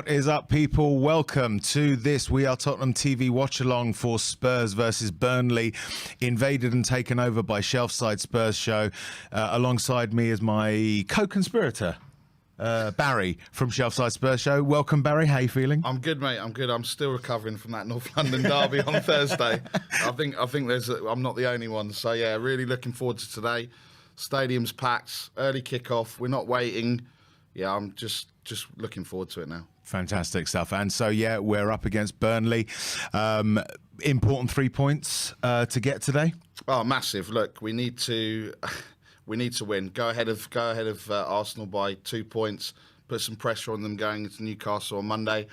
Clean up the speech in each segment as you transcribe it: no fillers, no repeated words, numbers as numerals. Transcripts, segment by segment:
What is up, people? Welcome to this We Are Tottenham TV watch-along for Spurs versus Burnley, invaded and taken over by Shelfside Spurs show. Alongside me is my co-conspirator, Barry from Shelfside Spurs show. Welcome, Barry. How you feeling? I'm good, mate. I'm good. I'm still recovering from that North London derby on Thursday. I think I'm not the only one. So yeah, really looking forward to today. Stadium's packed, early kickoff. We're not waiting. Yeah, I'm just looking forward to it now. Fantastic stuff. And so, yeah, we're up against Burnley. Important 3 points to get today. Oh, massive! Look, we need to win. Go ahead of Arsenal by 2 points. Put some pressure on them going into Newcastle on Monday.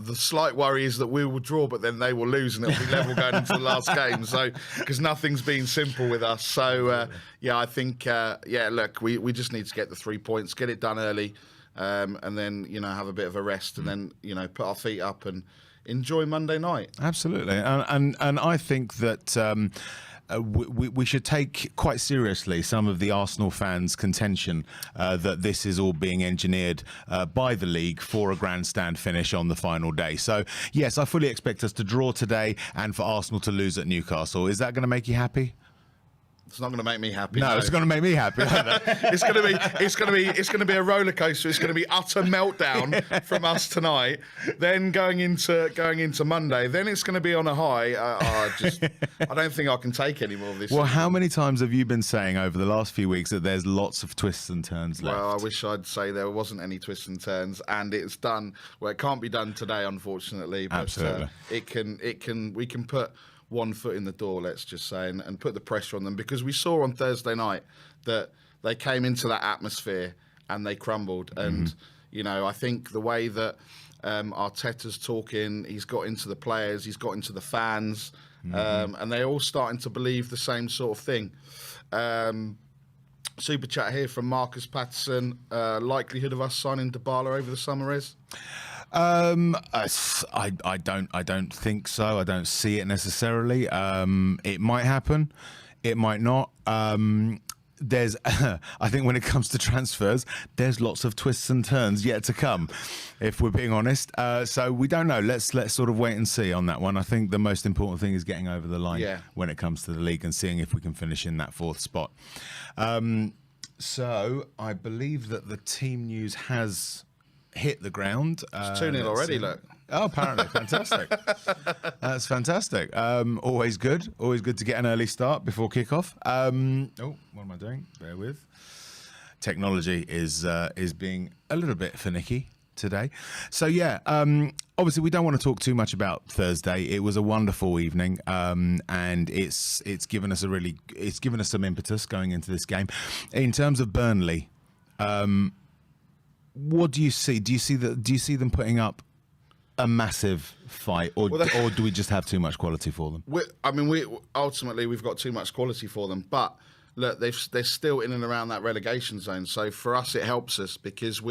The slight worry is that we will draw, but then they will lose, and it'll be level going into the last game. So, because nothing's been simple with us. So, yeah, I think, look, we just need to get the 3 points, get it done early, and then, have a bit of a rest, and then, put our feet up and enjoy Monday night. Absolutely. And I think that we should take quite seriously some of the Arsenal fans' contention that this is all being engineered by the league for a grandstand finish on the final day. So, yes, I fully expect us to draw today and for Arsenal to lose at Newcastle. Is that going to make you happy? It's not going to make me happy. No, it's going to make me happy. It's going to be a roller coaster. It's going to be utter meltdown from us tonight. Then going into Monday, then it's going to be on a high. I don't think I can take any more of this. Well, how many times have you been saying over the last few weeks that there's lots of twists and turns left? Well, I wish I'd say there wasn't any twists and turns, and it's done. Well, it can't be done today, unfortunately. But, absolutely, we can put one foot in the door, let's just say, and put the pressure on them, because we saw on Thursday night that they came into that atmosphere and they crumbled. And, I think the way that Arteta's talking, he's got into the players, he's got into the fans, and they're all starting to believe the same sort of thing. Super chat here from Marcus Patterson. Likelihood of us signing Dybala over the summer is? I don't think so. I don't see it necessarily. It might happen, it might not. There's, I think when it comes to transfers, there's lots of twists and turns yet to come, if we're being honest. So we don't know. Let's sort of wait and see on that one. I think the most important thing is getting over the line when it comes to the league and seeing if we can finish in that fourth spot. So I believe that the team news has hit the ground. It's 2-0 already, look. Oh, apparently. Fantastic. That's fantastic. Always good to get an early start before kickoff. What am I doing? Bear with. Technology is being a little bit finicky today. So yeah, obviously we don't want to talk too much about Thursday. It was a wonderful evening, and it's given us some impetus going into this game. In terms of Burnley, what do you see? Do you see them putting up a massive fight, or do we just have too much quality for them? Ultimately we've got too much quality for them, but look, they're still in and around that relegation zone. So for us, it helps us because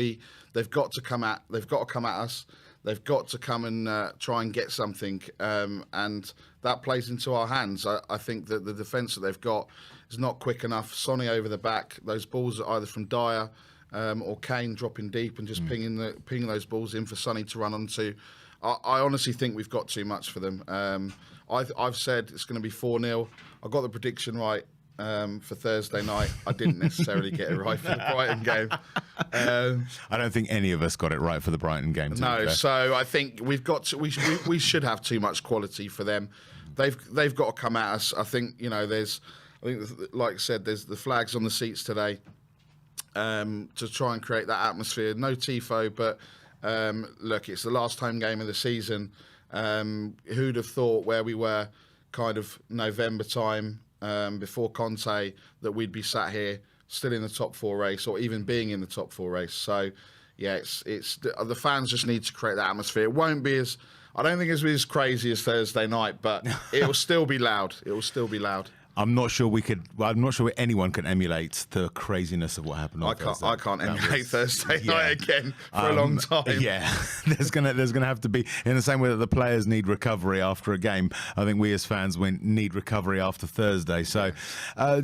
they've got to come at us. They've got to come and try and get something, and that plays into our hands. I think that the defence that they've got is not quick enough. Sonny over the back, those balls are either from Dyer or Kane dropping deep and just pinging those balls in for Sonny to run onto. I honestly think we've got too much for them. I've said it's going to be 4-0. I got the prediction right for Thursday night. I didn't necessarily get it right for the Brighton game. I don't think any of us got it right for the Brighton game. No, so I think we should have too much quality for them. They've got to come at us. I think like I said, there's the flags on the seats today to try and create that atmosphere. No tifo, but look, it's the last home game of the season. Who'd have thought where we were kind of November time before Conte that we'd be sat here still in the top four race, or even being in the top four race. So yeah, it's the fans just need to create that atmosphere. It won't be I don't think it'll be as crazy as Thursday night, but it will still be loud. It will still be loud. I'm not sure anyone can emulate the craziness of what happened on Thursday. I can't emulate Thursday night again for a long time. Yeah, there's gonna have to be, in the same way that the players need recovery after a game. I think we as fans need recovery after Thursday. So,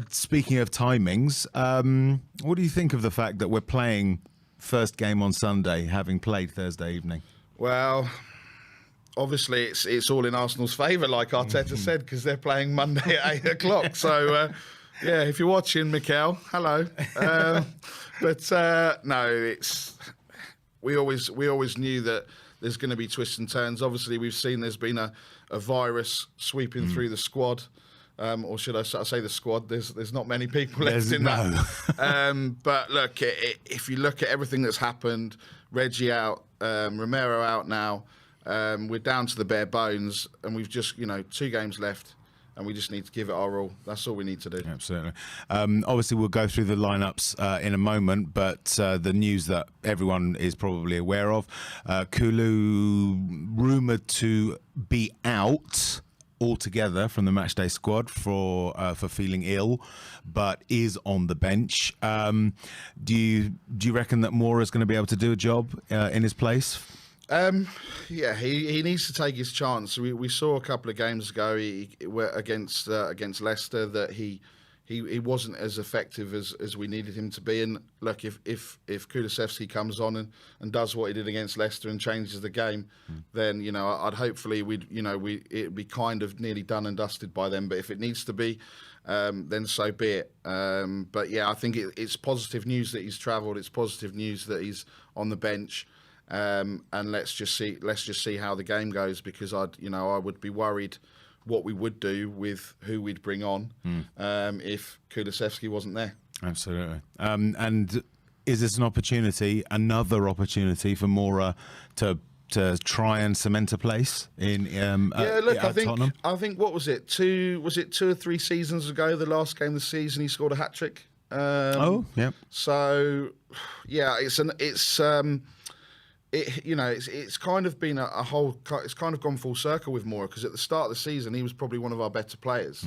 speaking of timings, what do you think of the fact that we're playing first game on Sunday, having played Thursday evening? Well, obviously it's all in Arsenal's favour, like Arteta said, because they're playing Monday at 8 o'clock. So, yeah, if you're watching, Mikel, hello. No, we always knew that there's going to be twists and turns. Obviously, we've seen there's been a virus sweeping through the squad. Or should I say the squad? There's not many people left in that. But look, if you look at everything that's happened, Reggie out, Romero out now, we're down to the bare bones, and we've just 2 games left, and we just need to give it our all. That's all we need to do. Absolutely. Obviously, we'll go through the lineups in a moment, but the news that everyone is probably aware of, Kulu rumoured to be out altogether from the matchday squad for feeling ill, but is on the bench. Do you reckon that Mora's going to be able to do a job in his place? Yeah, he needs to take his chance. We saw a couple of games ago against Leicester that he wasn't as effective as we needed him to be. And look, if Kulusevski comes on and does what he did against Leicester and changes the game, then I'd hopefully it'd be kind of nearly done and dusted by then. But if it needs to be, then so be it. But yeah, I think it's positive news that he's travelled. It's positive news that he's on the bench. And let's just see how the game goes, because I would be worried what we would do with who we'd bring on if Kulusevski wasn't there. Absolutely. And is this another opportunity for Mora to try and cement a place in Tottenham? I think what was it? 2 or 3 seasons ago, the last game of the season, he scored a hat-trick. Yeah. So yeah, it's kind of been it's kind of gone full circle with Moura, because at the start of the season he was probably one of our better players,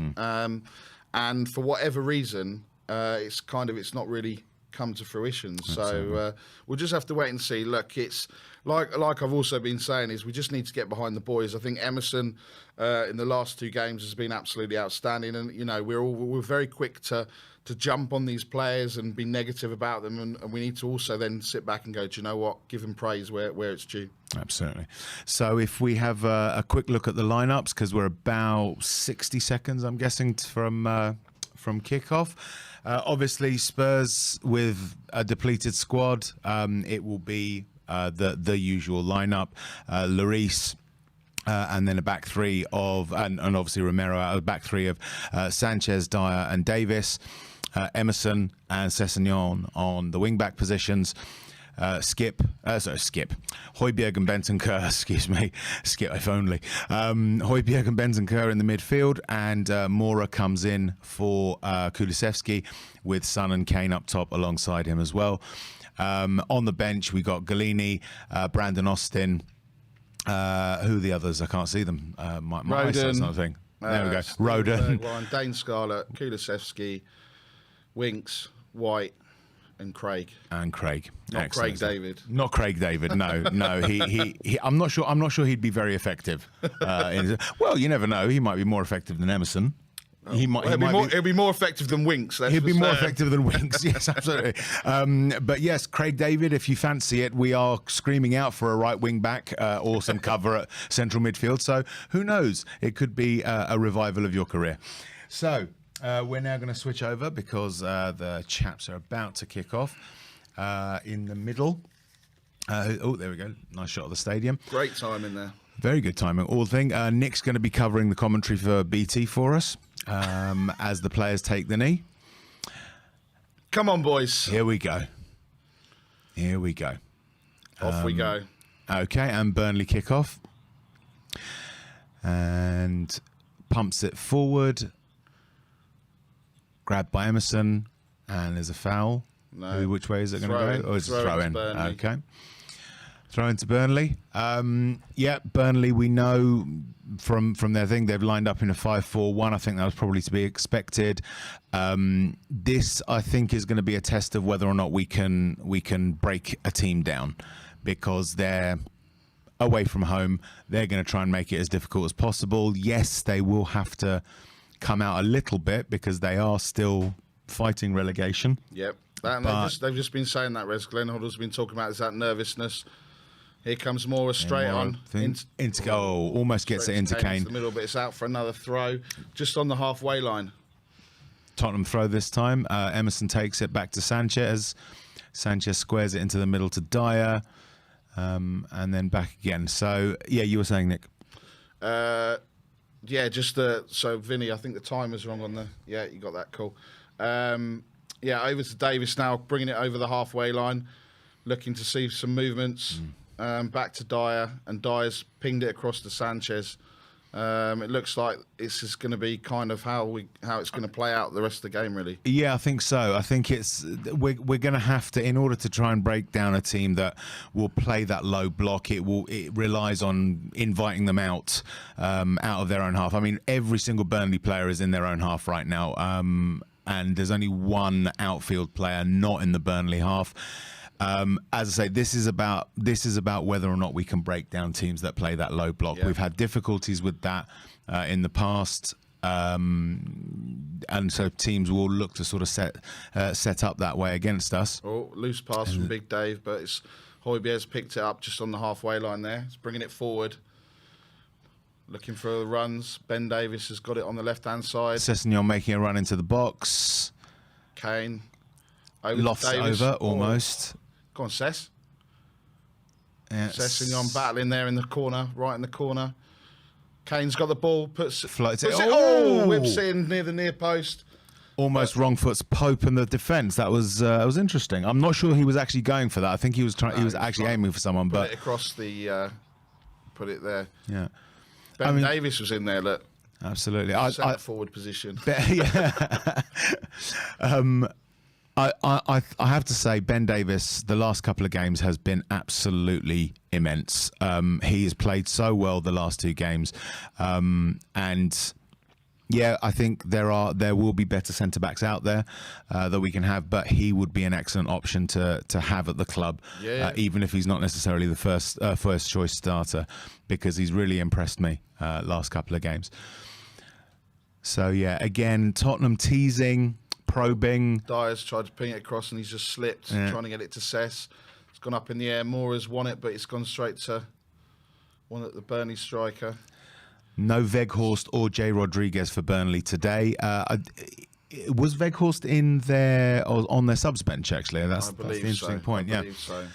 and for whatever reason it's not really come to fruition. So we'll just have to wait and see. Look, it's like I've also been saying, is we just need to get behind the boys. I think Emerson in the last 2 games has been absolutely outstanding, and we're very quick to jump on these players and be negative about them, and we need to also then sit back and go, do you know what, give them praise where it's due. Absolutely. So if we have a quick look at the lineups, because we're about 60 seconds, I'm guessing, from kickoff. Obviously, Spurs with a depleted squad. It will be the usual lineup. Lloris. And then a back 3 of, and obviously Romero, a back 3 of Sanchez, Dyer and Davis. Emerson and Sessegnon on the wing-back positions. Skip. Højbjerg and Bentancur, excuse me. Skip, if only. Højbjerg and Bentancur in the midfield, and Moura comes in for Kulusevski, with Son and Kane up top alongside him as well. On the bench, we got Galini, Brandon Austin. Who are the others? I can't see them. My eyesight's not a thing. There we go. Roden. Dane Scarlett, Kulusevski, Winks, White, and Craig. Not Excellent. Craig David. Not Craig David. No. He I'm not sure he'd be very effective. Well, you never know. He might be more effective than Emerson. He'll be more effective than Winks. He'll be more effective than Winks. Yes, absolutely. But yes, Craig David, if you fancy it, we are screaming out for a right wing back or some cover at central midfield. So who knows? It could be a revival of your career. So we're now going to switch over, because the chaps are about to kick off in the middle. There we go. Nice shot of the stadium. Great time in there. Very good timing. All thing. Nick's going to be covering the commentary for BT for us. As the players take the knee. Come on, boys. Here we go. Off we go. Okay, and Burnley kick off. And pumps it forward. Grabbed by Emerson. And there's a foul. No. Which way is it going to go? Or is it throw in? Burnley. Okay. Throw into Burnley. Burnley, we know from their thing, they've lined up in a 5-4-1. I think that was probably to be expected. This, I think, is going to be a test of whether or not we can break a team down, because they're away from home. They're going to try and make it as difficult as possible. Yes, they will have to come out a little bit, because they are still fighting relegation. Yep. They've just been saying that. Res Glenn Hoddle's been talking about is that nervousness. Here comes Mora straight on. Almost gets it into Kane. The middle, but it's out for another throw, just on the halfway line. Tottenham throw this time. Emerson takes it back to Sanchez. Sanchez squares it into the middle to Dyer, and then back again. So, yeah, you were saying, Nick. So Vinny, I think the timer's wrong on the. Yeah, you got that. Cool. Over to Davis now, bringing it over the halfway line, looking to see some movements. Back to Dyer, and Dyer's pinged it across to Sanchez. It looks like this is going to be kind of how it's going to play out the rest of the game, really. Yeah, I think so. I think we're going to have to, in order to try and break down a team that will play that low block. It relies on inviting them out of their own half. I mean, every single Burnley player is in their own half right now, and there's only one outfield player not in the Burnley half. As I say, this is about whether or not we can break down teams that play that low block. Yeah. We've had difficulties with that in the past, and so teams will look to sort of set up that way against us. Oh, loose pass from Big Dave, but it's Højbjerg's picked it up just on the halfway line there. It's bringing it forward. Looking for the runs. Ben Davis has got it on the left-hand side. Sessegnon making a run into the box. Kane. Lofts over, almost. Go on, Sess. Yeah, Sessegnon battling there in the corner, right in the corner. Kane's got the ball, whips in near the near post. Almost wrong foots Pope in the defence. That was interesting. I'm not sure he was actually going for that. I think he was actually aiming for someone, but it across the, put it there. Yeah. Ben Davis was in there. Look, absolutely. Centre forward position. Yeah. I have to say, Ben Davis, the last couple of games has been absolutely immense. He has played so well the last two games, and yeah, I think there will be better centre backs out there that we can have, but he would be an excellent option to have at the club, even if he's not necessarily the first choice starter, because he's really impressed me last couple of games. So yeah, again, Tottenham teasing. Probing. Dyer's tried to ping it across and he's just slipped, trying to get it to Cess. It's gone up in the air. Mora's won it, but it's gone straight to the Burnley striker. No Weghorst or Jay Rodriguez for Burnley today. Was Weghorst in there or on their subs bench, actually? That's the interesting point. I believe so.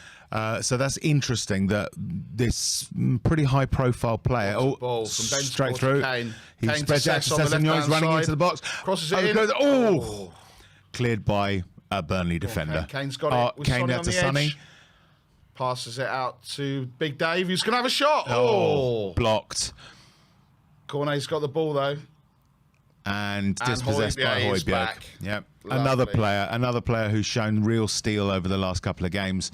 So that's interesting that this pretty high-profile player, ball from bench straight through. Kane. He spreads out to Sessegnon, running into the box. Crosses it in. Cleared by a Burnley defender. Kane's got it. Kane out to Sonny. Passes it out to Big Dave, who's going to have a shot. Blocked. Cornet's got the ball, though. And dispossessed by Højbjerg. Yep. Another player who's shown real steel over the last couple of games.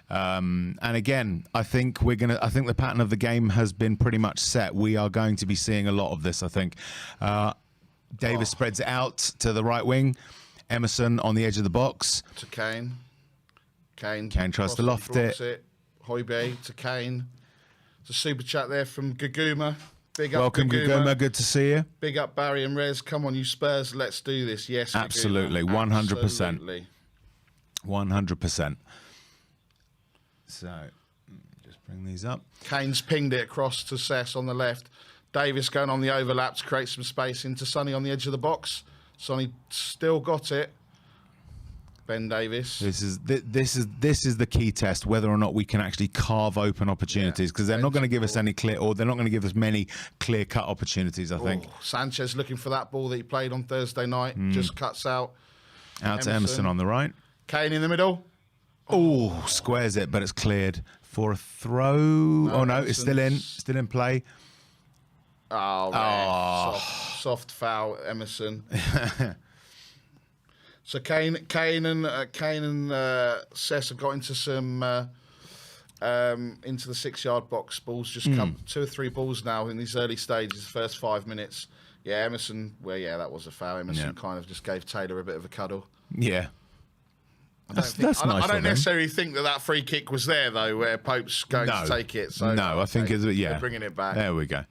And again, I think the pattern of the game has been pretty much set. We are going to be seeing a lot of this, I think. Davis spreads it out to the right wing. Emerson on the edge of the box. To Kane. Kane tries to loft it. Højbjerg to Kane. It's a super chat there from Gaguma. Welcome, Gaguma. Good to see you. Big up, Barry and Rez. Come on, you Spurs. Let's do this. Yes, absolutely. 100%. 100%. So, just bring these up. Kane's pinged it across to Cess on the left. Davis going on the overlap to create some space into Sonny on the edge of the box. Sonny still got it. Ben Davis. This is the key test, whether or not we can actually carve open opportunities, because they're not going to give us any clear, or they're not going to give us many clear-cut opportunities, I think. Sanchez looking for that ball that he played on Thursday night. Just cuts out. Out to Emerson on the right. Kane in the middle. Squares it, but it's cleared for a throw. No, it's still in play. Soft foul, Emerson. So Kane and Cess have got into some into the 6-yard box. Balls just come 2 or 3 balls now in these early stages, first 5 minutes. Yeah, Emerson. Well, yeah, that was a foul. Emerson kind of just gave Taylor a bit of a cuddle. Yeah. That's nice. I don't necessarily think that free kick was there though, where Pope's going to take it. So I think they're bringing it back. There we go.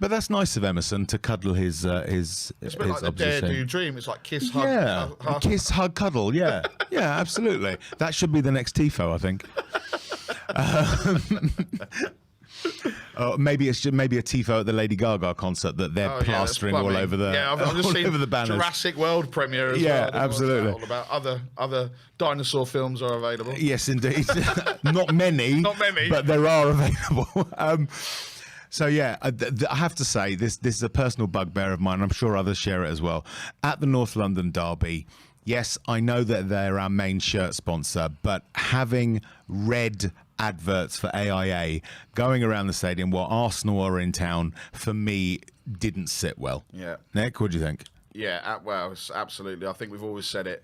But that's nice of Emerson to cuddle his It's a bit like the dare do dream. It's like kiss, hug, Yeah, kiss, hug, cuddle. Yeah, yeah, absolutely. That should be the next tifo, I think. Maybe it's just maybe a tifo at the Lady Gaga concert that they're plastering all over the I've just seen over the banners. Jurassic World premiere as well. Yeah, absolutely. All about other dinosaur films are available. Yes, indeed. Not many, but there are available. So yeah, I have to say this is a personal bugbear of mine. I'm sure others share it as well. At the North London derby, yes, I know that they're our main shirt sponsor, but having red adverts for AIA going around the stadium while Arsenal are in town, for me, didn't sit well. Yeah. Nick, what do you think? Yeah, well, absolutely. I think we've always said it.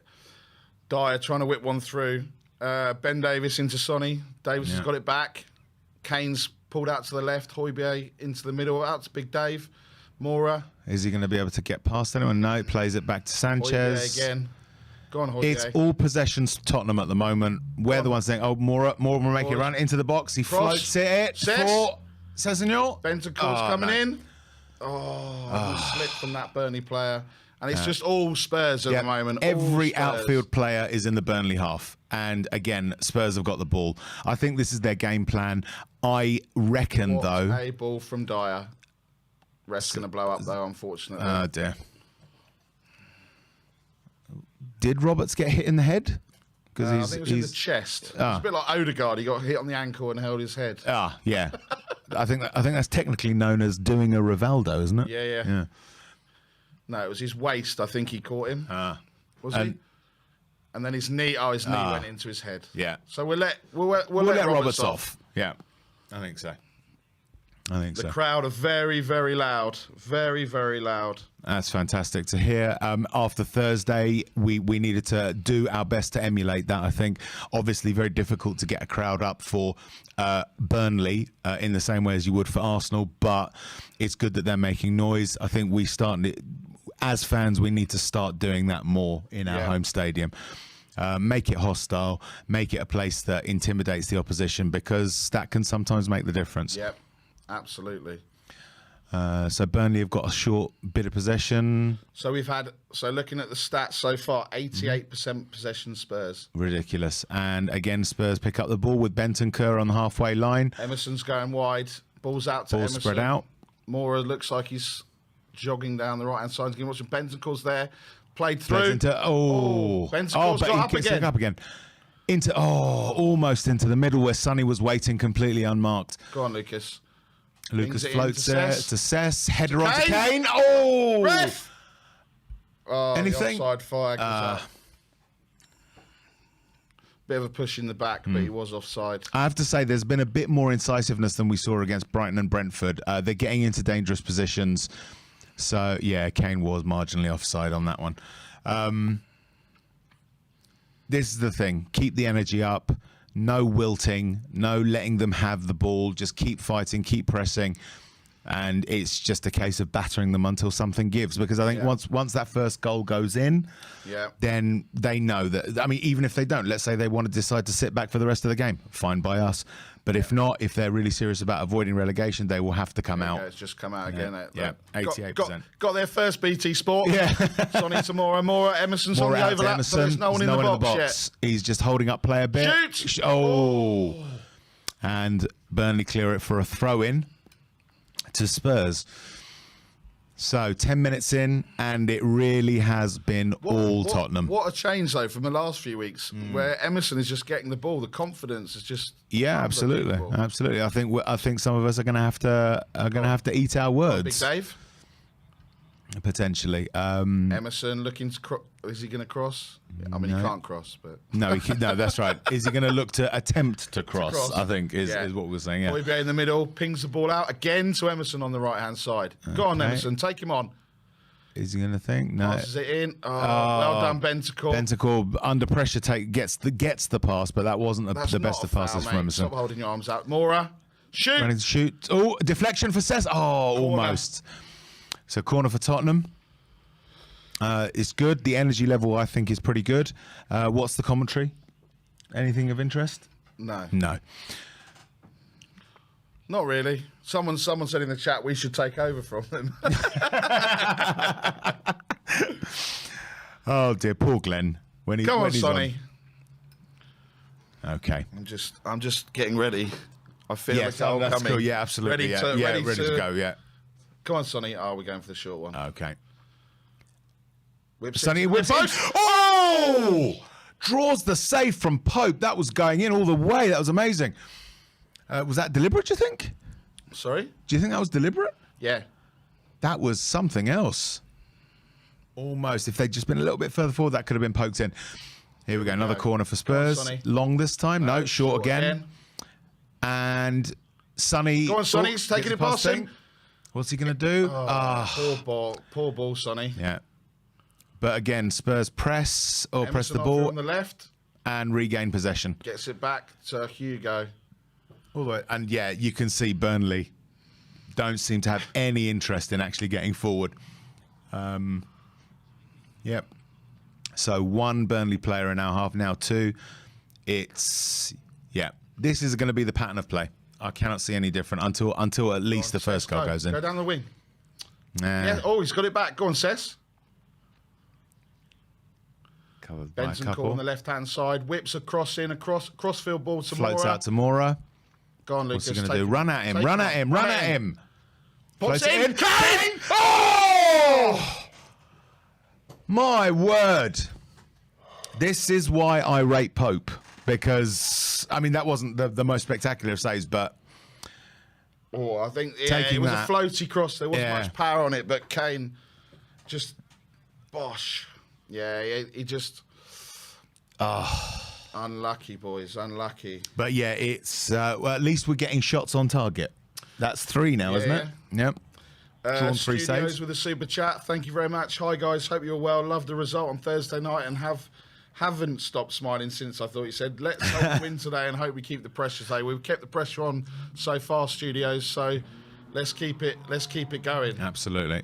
Dyer trying to whip one through. Ben Davis into Sonny. Davis has got it back. Kane's pulled out to the left. Højbjerg into the middle. Out to Big Dave. Mora. Is he going to be able to get past anyone? No, he plays it back to Sanchez. Højbjerg again. Go on, Højbjerg. It's all possessions Tottenham at the moment. We're the ones saying, oh, Mora will make it run into the box. He floats it for Sessegnon. Bentancur's coming in. Oh, slip from that Burnley player. And it's just all Spurs at the moment. Every outfield player is in the Burnley half. And again, Spurs have got the ball. I think this is their game plan. I reckon, though... a ball from Dyer. Rest's going to blow up, though, unfortunately. Oh, dear. Did Roberts get hit in the head? Because I think it was in the chest. It's a bit like Odegaard. He got hit on the ankle and held his head. Yeah. I think that's technically known as doing a Rivaldo, isn't it? Yeah. No, it was his waist. I think he caught him. Was he? And then his knee. Oh, his knee went into his head. Yeah. So we'll let Roberts off. Yeah, I think so. The crowd are very, very loud. Very, very loud. That's fantastic to hear. After Thursday, we needed to do our best to emulate that, I think. Obviously, very difficult to get a crowd up for Burnley in the same way as you would for Arsenal, but it's good that they're making noise. I think as fans, we need to start doing that more in our home stadium. Make it hostile, make it a place that intimidates the opposition, because that can sometimes make the difference. Yep, absolutely. So Burnley have got a short bit of possession. So looking at the stats so far, 88% possession Spurs. Ridiculous. And again, Spurs pick up the ball with Bentancur on the halfway line. Emerson's going wide. Ball's out to Emerson. Spread out. Mora looks like he's jogging down the right-hand side. He's watching Bentancur's there. Played through. Bentancur's got up again. Almost into the middle where Sonny was waiting completely unmarked. Go on, Lucas. Lucas floats there to Cess. Header on to Kane. Ref! Anything? The offside flag. Bit of a push in the back, but he was offside. I have to say, there's been a bit more incisiveness than we saw against Brighton and Brentford. They're getting into dangerous positions. So, yeah, Kane was marginally offside on that one. This is the thing. Keep the energy up. No wilting. No letting them have the ball. Just keep fighting, keep pressing. And it's just a case of battering them until something gives. Because I think once that first goal goes in, then they know that. I mean, even if they don't, let's say they want to decide to sit back for the rest of the game, fine by us. But if not, if they're really serious about avoiding relegation, they will have to come out. It's just come out again. 88%. Got their first BT Sport. Yeah. Sonny to Mora. Emerson's on the overlap, but there's no one in the box yet. He's just holding up play a bit. Shoot! And Burnley clear it for a throw-in to Spurs. So 10 minutes in, and it really has been all Tottenham. What a change, though, from the last few weeks, where Emerson is just getting the ball. The confidence is just absolutely. I think some of us are going to have to eat our words. Big Dave, potentially. Emerson looking to is he going to cross? I mean, he can't cross, but no, that's right. Is he going to look to attempt to cross? I think is what we're saying. Yeah. Højbjerg in the middle, pings the ball out again to Emerson on the right-hand side. Go on, Emerson, take him on. Is he going to think? No. Passes it in. Well done, Bentancur. Bentancur under pressure gets the pass, but that wasn't the best of passes from Emerson. Stop holding your arms out. Mora, shoot. Running to shoot. Oh, deflection for Cess. Almost. So corner for Tottenham. It's good. The energy level, I think, is pretty good. What's the commentary? Anything of interest? No. Not really. Someone said in the chat we should take over from them. Oh dear, poor Glenn. Come on, Sonny. Okay. I'm just getting ready. I feel Yes, the goal that's coming. cool. Yeah, absolutely. Ready to go. Yeah. Come on, Sonny. Oh, we're going for the short one. Okay. Whips Sonny it to whips the it. post. Oh! Draws the save from Pope. That was going in all the way. That was amazing. Was that deliberate, do you think? Sorry? Do you think that was deliberate? Yeah. That was something else. Almost. If they'd just been a little bit further forward, that could have been poked in. Here we go. Another corner for Spurs. Sonny. Long this time. No, short again. And Sonny. Go on, Sonny. He's taking it past him. What's he going to do? Poor ball, Sonny. Yeah. But again, Spurs press or press the ball on the left and regain possession. Gets it back to Hugo. All the way. And yeah, you can see Burnley don't seem to have any interest in actually getting forward. Yep. So one Burnley player in our half, now two. This is going to be the pattern of play. I cannot see any different until at least the first goal goes in. Go down the wing. Nah. Yeah. Oh, he's got it back. Go on, Cess. Covered by a Benson couple. caught on the left-hand side. Whips a cross in, crossfield ball to Floats Mora. out to Mora. Go on, Lucas. What's he going to do? Run at him. Run at him. Run at him. Pops it in. Kane! Oh! My word. This is why I rate Pope. Because, I mean, that wasn't the most spectacular of saves, but... Oh, I think it was a floaty cross. There wasn't much power on it, but Kane just... Bosh. Yeah, he just... Unlucky, boys. Unlucky. But yeah, it's... well, at least we're getting shots on target. That's 3 now, isn't it? Yep. Drawn 3 saves. With a super chat. Thank you very much. Hi, guys. Hope you're well. Love the result on Thursday night and haven't stopped smiling since. I thought you said, let's hope we win today and hope we keep the pressure today. We've kept the pressure on so far, studios, so let's keep it going. Absolutely.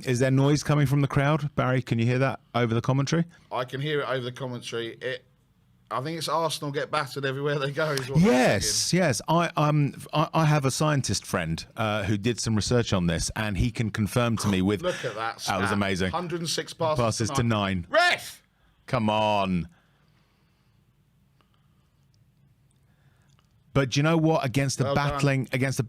Is there noise coming from the crowd? Barry, can you hear that over the commentary? I can hear it over the commentary. I think it's Arsenal get battered everywhere they go. Yes. I have a scientist friend who did some research on this, and he can confirm to me with... Look at that. That was amazing. 106 passes to 9. Ref! Come on. But do you know what? Against the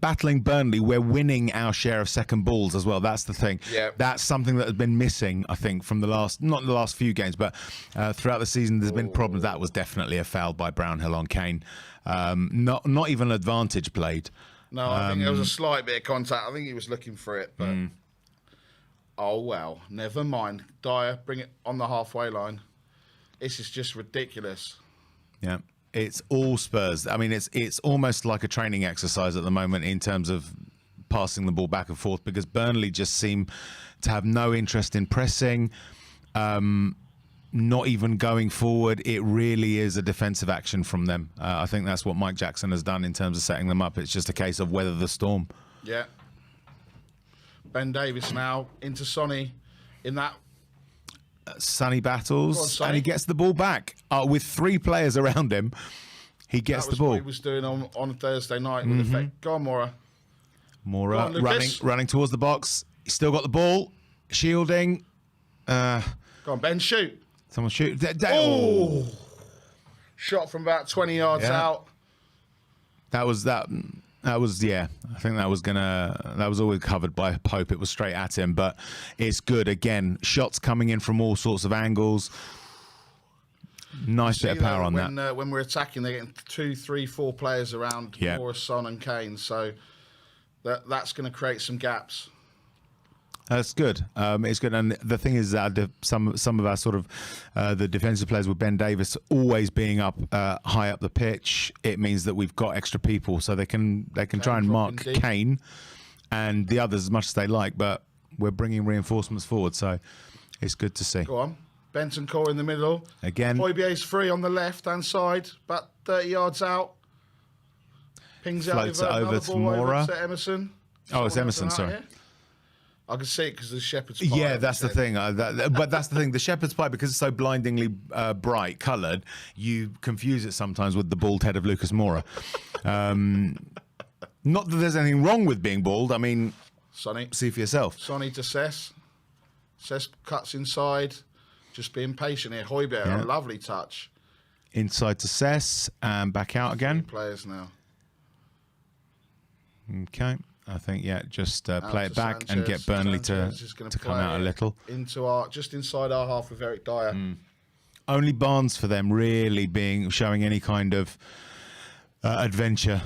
battling Burnley, we're winning our share of second balls as well. That's the thing. Yeah. That's something that has been missing, I think, from not the last few games, but throughout the season, there's been problems. That was definitely a foul by Brownhill on Kane. Not even advantage played. No, I think there was a slight bit of contact. I think he was looking for it, but oh well, never mind. Dyer, bring it on the halfway line. This is just ridiculous. Yeah. It's all Spurs. I mean, it's almost like a training exercise at the moment in terms of passing the ball back and forth, because Burnley just seem to have no interest in pressing, not even going forward. It really is a defensive action from them. I think that's what Mike Jackson has done in terms of setting them up. It's just a case of weather the storm. Yeah. Ben Davies now into Sonny in that... Sonny battles, on, Sonny. And he gets the ball back with 3 players around him. He gets the ball. What he was doing on Thursday night with effect. Go on, Mora. Mora running towards the box. He's still got the ball, shielding. Go on, Ben, shoot. Someone shoot. Oh, shot from about 20 yards out. That was. Yeah, I think that was always covered by Pope. It was straight at him, but it's good. Again, shots coming in from all sorts of angles. Nice bit of power on that. When we're attacking, they're getting 2, 3, 4 players around Morris, Son and Kane. So that's going to create some gaps. That's good. It's good, and the thing is that some of our sort of the defensive players with Ben Davies always being up high up the pitch. It means that we've got extra people, so they can try and mark Kane and the others as much as they like. But we're bringing reinforcements forward, so it's good to see. Go on, Benson Core in the middle again. Hoybier's free on the left hand side, about 30 yards out. Pings floats out it over to Mora. To Emerson. Oh, it's Emerson. Sorry. Here. I can see it because the shepherd's pie. Yeah, that's the thing. But that's the thing. The shepherd's pie, because it's so blindingly bright coloured, you confuse it sometimes with the bald head of Lucas Moura. No, Not that there's anything wrong with being bald. I mean, Sonny. see for yourself. Sonny to Cess. Cess cuts inside. Just being patient here. Højbjerg, a lovely touch. Inside to Cess and back out again. Players now. Okay. I think, just play it back Sanchez. and get Burnley to come out a little. Just inside our half with Eric Dyer. Only Barnes for them really showing any kind of adventure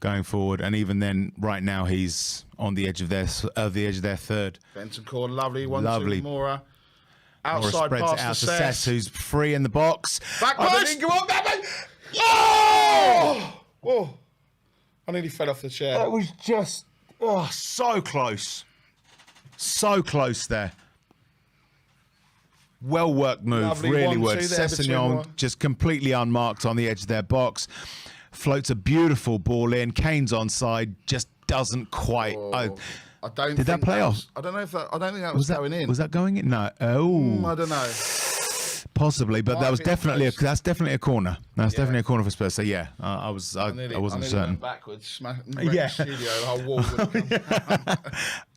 going forward, and even then, right now he's on the edge of their third. Bentancur, lovely one. Lovely. Mora. Outside spreads pass it out to to Cess, who's free in the box. Back post! Oh! I nearly fell off the chair. That was just so close. So close there. Well worked move, Lovely really 1-2 worked. there Sessegnon just completely unmarked on the edge of their box. Floats a beautiful ball in. Kane's onside, just doesn't quite. I don't. Did that play off? I don't know if that. I don't think that was going in. Was that going in? No. Oh, I don't know. Possibly, but that was definitely close. that's definitely a corner. That's definitely a corner for Spurs. So yeah, I wasn't certain. Went backwards, the studio, the whole wall.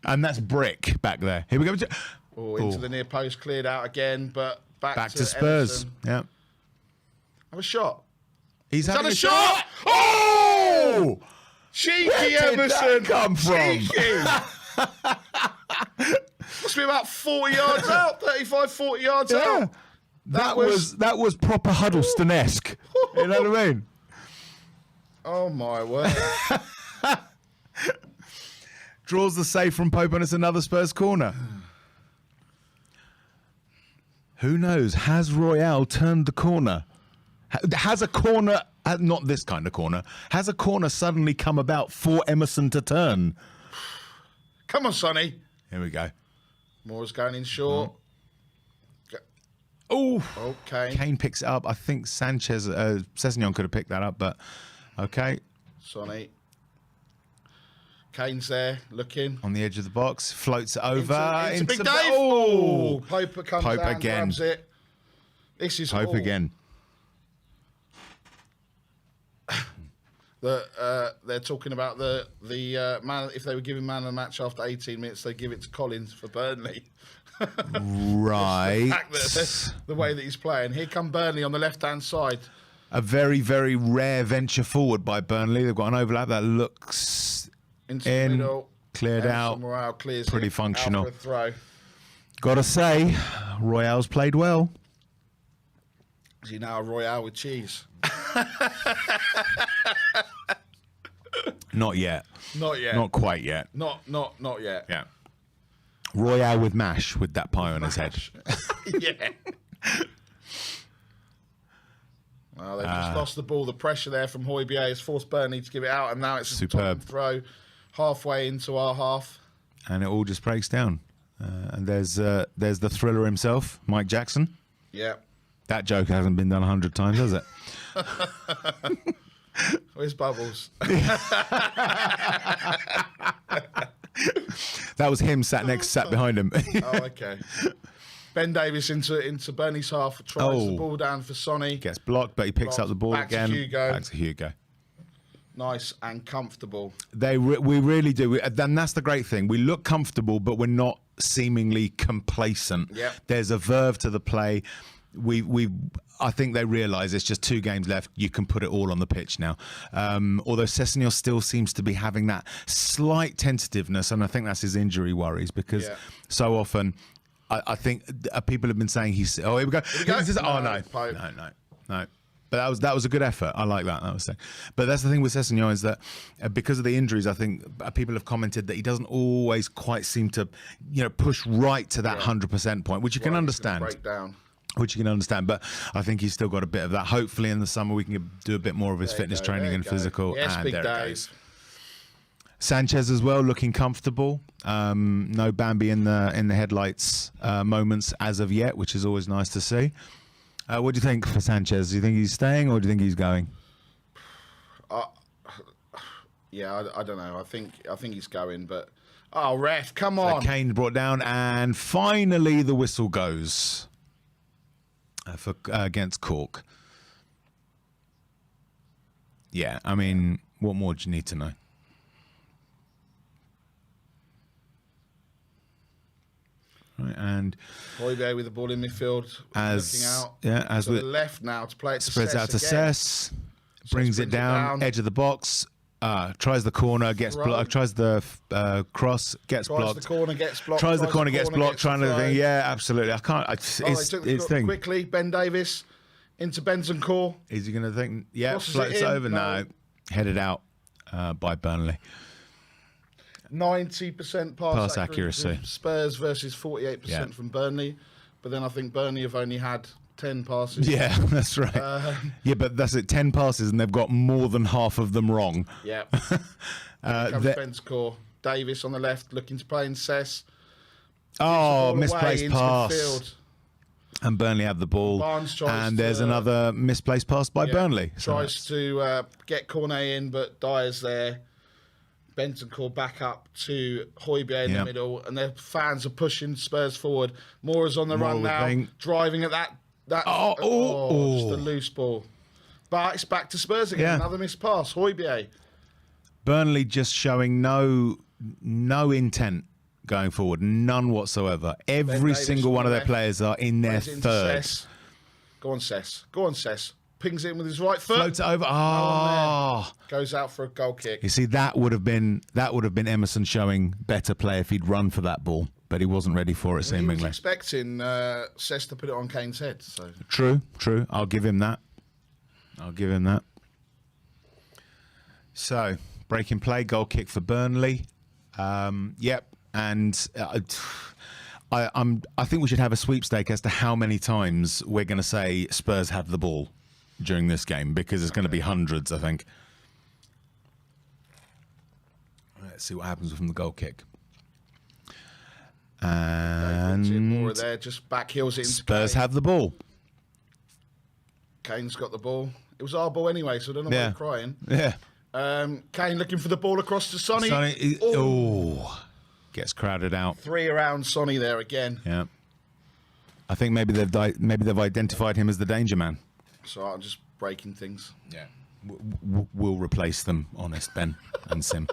And that's brick back there. Here we go. Into the near post, cleared out again, but back to Spurs. Emerson. Yeah. Have a shot. He's done having a shot. Oh! Cheeky Where did Emerson. that come from? Cheeky. Must be about 40 yards out, 35, 40 yards out. That was proper Huddleston-esque. You know what I mean? Oh my word. Draws the save from Pope and it's another Spurs corner. Who knows? Has Royale turned the corner? Has a corner, not this kind of corner, has a corner suddenly come about for Emerson to turn? Come on, Sonny. Here we go. Moore's going in short. Oh, okay. Kane picks it up. I think Sessegnon could have picked that up, but okay. Sonny. Kane's there, looking. On the edge of the box, floats it over. Into Big Dave. Oh, Pope comes down, again. grabs it. This is Pope again. They're talking about the man. If they were giving man of the match after 18 minutes, they give it to Collins for Burnley. Right. The way that he's playing. Here come Burnley on the left-hand side. A very, very rare venture forward by Burnley. They've got an overlap that looks into the middle, cleared out. Morale clears pretty it, functional. out for a throw. Gotta say, Royale's played well. Is he now a Royale with cheese? Not yet. Not yet. Not quite yet. Not yet. Yeah. Royale with mash with that pie on his head. Yeah. Well, they've just lost the ball. The pressure there from Højbjerg has forced Burnley to give it out, and now it's a superb throw halfway into our half. And it all just breaks down. And there's the thriller himself, Mike Jackson. Yeah. That joke hasn't been done 100 times, has it? Where's Bubbles? That was him sat behind him. Oh, okay. Ben Davies into Burnley's half, tries the ball down for Sonny. Gets blocked, but he picks up the ball again. Back to Hugo. Nice and comfortable. We really do. And that's the great thing. We look comfortable, but we're not seemingly complacent. Yep. There's a verve to the play. I think they realise it's just 2 games left. You can put it all on the pitch now. Although Sessegnon still seems to be having that slight tentativeness, and I think that's his injury worries, because so often I think people have been saying he's. Oh, here we go. No. But that was a good effort. I like that. But that's the thing with Sessegnon is that because of the injuries, I think people have commented that he doesn't always quite seem to, push right to that 100% point, which you can understand. Break down. Which you can understand, but I think he's still got a bit of that. Hopefully in the summer we can do a bit more of his fitness training and physical. Yes, and Big there Dave. it goes. Sanchez as well, looking comfortable. No Bambi in the headlights moments as of yet, which is always nice to see. What do you think for Sanchez? Do you think he's staying or do you think he's going? Yeah, I don't know. I think he's going, but ref, come on! So Kane brought down, and finally the whistle goes. Against Cork. Yeah, I mean, what more do you need to know? Right, and Højbjerg with the ball in midfield, looking out. Yeah, as to with the left now to play it to spreads Cess out to again. Cess, brings it down, edge of the box, tries the corner, gets blocked, tries the cross, gets blocked. Tries the corner, gets blocked. Tries the corner, gets blocked, trying to think. Yeah, absolutely. I can't. They took the thing. quickly. Ben Davies into Bentancur. Is he going to think? Yeah, Crosses floats it in. over. No, headed out by Burnley. 90% pass accuracy. Spurs versus 48% from Burnley. But then I think Burnley have only had 10 passes. Yeah, that's right. Yeah, but that's it. 10 passes, and they've got more than half of them wrong. Yeah. Comes Bentancur. Davis on the left, looking to play in Cess. Misplaced pass. Midfield. And Burnley have the ball. And there's another misplaced pass by Burnley. Tries to get Cornet in, but Dyer's there. Bentancur back up to Højbjerg in the middle, and their fans are pushing Spurs forward. Mora's on the run now, driving at that. Just a loose ball. But it's back to Spurs again. Another missed pass. Højbjerg. Burnley just showing no intent going forward, none whatsoever. Every single one of their players are in their third. Cess. Go on, Cess. Pings it in with his right foot. Floats it over. Goes out for a goal kick. You see, that would have been Emerson showing better play if he'd run for that ball, but he wasn't ready for it. Seemingly, he was expecting Cess to put it on Kane's head. So true. I'll give him that. So breaking play, goal kick for Burnley. Yep, and I think we should have a sweepstake as to how many times we're going to say Spurs have the ball during this game, because it's going to be hundreds, I think. Let's see what happens from the goal kick. And more there, just back heels it into Spurs Kane. have the ball. Kane's got the ball. It was our ball anyway, so I don't know why you're crying. Yeah. Kane looking for the ball across to Sonny. Gets crowded out. 3 around Sonny there again. Yeah. I think maybe they've identified him as the danger man. So I'm just breaking things. Yeah. We'll replace them, honest Ben and Sim.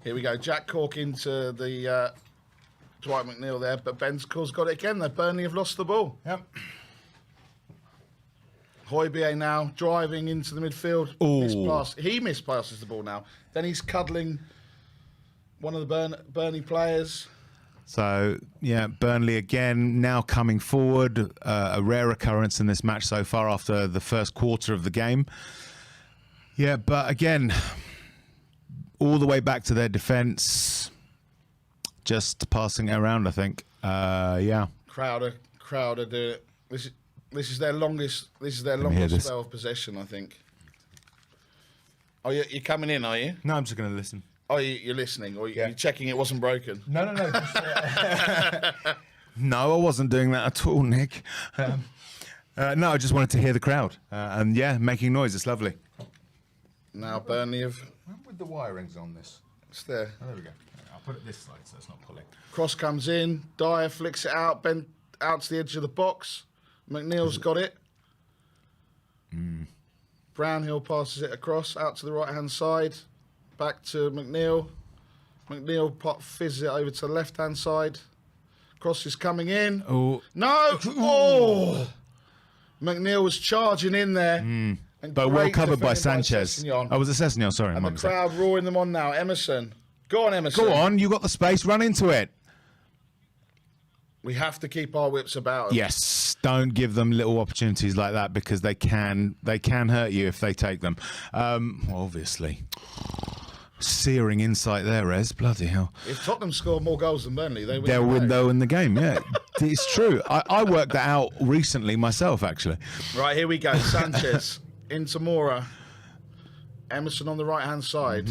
Here we go. Jack Cork into the Dwight McNeil there, but Bentancur's got it again. Burnley have lost the ball. Yep. Højbjerg now driving into the midfield. He mispasses the ball now. Then he's cuddling one of the Burnley players. So, yeah, Burnley again now coming forward. A rare occurrence in this match so far after the first quarter of the game. Yeah, but again, all the way back to their defence. Just passing it around, I think. Yeah. Crowder do it. This is their longest spell of possession, I think. Oh, you're coming in, are you? No, I'm just going to listen. Oh, you're listening, or you're checking it wasn't broken? No. No, I wasn't doing that at all, Nick. No, I just wanted to hear the crowd. And yeah, making noise. It's lovely. Now Burnley have... With the wirings on this. It's there. Oh, there we go. I'll put it this side so it's not pulling. Cross comes in. Dyer flicks it out. Bent out to the edge of the box. McNeil's got it. Brownhill passes it across out to the right-hand side. Back to McNeil. McNeil fizzes it over to the left-hand side. Cross is coming in. Oh. No! Oh! McNeil was charging in there. But well covered by Sanchez. I was a Sessegnon, sorry. And the crowd roaring them on now. Emerson. Go on, Emerson. Go on, you got the space, run into it. We have to keep our whips about them. Yes, don't give them little opportunities like that, because they can hurt you if they take them. Obviously. Searing insight there, Rez. Bloody hell. If Tottenham score more goals than Burnley, they'll win though in the game, yeah. It's true. I worked that out recently myself, actually. Right, here we go. Sanchez into Mora. Emerson on the right-hand side.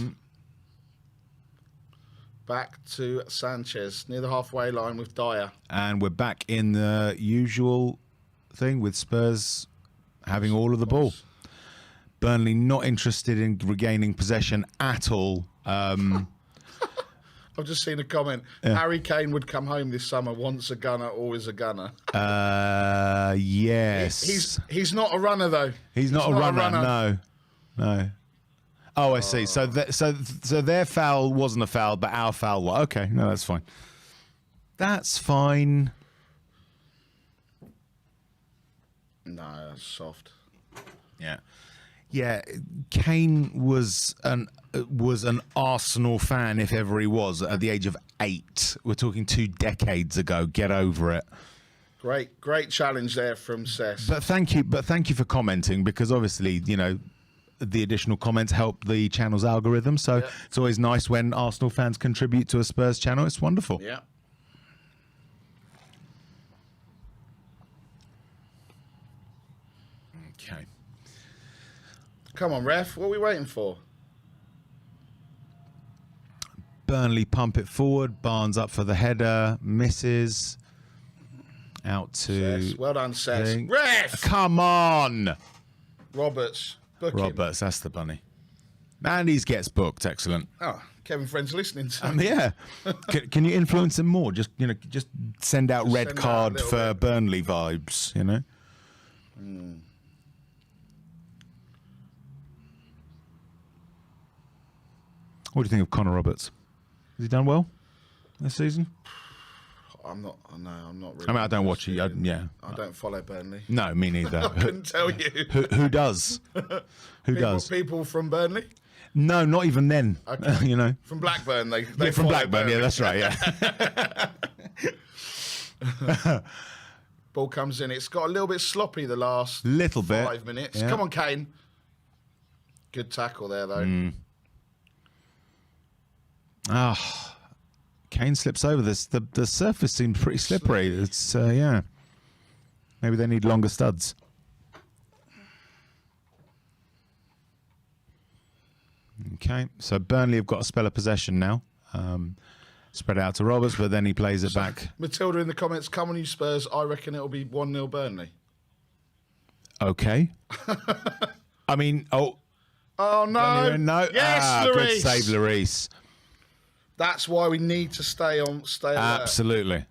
Back to Sanchez near the halfway line with Dyer. And we're back in the usual thing with Spurs having all of the ball. Burnley not interested in regaining possession at all. I've just seen a comment. Harry Kane would come home this summer. Once a gunner, always a gunner. Yes. He's not a runner though. He's not a runner. No. Oh, I see. So their foul wasn't a foul, but our foul was. Okay, no, that's fine. That's fine. No, that's soft. Yeah. Yeah, Kane was an Arsenal fan, if ever he was, at the age of 8. We're talking 2 decades ago. Get over it. Great challenge there from Cess. But thank you for commenting, because obviously, you know, the additional comments help the channel's algorithm. So it's always nice when Arsenal fans contribute to a Spurs channel. It's wonderful. Yeah. Okay. Come on, ref. What are we waiting for? Burnley pump it forward. Barnes up for the header. Misses. Out to... Cess. Well done, Cess. Ref! Come on! Roberts. Book him. Roberts, that's the bunny. And he gets booked. Excellent. Oh, Kevin Friend's listening to Yeah. Can you influence him more? Just send out red send out card a little for bit. Burnley vibes, you know? What do you think of Connor Roberts? Has he done well this season? I'm not really. I mean, I don't watch it. interested I don't follow Burnley. No, me neither. I couldn't tell you. Who does? Who does? People from Burnley? No, not even then. Okay. You know? From Blackburn, they Yeah, from follow Blackburn, Burnley. yeah, that's right, yeah. Ball comes in. It's got a little bit sloppy the last Little bit. 5 minutes. Yeah. Come on, Kane. Good tackle there, though. Kane slips over this. The surface seems pretty slippery. It's yeah. Maybe they need longer studs. Okay, so Burnley have got a spell of possession now. Spread out to Roberts, but then he plays it back. Matilda in the comments, come on, you Spurs. I reckon it'll be 1-0 Burnley. Okay. I mean, Oh, no. no. Yes, Good Lloris. save, Lloris. That's why we need to stay alert. Absolutely.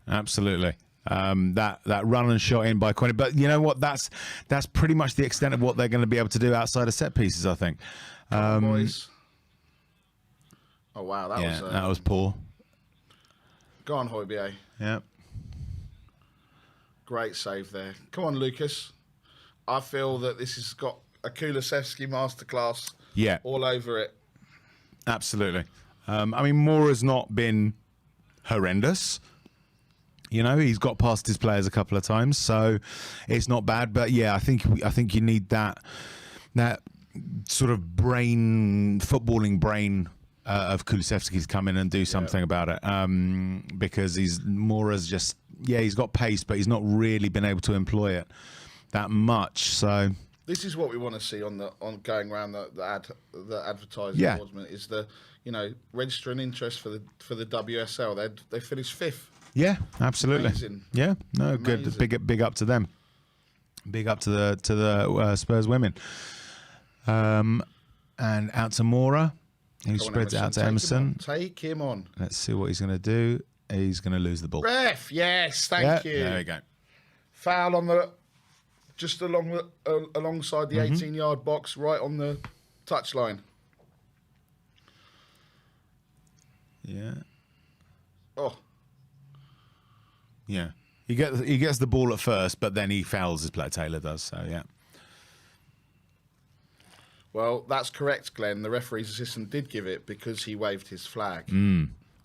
That run and shot in by Quinn. But you know what? That's pretty much the extent of what they're going to be able to do outside of set pieces, I think. Come on, boys. Oh, wow. That was poor. Go on, Højbjerg. Yeah. Great save there. Come on, Lucas. I feel that this has got a Kulusevski masterclass all over it. Absolutely. I mean, Mora's not been horrendous. You know, he's got past his players a couple of times, so it's not bad. But yeah, I think you need that sort of footballing brain of Kulusevski to come in and do something about it. Because Mora's just he's got pace, but he's not really been able to employ it that much. So this is what we want to see on going around the advertising endorsement is registering interest for the WSL. They finished 5th. Yeah, absolutely. Amazing. Yeah, no, Amazing. good. Big up to them. Big up to the Spurs women. And out to Mora. He spreads it out to Emerson. Take him on. Let's see what he's going to do. He's going to lose the ball. Ref, yes, thank you. There we go. Foul on just alongside the 18-yard box, right on the touchline. Yeah. Oh. Yeah. He gets the ball at first, but then he fouls his play. Taylor does, so yeah. Well, that's correct, Glenn. The referee's assistant did give it because he waved his flag.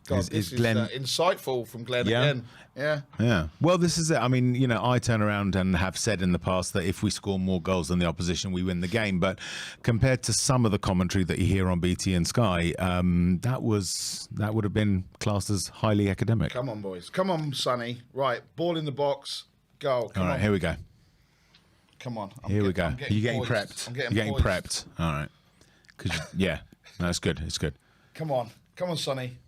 God, this is Glenn insightful from Glenn again. Yeah. Yeah. Well, this is it. I mean, I turn around and have said in the past that if we score more goals than the opposition, we win the game. But compared to some of the commentary that you hear on BT and Sky, that would have been classed as highly academic. Come on, boys. Come on, Sonny. Right, ball in the box. Goal. Come All right, on. Here we go. Come on. Here we go. You're You're getting prepped. You're getting prepped. All right. Yeah. No, it's good. It's good. Come on. Come on, Sonny.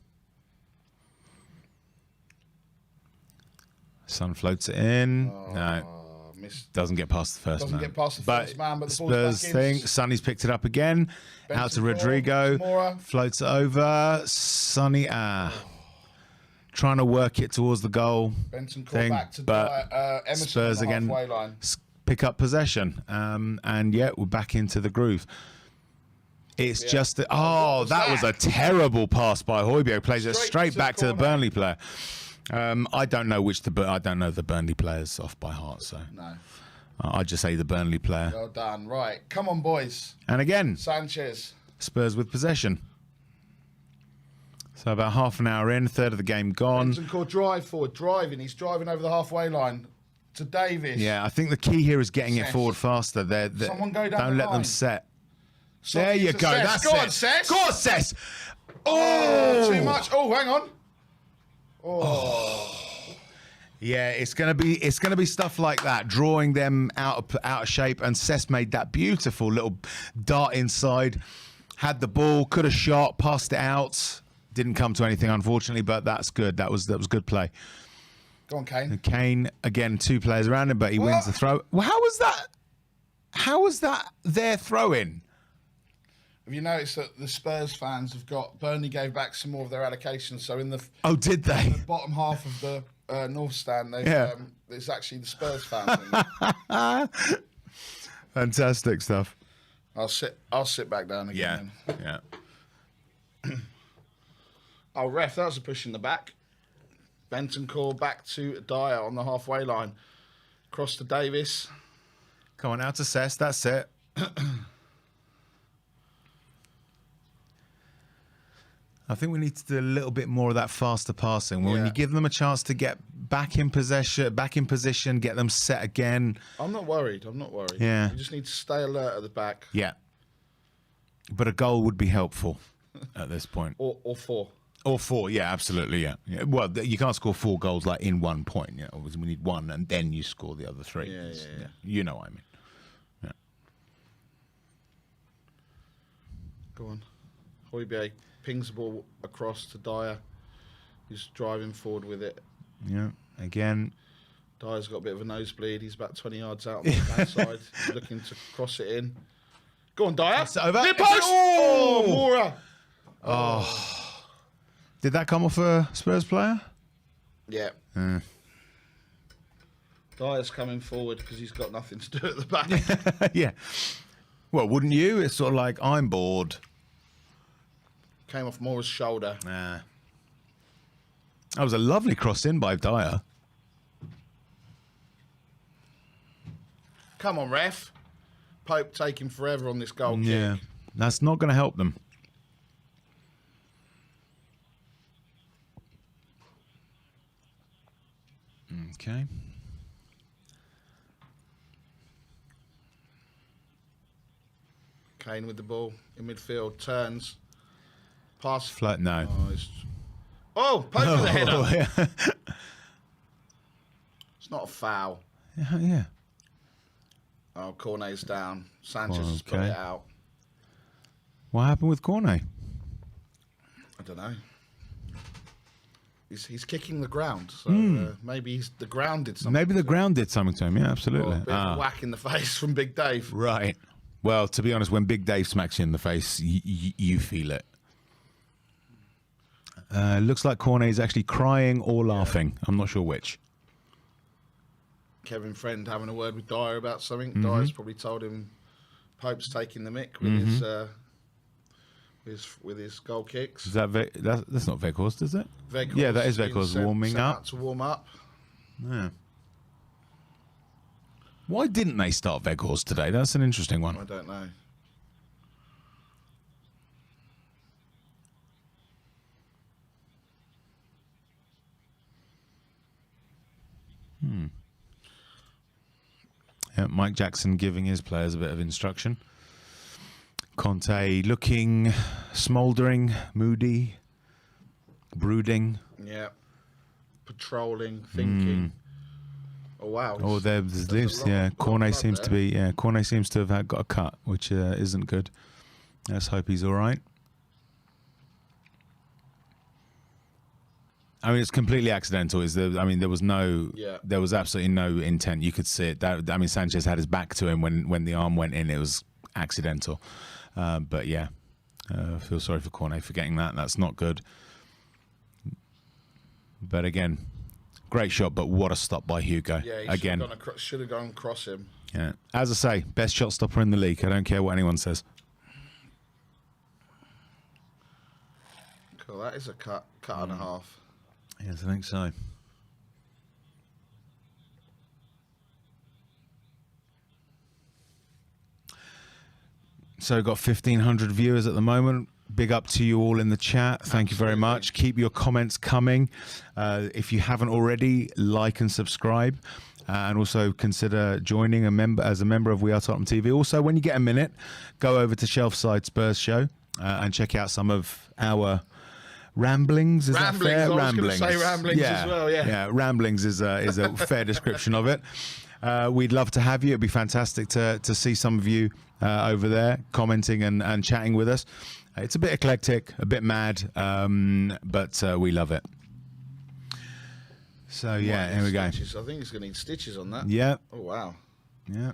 Son floats it in. No. Missed. Doesn't get past the first man. Doesn't get past the first man, but the ball's Spurs back in. thing. Sonny's picked it up again. Out to Rodrigo. Mora. Floats it over. Sonny. Trying to work it towards the goal. Benson called thing, back to but Emerson Spurs on the again halfway line. pick up possession. And yeah, we're back into the groove. It's just that. Oh, that was a terrible pass by Højbjerg. Plays it straight back to the Burnley player. I don't know I don't know the Burnley players off by heart, so No. I'd just say the Burnley player. Well done. Right. Come on, boys. And again, Sanchez. Spurs with possession. So about half an hour in, third of the game gone. Bentancur drive forward, driving. He's driving over the halfway line to Davis. Yeah, I think the key here is getting it Cess. forward faster. Someone go down don't the let them line. set. So There you it's a go. Cess. That's Go it. on, Cess. Go on, Cess. Oh, too Oh, much. Oh, hang on. Oh. yeah. It's gonna be stuff like that, drawing them out of shape. And Cess made that beautiful little dart inside. Had the ball, could have shot, passed it out. Didn't come to anything, unfortunately, but that's good. That was good play. Go on, Kane. Kane again, 2 players around him, but he wins the throw. Well, how was that? How was that their throw-in? Have you noticed that the Spurs fans have got Burnley gave back some more of their allocations? So in the Oh, did they? bottom half of the North Stand, it's actually the Spurs fans. Fantastic stuff. I'll sit back down again. Yeah. Oh, ref, that was a push in the back. Bentancur back to Dyer on the halfway line. Cross to Davis. Come on, out to Cess. That's it. I think we need to do a little bit more of that faster passing. When you give them a chance to get back in position, get them set again. I'm not worried. Yeah. You just need to stay alert at the back. Yeah. But a goal would be helpful at this point. Or 4. Or 4, yeah, absolutely, yeah. Well, you can't score 4 goals like in 1 point. Yeah, obviously we need 1, and then you score the other 3. Yeah. You know what I mean. Yeah. Go on. Højbjerg pings the ball across to Dyer. He's driving forward with it. Yeah. Again. Dyer's got a bit of a nosebleed. He's about 20 yards out on the backside. He's looking to cross it in. Go on, Dyer. It's over. Near post! Oh, Mora. Oh. Did that come off a Spurs player? Yeah. Dyer's coming forward because he's got nothing to do at the back. Yeah. Well, wouldn't you? It's sort of like, I'm bored. Came off Mora's shoulder. Nah. That was a lovely cross in by Dyer. Come on, ref. Pope taking forever on this goal Yeah. kick. That's not going to help them. Okay. Kane with the ball in midfield. Turns. Pass. Flat, no. Pope with the header. Oh, yeah. It's not a foul. Yeah. Oh, Cornet's down. Sanchez has put Okay. it out. What happened with Cornet? I don't know. He's kicking the ground, so maybe the ground did something. Maybe the to him. ground did something to him. Yeah, Or absolutely. a bit of a whack in the face from Big Dave. Right. Well, to be honest, when Big Dave smacks you in the face, you feel it. Looks like Cornet is actually crying or laughing. I'm not sure which. Kevin Friend having a word with Dyer about something. Dyer's probably told him Pope's taking the mick with his goal kicks. Is that that's not Weghorst, is it? Weghorst Yeah, that is being Weghorst sent warming up. out to warm up. Yeah. Why didn't they start Weghorst today? That's an interesting one. I don't know. Yeah, Mike Jackson giving his players a bit of instruction. Conte looking smouldering, moody, brooding. Yeah. Patrolling, thinking. Oh wow. Oh, there's this. Yeah, Cornet seems to be. Yeah, Cornet seems to have got a cut, which isn't good. Let's hope he's all right. I mean, it's completely accidental. There was no. Yeah. There was absolutely no intent. You could see it. Sanchez had his back to him when the arm went in. It was accidental. But yeah, I feel sorry for Cornet for getting that. That's not good. But again, great shot. But what a stop by Hugo. Yeah, he again. should have gone across him. Yeah. As I say, best shot stopper in the league. I don't care what anyone says. Cool. That is a cut and a half. Yes, I think so. So got 1,500 viewers at the moment. Big up to you all in the chat. Thank you very much. Keep your comments coming. If you haven't already, like and subscribe. And also consider joining as a member of We Are Tottenham TV. Also, when you get a minute, go over to Shelfside Spurs Show and check out some of our ramblings. Is that fair? Ramblings. I was going to say ramblings as well. Yeah, ramblings is a fair description of it. We'd love to have you. It'd be fantastic to see some of you over there commenting and chatting with us. It's a bit eclectic, a bit mad, but we love it. So, yeah, here we go. Stitches. I think it's going to need stitches on that. Yeah. Oh, wow. Yeah.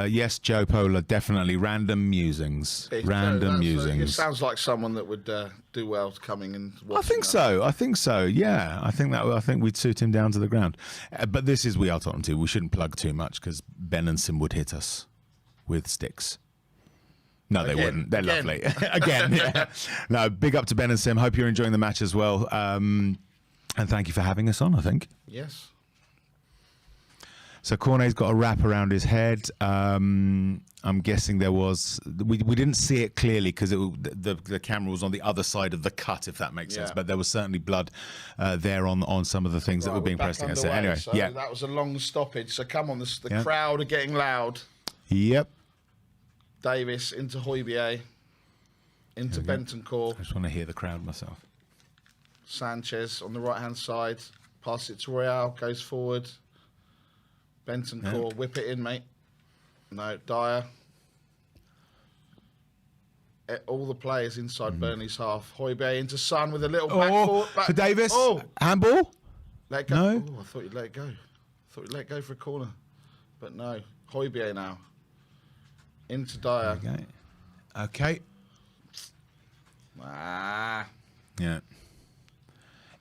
Yes, Joe Pola, definitely. Random musings. Random musings. It sounds like someone that would do well coming and watching. I think so. Yeah. I think we'd suit him down to the ground. But this is We Are Tottenham too. We shouldn't plug too much because Ben and Sim would hit us with sticks. No, they wouldn't. They're lovely. Again, yeah. No, big up to Ben and Sim. Hope you're enjoying the match as well. And thank you for having us on, I think. Yes. So Cornet's got a wrap around his head. I'm guessing there was... We didn't see it clearly because the camera was on the other side of the cut, if that makes sense. But there was certainly blood there on some of the things that were being pressed against it. Anyway, so that was a long stoppage. So come on, the crowd are getting loud. Yep. Davis into Højbjerg, into Bentancur. I just want to hear the crowd myself. Sanchez on the right-hand side. Pass it to Royale, goes forward. Bentancur, whip it in, mate. No, Dyer. All the players inside Burnley's half. Højbjerg into Son with a little back for Davis. Oh, handball. Let it go. No. Oh, I thought you'd let it go. I thought you'd let it go for a corner, but no. Højbjerg now. Into Dyer. Okay. Yeah.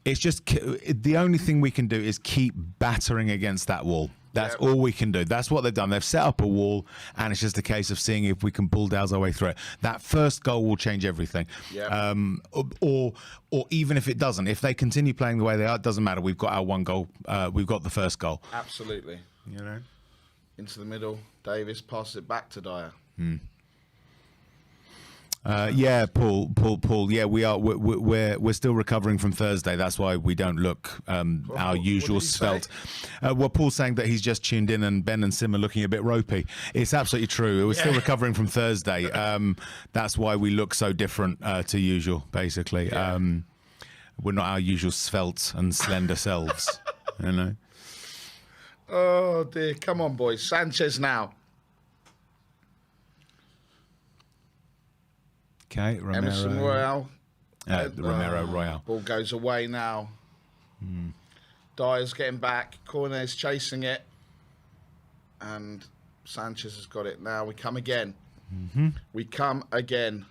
It's just the only thing we can do is keep battering against that wall. That's all we can do. That's what they've done. They've set up a wall, and it's just a case of seeing if we can bulldoze our way through it. That first goal will change everything. Yeah. Or even if it doesn't, if they continue playing the way they are, it doesn't matter. We've got our one goal. We've got the first goal. Absolutely. You know. Into the middle. Davis passes it back to Dyer. Yeah, Paul. Yeah, we're still recovering from Thursday. That's why we don't look our usual svelte. Well, Paul's saying that he's just tuned in, and Ben and Sim are looking a bit ropey. It's absolutely true. We're still recovering from Thursday. That's why we look so different to usual. Basically, we're not our usual svelte and slender selves. You know. Oh dear! Come on, boys. Sanchez now. Okay, Romero. Emerson Royale. Romero Royale. Ball goes away now. Dyer's getting back. Cornet's chasing it. And Sanchez has got it. Now we come again. We come again.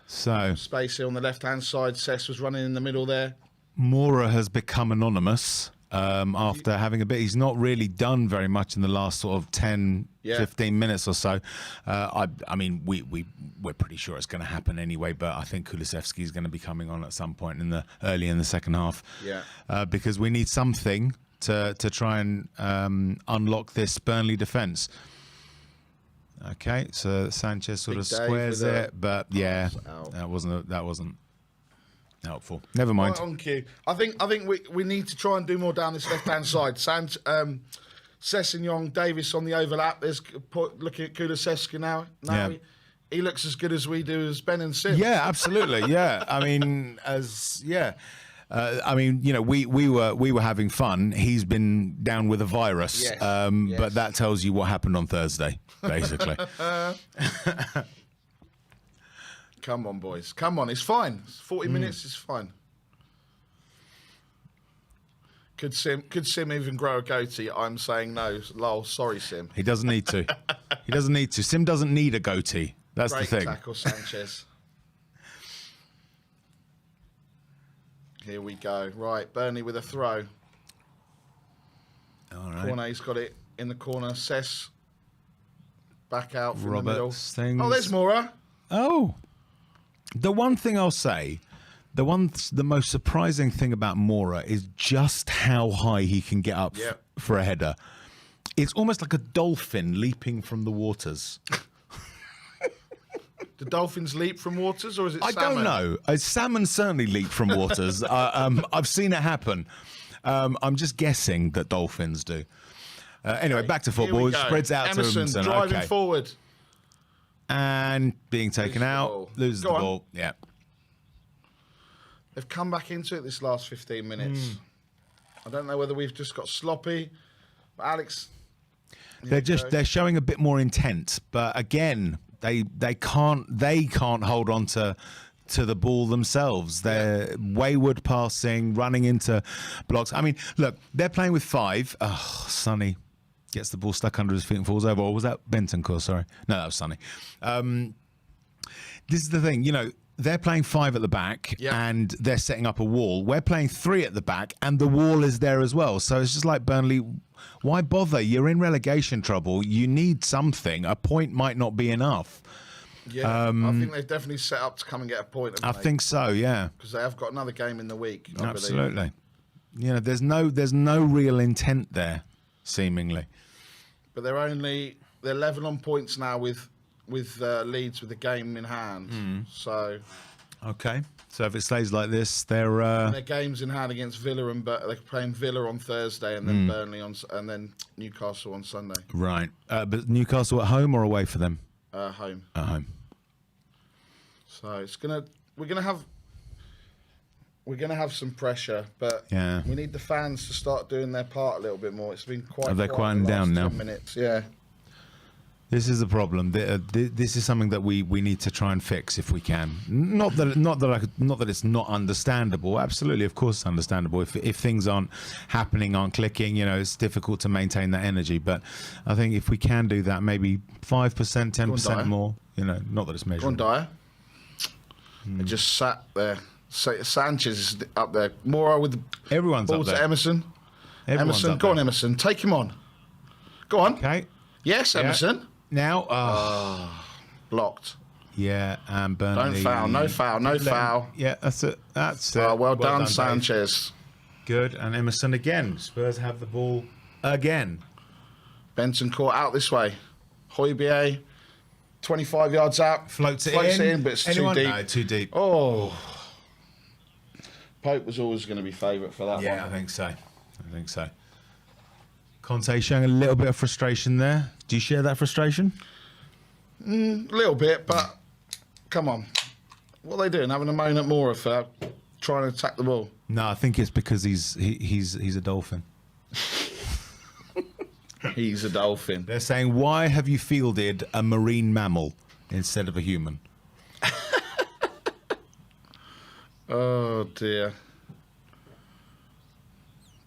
So Space here on the left-hand side. Cess was running in the middle there. Mora has become anonymous. After having a bit, he's not really done very much in the last sort of 10, 15 minutes or so. I mean, we're pretty sure it's going to happen anyway, but I think Kulusevski is going to be coming on at some point early in the second half. Yeah. Because we need something to try and unlock this Burnley defence. Okay, so Sanchez sort of squares it, but yeah, that wasn't helpful. Never mind. Right on cue. I think we need to try and do more down this left-hand side. Sessegnon, Davis on the overlap. There's looking at Kulusevski now. He looks as good as we do as Ben and Sim. Yeah, absolutely. Yeah, I mean, you know, we were having fun. He's been down with a virus, Yes. But that tells you what happened on Thursday, basically. Come on, boys. Come on. It's fine. 40 minutes is fine. Could Sim even grow a goatee? I'm saying no. Lol, sorry, Sim. He doesn't need to. He doesn't need to. Sim doesn't need a goatee. That's Great the thing. Tackle, Sanchez. Here we go. Right, Burnley with a throw. All right. Cornet's got it in the corner. Cess back out from the middle. Things. Oh, there's Mora. Oh. The one thing I'll say, the most surprising thing about Mora is just how high he can get up for a header. It's almost like a dolphin leaping from the waters. Do dolphins leap from waters, or is it I salmon? don't know. Salmon certainly leap from waters. I've seen it happen. I'm just guessing that dolphins do. Anyway, back to football. It spreads out Emerson, to Emerson. driving forward. And being taken out. Loses the ball. Yeah. They've come back into it this last 15 minutes. I don't know whether we've just got sloppy. But Alex... They're showing a bit more intent. But again... They can't hold on to the ball themselves. They're wayward passing, running into blocks. I mean, look, they're playing with 5. Oh, Sonny gets the ball stuck under his feet and falls over. Or was that Bentancur? Sorry. No, that was Sonny. This is the thing, you know, they're playing 5 at the back and they're setting up a wall. We're playing 3 at the back and the wall is there as well. So it's just like Burnley, why bother? You're in relegation trouble. You need something. A point might not be enough. Yeah, I think they've definitely set up to come and get a point. I think so, yeah. Because they have got another game in the week. Absolutely. You know, there's no real intent there, seemingly. But they're level on points now with Leeds with the game in hand. So okay, so if it stays like this, their games in hand against Villa they're playing Villa on Thursday and then Burnley and then Newcastle on Sunday. Right, but Newcastle at home or away for them? Home. At home. So we're gonna have some pressure, but we need the fans to start doing their part a little bit more. It's been quite. Are they quieting down now? 10 minutes, yeah. This is the problem. This is something that we need to try and fix if we can. Not that it's not understandable. Absolutely, of course, it's understandable. If things aren't happening, aren't clicking, you know, it's difficult to maintain that energy. But I think if we can do that, maybe 5%, 10% more. You know, not that it's measurable. Go on, Dyer. They just sat there. Sanchez is up there. Mora with the Everyone's ball up there. to Emerson. Everyone's Emerson, up go there. on, Emerson. Take him on. Go on. Okay. Yes, Emerson. Now, Blocked. yeah, and Burnley. Don't foul. No foul. No foul. Yeah, that's it. That's it. Well done, Dave. Sanchez. Good, and Emerson again. Spurs have the ball again. Benton caught out this way. Højbjerg, 25 yards out. Floats it in. But it's Anyone? too deep. No, too deep. Oh. Pope was always going to be favourite for that one. Yeah, I think so. Conte showing a little bit of frustration there. Do you share that frustration? A little bit, but come on. What are they doing? Having a moan at Mora for trying to attack the ball? No, I think it's because he's a dolphin. He's a dolphin. They're saying, why have you fielded a marine mammal instead of a human? Oh, dear.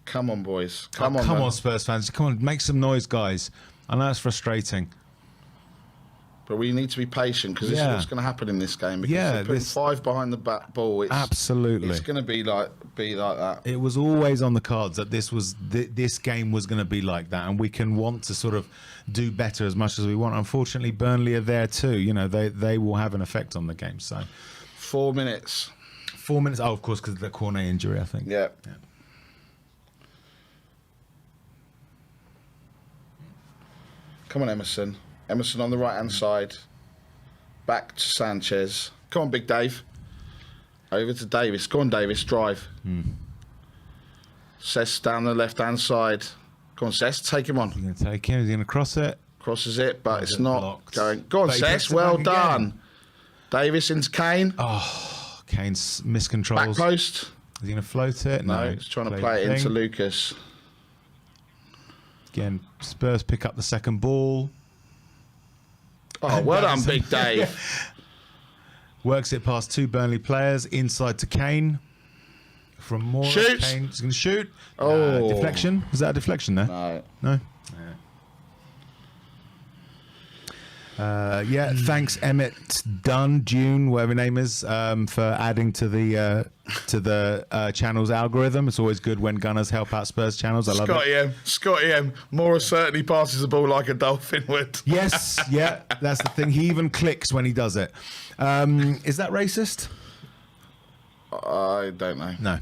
Come on, boys. Come on, Spurs fans. Come on, make some noise, guys. I know it's frustrating. But we need to be patient because this is what's going to happen in this game. Because they're putting 5 behind the back ball. Absolutely. It's going to be like that. It was always on the cards that this game was going to be like that, and we can want to sort of do better as much as we want. Unfortunately, Burnley are there too. You know, they will have an effect on the game. So 4 minutes. 4 minutes. Oh, of course, because of the Cornet injury, I think. Yeah. Come on, Emerson. Emerson on the right-hand side. Back to Sanchez. Come on, Big Dave. Over to Davis. Go on, Davis. Drive. Cess down the left-hand side. Come on, Cess. Take him on. He's going to take him. He's going to cross it. Crosses it, but it's not blocked. going. Go on, But he Cess. gets it Well back done. again. Davis into Kane. Oh, Kane's miscontrols. Back post. Is he going to float it? No, he's trying to play it into Lucas. Again, Spurs pick up the second ball. Oh, well done, Big Dave. Works it past 2 Burnley players. Inside to Kane. From Moore. Shoots. Kane's going to shoot. Oh. Deflection. Was that a deflection there? No. No? Thanks Emmett Dunn, June, whatever her name is, for adding to the channel's algorithm. It's always good when Gunners help out Spurs channels. I love it. Scotty M. Mora certainly passes the ball like a dolphin would. Yes, yeah, that's the thing. He even clicks when he does it. Is that racist? I don't know. No.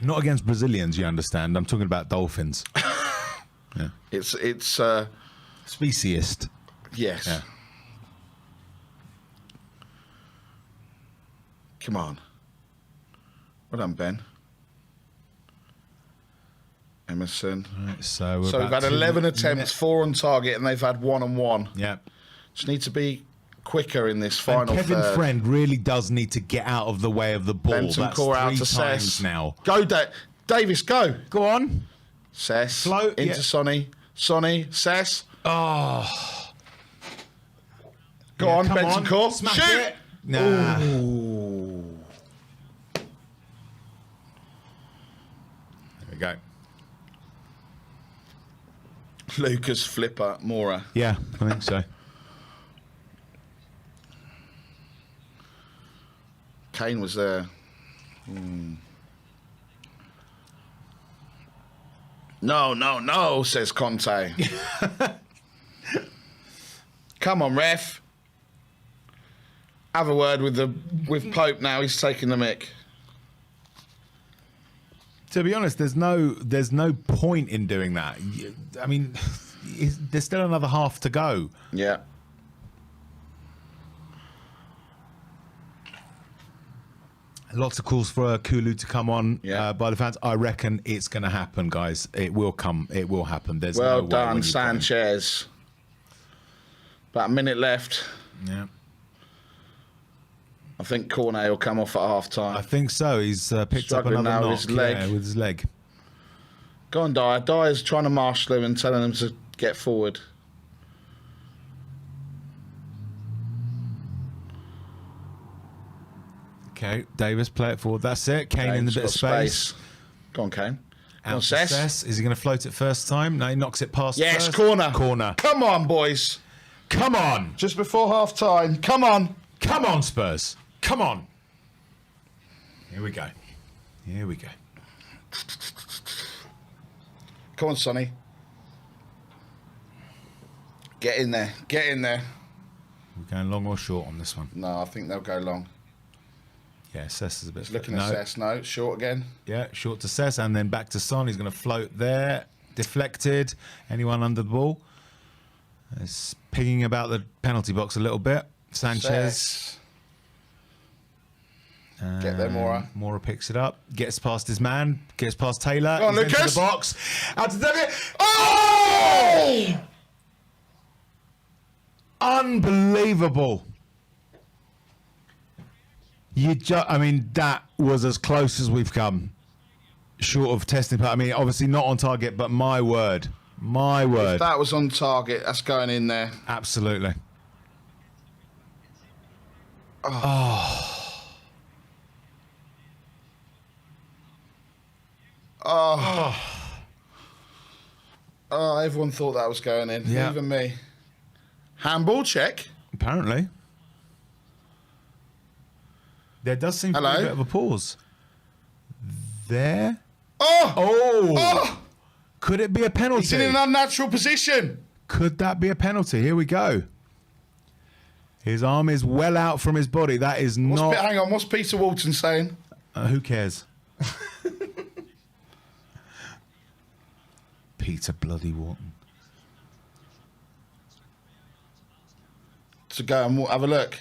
Not against Brazilians, you understand. I'm talking about dolphins. Yeah. It's Speciesist. yes. Yeah. Come on. Well done, Ben. Emerson. Right, so So we've had 11 attempts, 4 on target, and they've had 1 on 1. Yeah. Just need to be quicker in this And final Kevin third. Friend really does need to get out of the way of the ball. Benton That's call out 3 to times Sess. now. Go, Davis, go. Go on. Sess. Float, into yeah. Sonny. Sonny. Sess. Oh. Go Yeah, on, come Benton on. call. Smash Shoot. it. Nah. Ooh. There we go. Lucas Flipper Mora. Yeah, I think so. Kane was there. No, says Conte. Come on, ref. Have a word with Pope now. He's taking the mick. To be honest, there's no point in doing that. I mean, there's still another half to go. Yeah. Lots of calls for Kulu to come on by the fans. I reckon it's going to happen, guys. It will come. It will happen. There's Well no way done, when you put him- Sanchez. About a minute left. Yeah, I think Cornet will come off at half time. I think so. He's picked Struggling up another now knock. with his leg. Yeah, with his leg. Go on, Dyer. Dyer's trying to marshal him and telling him to get forward. Okay, Davis, play it forward. That's it. Kane in the Kane's bit of got space. Go on, Kane. Go on, Out to Sess. Sess. Is he going to float it first time? No, he knocks it past. Yes, first. corner. Corner. Come on, boys. Come on. Just before half time. Come on. Come on, Spurs. Come on. Here we go. Here we go. Come on, Sonny. Get in there. Get in there. We're going long or short on this one. No, I think they'll go long. Yeah, Sess is a bit... He's looking at Sess. No, short again. Yeah, short to Sess and then back to Son. He's going to float there. Deflected. Anyone under the ball? It's picking about the penalty box a little bit. Sanchez. Sess. Get there, Mora. Mora picks it up. Gets past his man. Gets past Taylor. Go on, He's into Lucas. the box. Out to David. Oh! Unbelievable. I mean, that was as close as we've come. Short of testing. I mean, obviously not on target, but my word. My word. If that was on target, that's going in there. Absolutely. Oh, everyone thought that was going in. Yeah. Even me. Handball check. Apparently. There does seem to be a Hello? bit of a pause. There. Oh! Oh! Oh! Could it be a penalty? He's in an unnatural position. Could that be a penalty? Here we go. His arm is well out from his body. That is not... Hang on, what's Peter Walton saying? Who cares? Peter bloody Wharton. To go and have a look.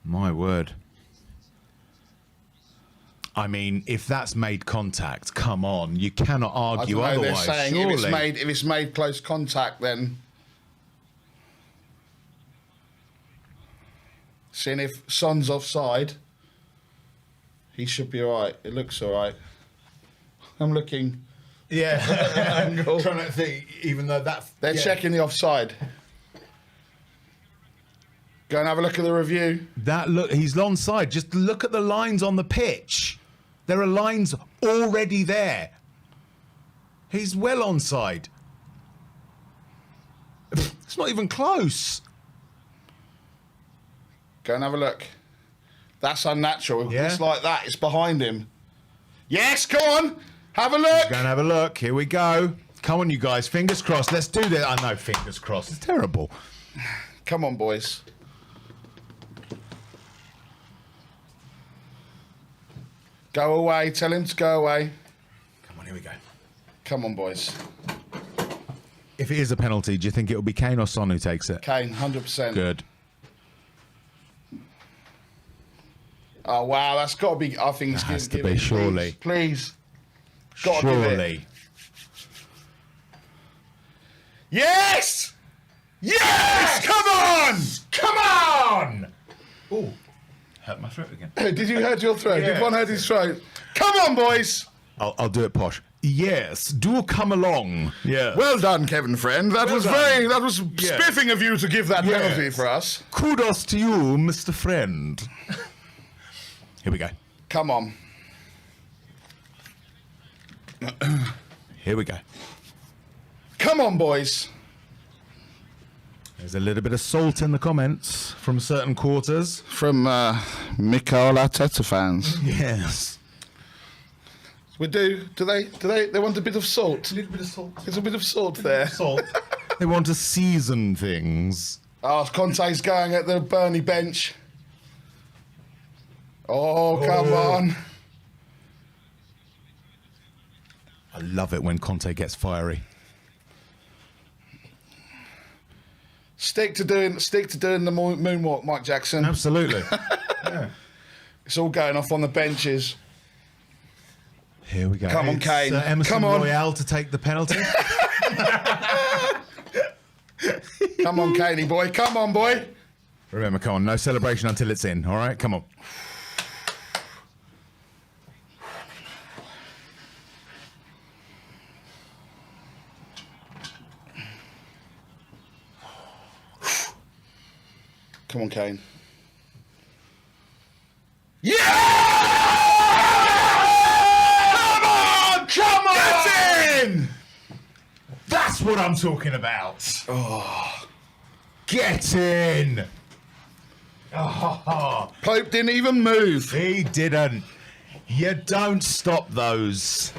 My word. I mean, if that's made contact, come on. You cannot argue I don't know, otherwise, they're saying surely. if it's made close contact, then... Seeing if Son's offside, he should be all right. It looks all right. I'm looking... Yeah. Angle. Trying to think, even though that... They're checking the offside. Go and have a look at the review. That look, he's onside. Just look at the lines on the pitch. There are lines already there. He's well onside. It's not even close. Go and have a look. That's unnatural. Yeah. It's like that. It's behind him. Yes, go on. Have a look. Go and have a look. Here we go. Come on, you guys. Fingers crossed. Let's do this. I know, fingers crossed. It's terrible. Come on, boys. Go away. Tell him to go away. Come on, here we go. Come on, boys. If it is a penalty, do you think it will be Kane or Son who takes it? Kane, 100%. Good. Oh, wow. That's got to be... I think That has to give be, it, surely. Please. Got to give it. Surely. Yes! Yes! Come on! Come on! Oh, hurt my throat again. Did you hurt your throat? Yeah. Did one hurt his throat? Come on, boys! I'll do it posh. Yes, do come along. Yeah. Well done, Kevin Friend. That was done. that was spiffing of you to give that penalty for us. Kudos to you, Mr. Friend. Here we go. Come on. Here we go. Come on, boys. There's a little bit of salt in the comments from certain quarters. From Mikel Arteta fans. Yes. We do they want a bit of salt? A little bit of salt. There's a bit of salt there. Salt. They want to season things. Oh, Conte's going at the Burnley bench. Oh, come on. I love it when Conte gets fiery. Stick to doing the moonwalk, Mike Jackson. Absolutely. Yeah. It's all going off on the benches. Here we go. Come on, It's, Kane. Emerson Come on. Royale to take the penalty. Come on, Kaney boy. Come on, boy. Remember, come on, no celebration until it's in, all right? Come on. Come on, Kane. Yeah! Come on! Get in! That's what I'm talking about. Oh. Get in! Oh, Pope didn't even move. he didn't. You don't stop those.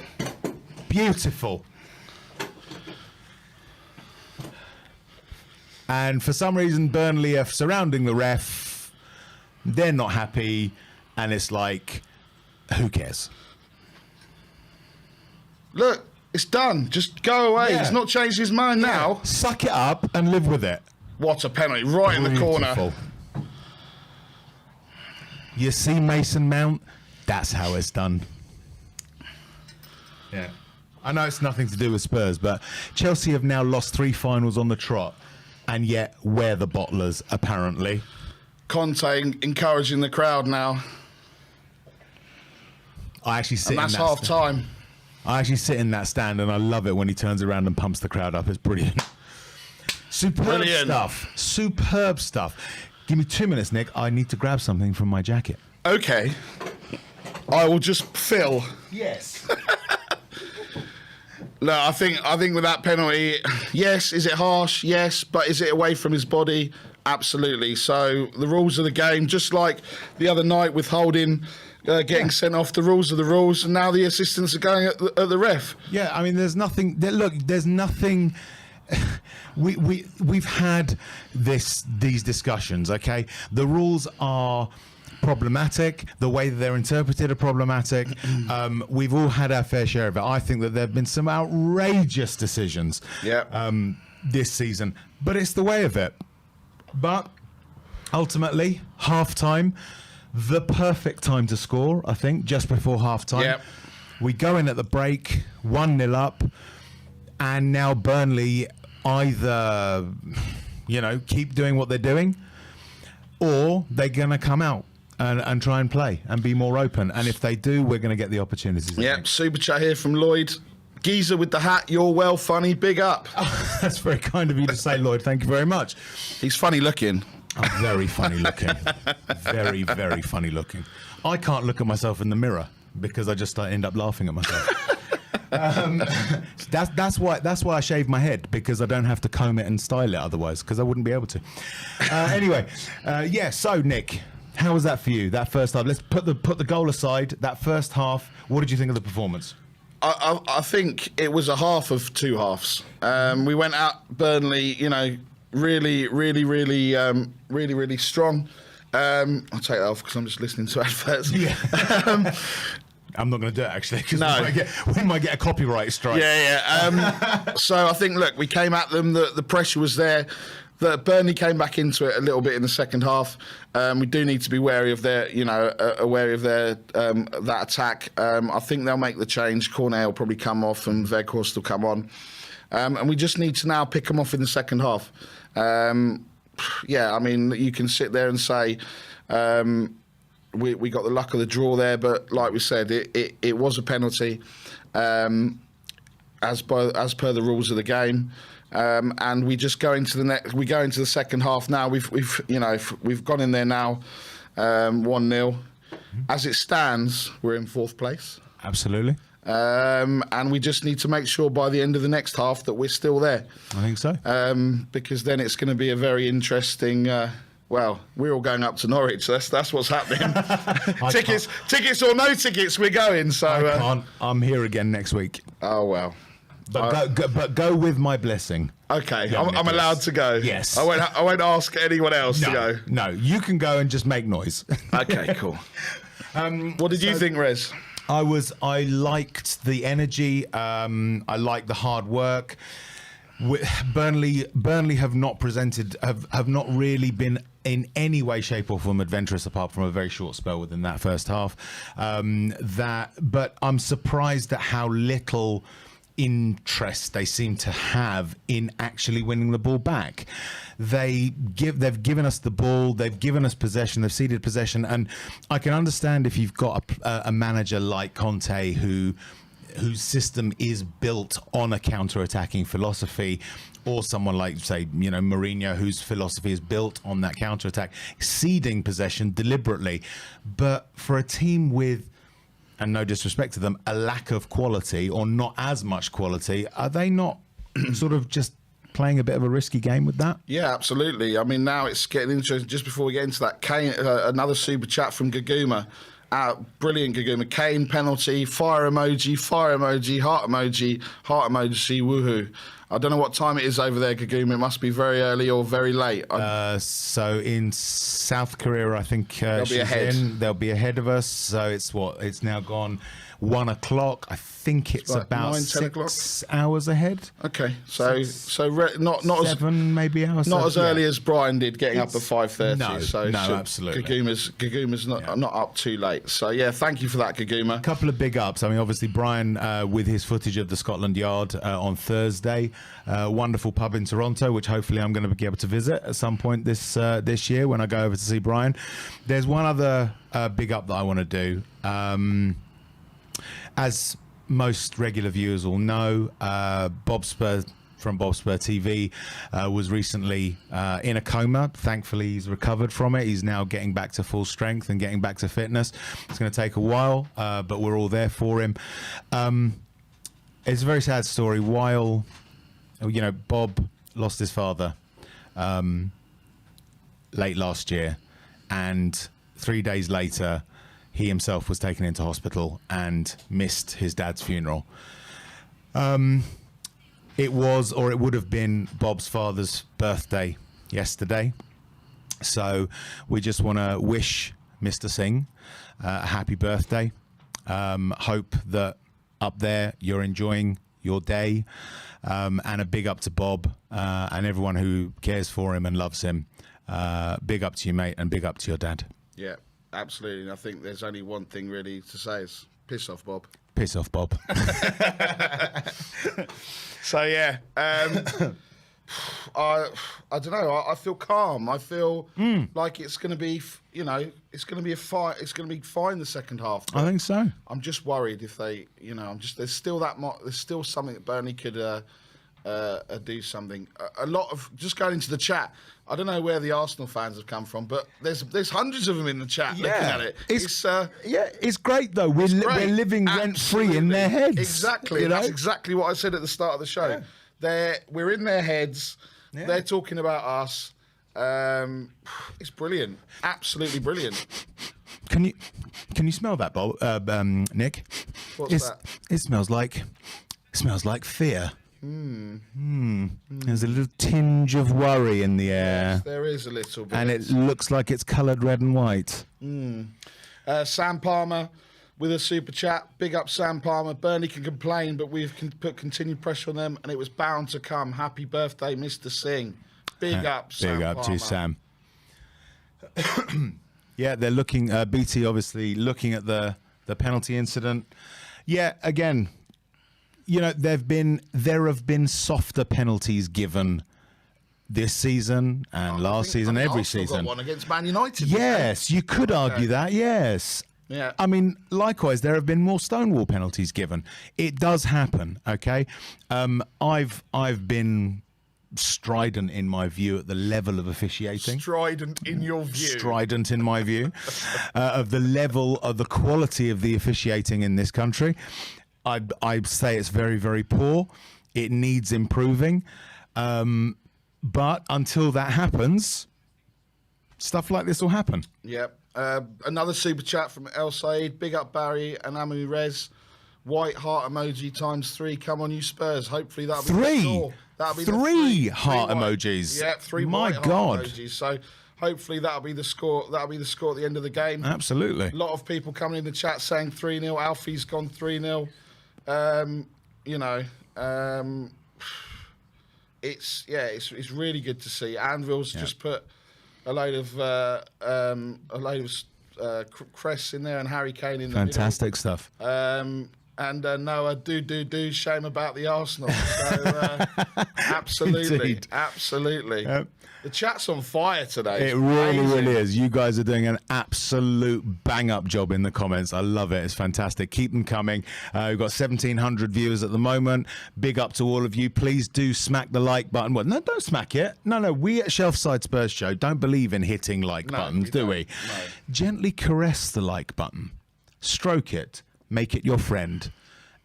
Beautiful. And for some reason, Burnley are surrounding the ref. They're not happy. And it's like, who cares? Look, it's done. Just go away. Yeah. He's not changed his mind now. Suck it up and live with it. What a penalty. Right in the corner. Beautiful. You see Mason Mount? That's how it's done. Yeah. I know it's nothing to do with Spurs, but Chelsea have now lost 3 finals on the trot. And yet, we're the bottlers, apparently. Conte encouraging the crowd now. I actually sit And that's in that half time. I actually sit in that stand and I love it when he turns around and pumps the crowd up. It's brilliant. Superb stuff. Superb stuff. Give me 2 minutes, Nick. I need to grab something from my jacket. Okay. I will just fill. Yes. No, I think with that penalty, yes, is it harsh? Yes, but is it away from his body? Absolutely. So the rules of the game, just like the other night with Holding getting sent off, the rules are the rules, and now the assistants are going at the ref. Yeah, I mean, there's nothing. Look, there's nothing. We've had these discussions. Okay, the rules are problematic. The way that they're interpreted are problematic. We've all had our fair share of it. I think that there have been some outrageous decisions this season, but it's the way of it. But ultimately, half-time, the perfect time to score, I think, just before half-time. Yep. We go in at the break, 1-0 up, and now Burnley either, keep doing what they're doing, or they're going to come out and try and play and be more open. And if they do, we're going to get the opportunities. Yep, super chat here from Lloyd. Geezer with the hat, you're well funny, big up. Oh, that's very kind of you to say, Lloyd. Thank you very much. He's funny looking. I'm very funny looking. Very, very funny looking. I can't look at myself in the mirror because I just end up laughing at myself. That's why I shave my head, because I don't have to comb it and style it otherwise, because I wouldn't be able to. Anyway, so Nick, how was that for you, that first half? Let's put the goal aside. That first half, what did you think of the performance? I think it was a half of two halves. We went out Burnley, really, really, really, really strong. I'll take that off because I'm just listening to adverts. Yeah. I'm not going to do it actually because No. we might get a copyright strike. So I think, look, we came at them. The pressure was there. Burnley came back into it a little bit in the second half. We do need to be wary of their, that attack. I think they'll make the change. Cornet will probably come off and Weghorst will come on. And we just need to now pick them off in the second half. I mean, you can sit there and say we got the luck of the draw there, but like we said, it was a penalty as per the rules of the game. And we just go into the second half now. We've gone in there now 1-0. As it stands, we're in 4th place. Absolutely. And we just need to make sure by the end of the next half that we're still there. I think so. Because then it's going to be a very interesting. We're all going up to Norwich. That's what's happening. tickets or no tickets, we're going. So I can't. I'm here again next week. Oh well. But go with my blessing. Okay, I'm allowed to go. Yes. I won't ask anyone else to go. No, you can go and just make noise. Okay, cool. What did you think, Rez? I liked the energy. I liked the hard work. Burnley have not really been in any way, shape or form adventurous apart from a very short spell within that first half. But I'm surprised at how little interest they seem to have in actually winning the ball back. They've given us the ball, they've given us possession, they've ceded possession, and I can understand if you've got a manager like Conte whose system is built on a counter-attacking philosophy, or someone like, say, Mourinho, whose philosophy is built on that counter-attack, ceding possession deliberately. But for a team with, and no disrespect to them, a lack of quality or not as much quality, are they not sort of just playing a bit of a risky game with that? Yeah, absolutely. I mean, now it's getting interesting. Just before we get into that, Kane, another super chat from Gaguma. Brilliant, Gaguma. Kane penalty, fire emoji, heart emoji, woohoo. I don't know what time it is over there, Gaguma. It must be very early or very late. So in South Korea, I think They'll be ahead. They'll be ahead of us. So it's now gone 1 o'clock. I think it's like about 9-10 6 hours ahead. Okay, so not 7 maybe hours. Not as early as Brian did, getting up at 5:30. No, absolutely. Gaguma's not up too late. So yeah, thank you for that, Gaguma. A couple of big ups. I mean, obviously Brian with his footage of the Scotland Yard on Thursday. Wonderful pub in Toronto, which hopefully I'm going to be able to visit at some point this year when I go over to see Brian. There's one other big up that I want to do. As most regular viewers will know, Bob Spur from Bob Spur TV was recently in a coma. Thankfully, he's recovered from it. He's now getting back to full strength and getting back to fitness. It's going to take a while, but we're all there for him. It's a very sad story. While, Bob lost his father late last year, and 3 days later, he himself was taken into hospital and missed his dad's funeral. It was, or it would have been, Bob's father's birthday yesterday. So we just want to wish Mr. Singh a happy birthday. Hope that up there you're enjoying your day. And a big up to Bob and everyone who cares for him and loves him. Big up to you, mate, and big up to your dad. Yeah. Absolutely, and I think there's only one thing really to say is piss off, Bob. Piss off, Bob. So yeah, I don't know. I feel calm. I feel like it's going to be, it's going to be a fight. It's going to be fine the second half. I think so. I'm just worried if they, there's still something that Burnley could do something. A lot of just going into the chat. I don't know where the Arsenal fans have come from, but there's hundreds of them in the chat looking at it. It's great though. We're living rent free in their heads. Exactly. That's exactly what I said at the start of the show. Yeah. We're in their heads. Yeah. They're talking about us. It's brilliant. Absolutely brilliant. Can you smell that, Nick? What's that? It smells like fear. There's a little tinge of worry in the air. Yes, there is a little bit. And it looks like it's coloured red and white. Sam Palmer with a super chat. Big up Sam Palmer. Burnley can complain, but we've put continued pressure on them, and it was bound to come. Happy birthday, Mr. Singh. Big up, Sam Big up Palmer. to you, Sam. Yeah, they're looking, BT obviously looking at the penalty incident. Yeah, again, you know, there have been softer penalties given this season and last season, every Arsenal season. got one against Man United. Yes, you could argue that, yes. Yeah. I mean, likewise, there have been more Stonewall penalties given. It does happen, okay? I've been strident in my view at the level of officiating. Strident in your view. Strident in my view of the level of the quality of the officiating in this country. I'd say it's very, very poor. It needs improving. But until that happens, stuff like this will happen. Yep. Another super chat from El Said. Big up Barry and Amu Rez. White heart emoji ×3. Come on, you Spurs. Hopefully that'll be the score. That'll be three heart emojis. Yeah, 3 My white God. heart emojis. So hopefully that'll be the score. That'll be the score at the end of the game. Absolutely. A lot of people coming in the chat saying 3-0. Alfie's gone 3-0. You know, it's really good to see. Anvil's just put a load of Cress in there and Harry Kane in the Fantastic stuff. And Noah, do shame about the Arsenal. So, absolutely, Indeed. absolutely. Yep. The chat's on fire today. It really, really is. You guys are doing an absolute bang-up job in the comments. I love it. It's fantastic. Keep them coming. We've got 1,700 viewers at the moment. Big up to all of you. Please do smack the like button. Well, no, don't smack it. No, we at Shelfside Spurs Show don't believe in hitting like buttons, do we? No. Gently caress the like button. Stroke it. Make it your friend.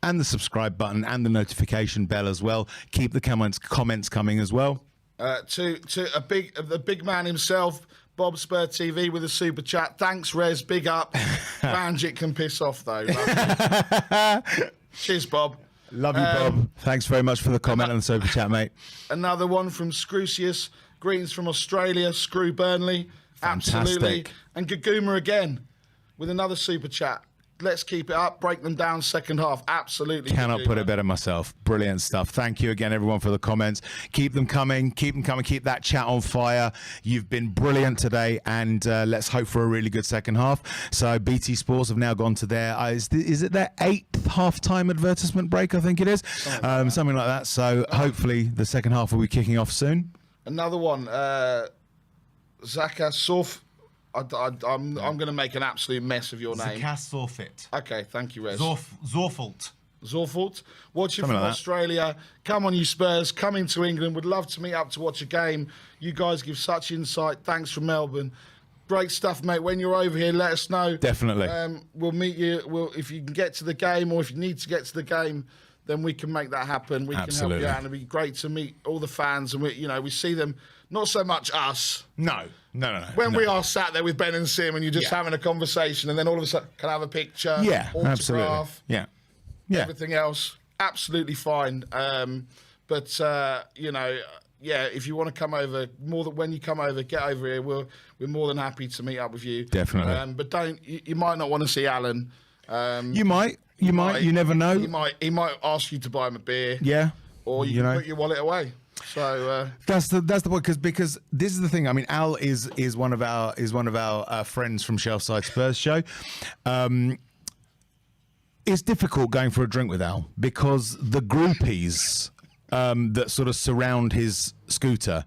And the subscribe button and the notification bell as well. Keep the comments coming as well. To the big man himself, Bob Spur TV with a super chat. Thanks, Rez. Big up. Banjit can piss off though. Cheers, Bob. Love you, Bob. Thanks very much for the comment and the super chat, mate. Another one from Scrucius. Greens from Australia. Screw Burnley. Absolutely. Fantastic. And Gaguma again with another super chat. Let's keep it up. Break them down second half. Absolutely. Cannot put it better myself. Brilliant stuff. Thank you again, everyone, for the comments. Keep them coming. Keep them coming. Keep that chat on fire. You've been brilliant today, and let's hope for a really good second half. So BT Sports have now gone to their, is it their 8th half-time advertisement break, I think it is? Something like that. So hopefully the second half will be kicking off soon. Another one. Zaka Sof. I'm going to make an absolute mess of your name. Forfeit. Okay, thank you, Rez. Zorfault. Zorfault. Watching Something from like that. Australia. Come on, you Spurs. Coming to England. Would love to meet up to watch a game. You guys give such insight. Thanks from Melbourne. Great stuff, mate. When you're over here, let us know. Definitely. We'll meet you. If you can get to the game or if you need to get to the game, then we can make that happen. We can help you out. And it'd be great to meet all the fans. And we see them, not so much us. No. When we are sat there with Ben and Sim and you're just having a conversation and then all of a sudden, can I have a picture? Yeah, autograph, absolutely. Yeah. Everything else, absolutely fine. But if you want to come over, when you come over, get over here. We're more than happy to meet up with you. Definitely. But you might not want to see Alan. You might. You never know. He might ask you to buy him a beer. Yeah. Or you can put your wallet away. So that's the point, because this is the thing. I mean, Al is one of our friends from Shelfside Spurs Show. It's difficult going for a drink with Al because the groupies that sort of surround his scooter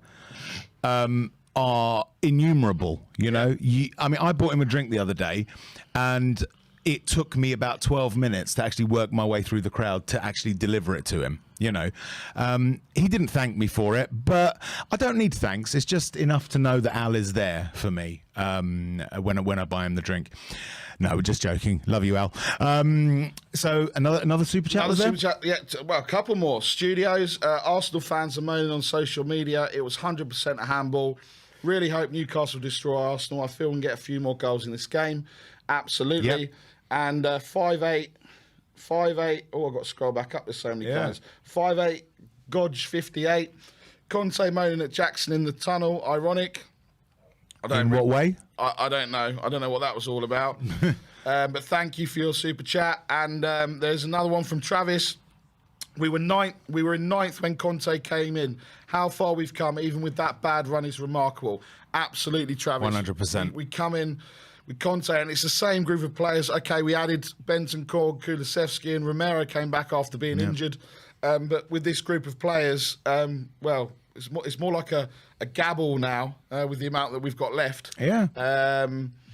are innumerable. You know, I bought him a drink the other day, and it took me about 12 minutes to actually work my way through the crowd to actually deliver it to him. You know, he didn't thank me for it, but I don't need thanks. It's just enough to know that Al is there for me when I buy him the drink. No, we're just joking. Love you, Al. So another super chat was there? Super chat, yeah. Well, a couple more. Studios. Arsenal fans are moaning on social media. It was 100% a handball. Really hope Newcastle destroy Arsenal. I feel we can get a few more goals in this game. Absolutely. Yep. And 5'8". Oh, I've got to scroll back up. There's so many guys. 5'8", Godge 58. Conte moaning at Jackson in the tunnel. Ironic. In what way? I don't know. I don't know what that was all about. But thank you for your super chat. And there's another one from Travis. We were in ninth when Conte came in. How far we've come, even with that bad run, is remarkable. Absolutely, Travis. 100%. We come in with Conte, and it's the same group of players. Okay, we added Bentancur, Kulusevski, and Romero came back after being injured. But with this group of players, well, it's more like a gabble now with the amount that we've got left. Yeah.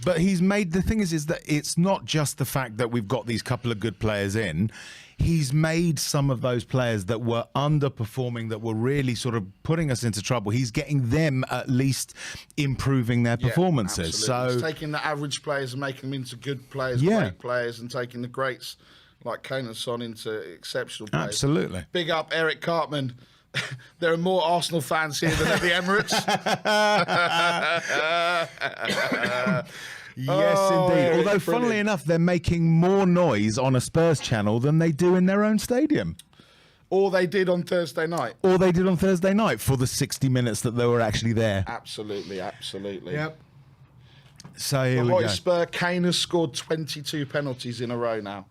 But he's made, the thing is that it's not just the fact that we've got these couple of good players in. He's made some of those players that were underperforming, that were really sort of putting us into trouble. He's getting them at least improving their performances. So he's taking the average players and making them into good players, great players, and taking the greats like Kane and Son into exceptional players. Absolutely. Big up Eric Cartman. There are more Arsenal fans here than at the Emirates. Yes, indeed. Although, funnily enough, they're making more noise on a Spurs channel than they do in their own stadium. Or they did on Thursday night. Or they did on Thursday night for the 60 minutes that they were actually there. Absolutely, absolutely. Yep. So here we go. Hotspur, Kane has scored 22 penalties in a row now.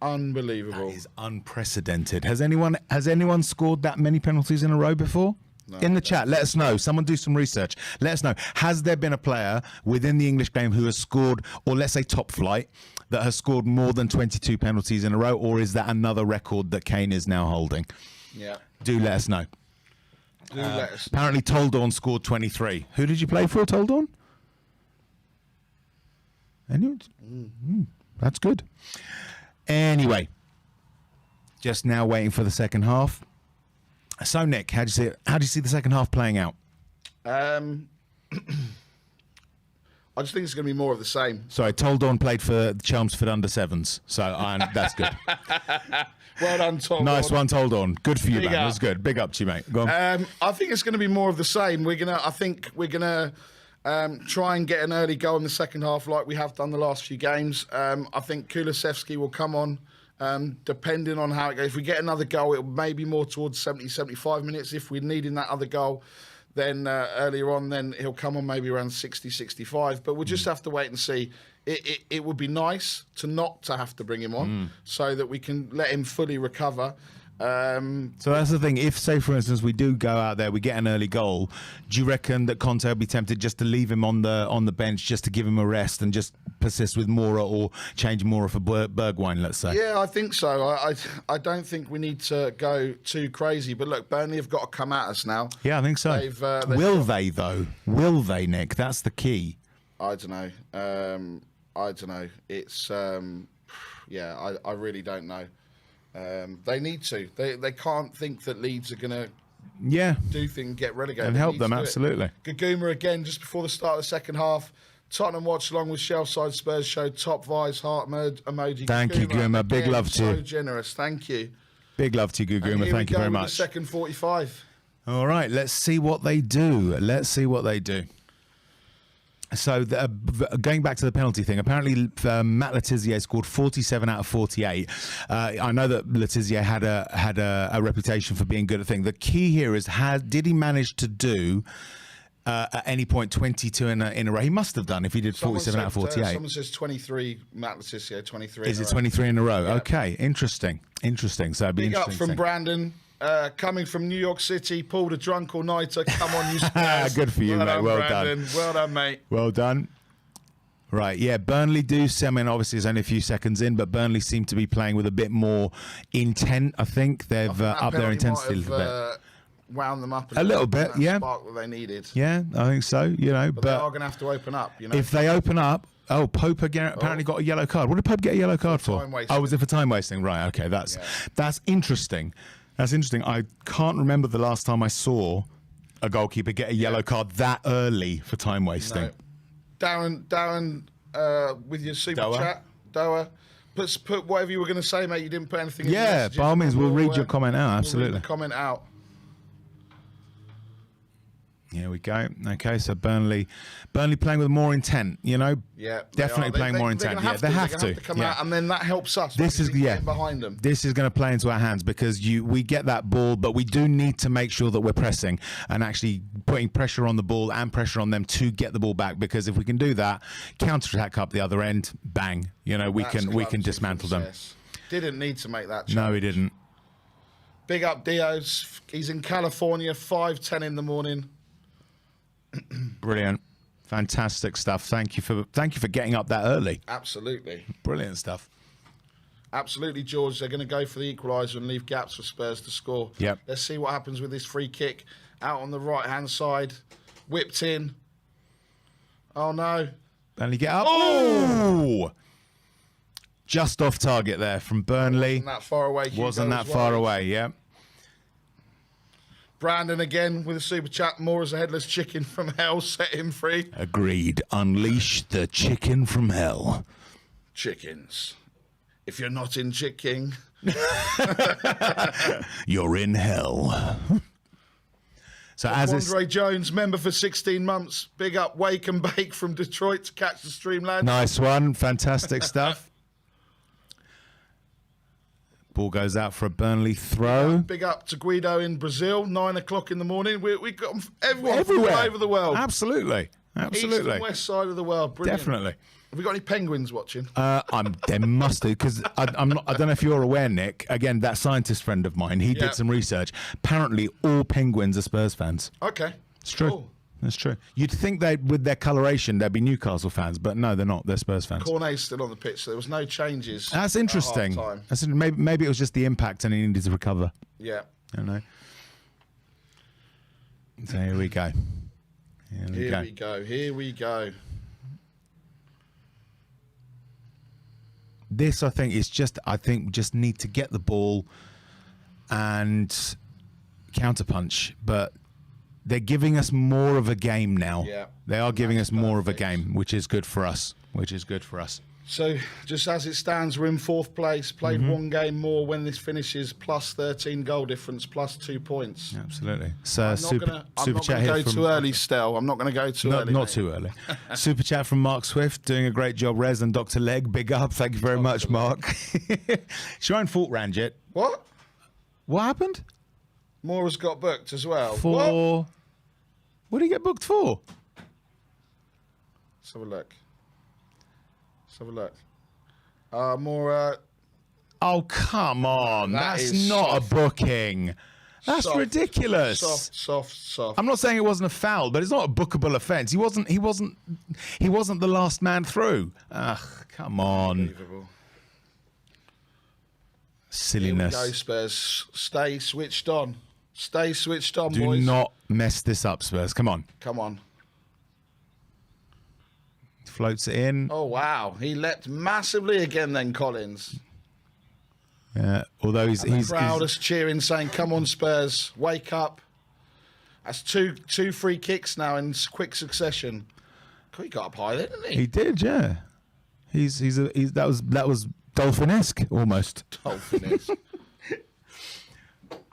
Unbelievable. That is unprecedented. Has anyone scored that many penalties in a row before? No, in the chat, let us know. Someone do some research. Let us know. Has there been a player within the English game who has scored, or let's say top flight, that has scored more than 22 penalties in a row, or is that another record that Kane is now holding? Yeah. Do let us know. Do let us know. Apparently Toldorn scored 23. Who did you play for, Toldorn? Anyone? That's good. Anyway, just now waiting for the second half. So, Nick, how do you see it? How do you see the second half playing out? I just think it's going to be more of the same. Sorry, Toldorn played for Chelmsford under-7s, so that's good. Well done, Toldorn. Nice one, Toldorn. Good for you, man. That was good. Big up to you, mate. Go on. I think it's going to be more of the same. I think we're gonna try and get an early goal in the second half, like we have done the last few games. I think Kulusevski will come on. Depending on how it goes. If we get another goal, it may be more towards 70, 75 minutes. If we're needing that other goal, then earlier on, then he'll come on maybe around 60, 65. But we'll just have to wait and see. It would be nice to not to have to bring him on so that we can let him fully recover. So that's the thing. If, say, for instance, we do go out there, we get an early goal, do you reckon that Conte will be tempted just to leave him on the bench, just to give him a rest and just persist with Mora, or change Mora for Bergwijn, let's say? Yeah, I think so. I don't think we need to go too crazy. But look, Burnley have got to come at us now. Yeah, I think so. Will they, though? Will they, Nick? That's the key. I don't know. I don't know. It's, I really don't know. They need to. They can't think that Leeds are going to do things, get relegated. And help them, absolutely. Gaguma again, just before the start of the second half. Tottenham watch along with Shelfside Spurs showed top vibes, heart emoji. Thank you, Gaguma. Big love to you. So generous. Thank you. Big love to you, Gaguma. Thank you very much. The second 45. All right, let's see what they do. So going back to the penalty thing, apparently Matt Letizia scored 47 out of 48. I know that Letizia had a reputation for being good at things. The key here is did he manage to do at any point 22 in a row? He must have done if he did 47 out of 48. Someone says 23. Matt Letizia 23. Is it 23 in a row? Yeah. Okay, interesting. So it'd be big interesting. Big up from Brandon. Coming from New York City, pulled a drunk all-nighter. Come on, you Spurs. Good for you, mate. Well done. Well done, mate. Well done. Right, yeah, Burnley do. I mean, obviously, it's only a few seconds in, but Burnley seem to be playing with a bit more intent, I think. They've upped their intensity a little bit. Wound them up a little bit, yeah. Spark that they needed. Yeah, I think so, But they are going to have to open up, If they open up, Pope apparently got a yellow card. What did Pope get a yellow card for? Time wasting. Was it for time wasting? Right, okay, that's interesting. That's interesting. I can't remember the last time I saw a goalkeeper get a yellow card that early for time wasting. No. Darren, with your super chat, Doa, put whatever you were going to say, mate. You didn't put anything in the messages. By all means, we'll read your comment out, absolutely. We'll read the comment out. Here we go. Okay, so Burnley playing with more intent. You know, Yeah, definitely playing more intent. Yeah, they have to come out, and then that helps us. This is behind them. This is going to play into our hands because we get that ball, but we do need to make sure that we're pressing and actually putting pressure on the ball and pressure on them to get the ball back. Because if we can do that, counter attack up the other end, bang. You know, we can dismantle them. Didn't need to make that change. No, he didn't. Big up Dio's. He's in California, 5:10 in the morning. Brilliant, fantastic stuff. Thank you for getting up that early. Absolutely, brilliant stuff. Absolutely, George. They're going to go for the equaliser and leave gaps for Spurs to score. Yep. Let's see what happens with this free kick out on the right hand side, whipped in. Oh no! Burnley get up. Oh, just off target there from Burnley. Wasn't that far away? Wasn't that far away? Yeah. Brandon again with a super chat. More as a headless chicken from hell. Set him free. Agreed. Unleash the chicken from hell. Chickens. If you're not in chicken, you're in hell. So as Andre Jones, member for 16 months. Big up Wake and Bake from Detroit to catch the stream, lad. Nice one. Fantastic stuff. Ball goes out for a Burnley throw. Big up to Guido in Brazil, 9 o'clock in the morning. We got everyone from all over the world. Absolutely. East and west side of the world. Brilliant. Definitely. Have we got any penguins watching? There must do, because I don't know if you're aware, Nick. Again, that scientist friend of mine, he did some research. Apparently, all penguins are Spurs fans. Okay. It's true. Cool. That's true. You'd think they, with their coloration, they'd be Newcastle fans, but no, they're not. They're Spurs fans. Cornet's still on the pitch, so there was no changes. That's interesting. Maybe it was just the impact and he needed to recover. Yeah. I don't know. So here we go. Here we go. This, I think, is just, just need to get the ball and counterpunch, but they're giving us more of a game now. Yeah. They are giving us more of a game, which is good for us. So, just as it stands, we're in fourth place. Played one game more when this finishes, plus 13 goal difference, plus 2 points. Absolutely. So, I'm not going to go too early, Stel. I'm not going to go too early. Not too early. Super chat from Mark Swift, doing a great job, Rez and Dr. Leg. Big up. Thank you very much, Mark. It's your own fault, Ranjit. What? What happened? Mora's got booked as well. What did he get booked for? Let's have a look. Mora. Oh, come on. That's not a booking. That's ridiculous. Soft. I'm not saying it wasn't a foul, but it's not a bookable offence. He wasn't the last man through. Ugh, come on. Silliness. Here we go, Spurs. Stay switched on. Stay switched on, Do boys. Do not mess this up, Spurs. Come on. Floats it in. Oh, wow. He leapt massively again then, Collins. Yeah, although he's proudest cheering, saying, come on, Spurs, wake up. That's two free kicks now in quick succession. He got up high there, didn't he? He did, yeah. That was Dolphin-esque, almost. Dolphin-esque.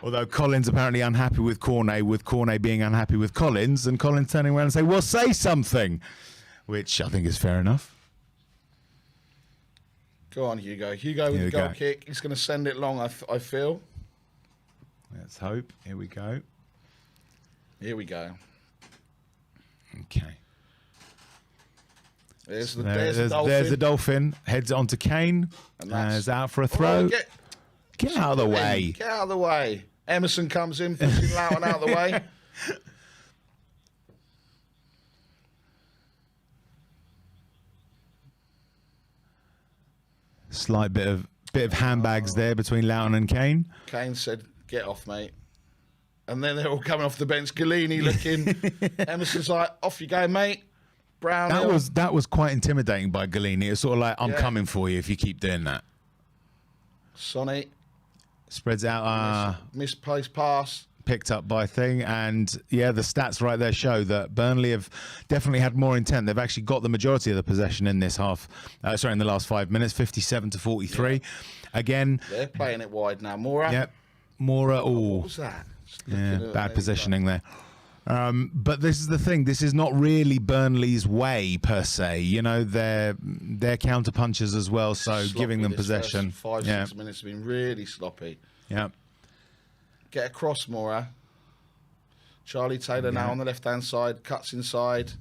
Although Collins apparently unhappy with Cornet being unhappy with Collins, and Collins turning around and saying, well, say something, which I think is fair enough. Go on, Hugo. Hugo with the goal kick. He's going to send it long, I feel. Let's hope. Here we go. Okay. There's the Dolphin. There's the Dolphin. Heads on to Kane. And is out for a throw. Get out of the way. Get out of the way. Emerson comes in, pushing Loughton out of the way. Slight bit of handbags there between Loughton and Kane. Kane said, get off, mate. And then they're all coming off the bench. Galini looking. Emerson's like, off you go, mate. Brown. That was quite intimidating by Galini. It's sort of like, I'm coming for you if you keep doing that. Sonny. Spreads out. Misplaced pass. Picked up by Thing. And, yeah, the stats right there show that Burnley have definitely had more intent. They've actually got the majority of the possession in this half. In the last 5 minutes, 57-43. Yeah. Again. They're playing it wide now. Mora. Yep. Mora. Oh. What was that? Yeah, bad positioning there. But this is the thing. This is not really Burnley's way per se. You know, they're counter punchers as well. So Sloppy giving them this possession. First 5-6 minutes have been really sloppy. Yeah. Get across, Mora. Charlie Taylor now on the left-hand side. Cuts inside.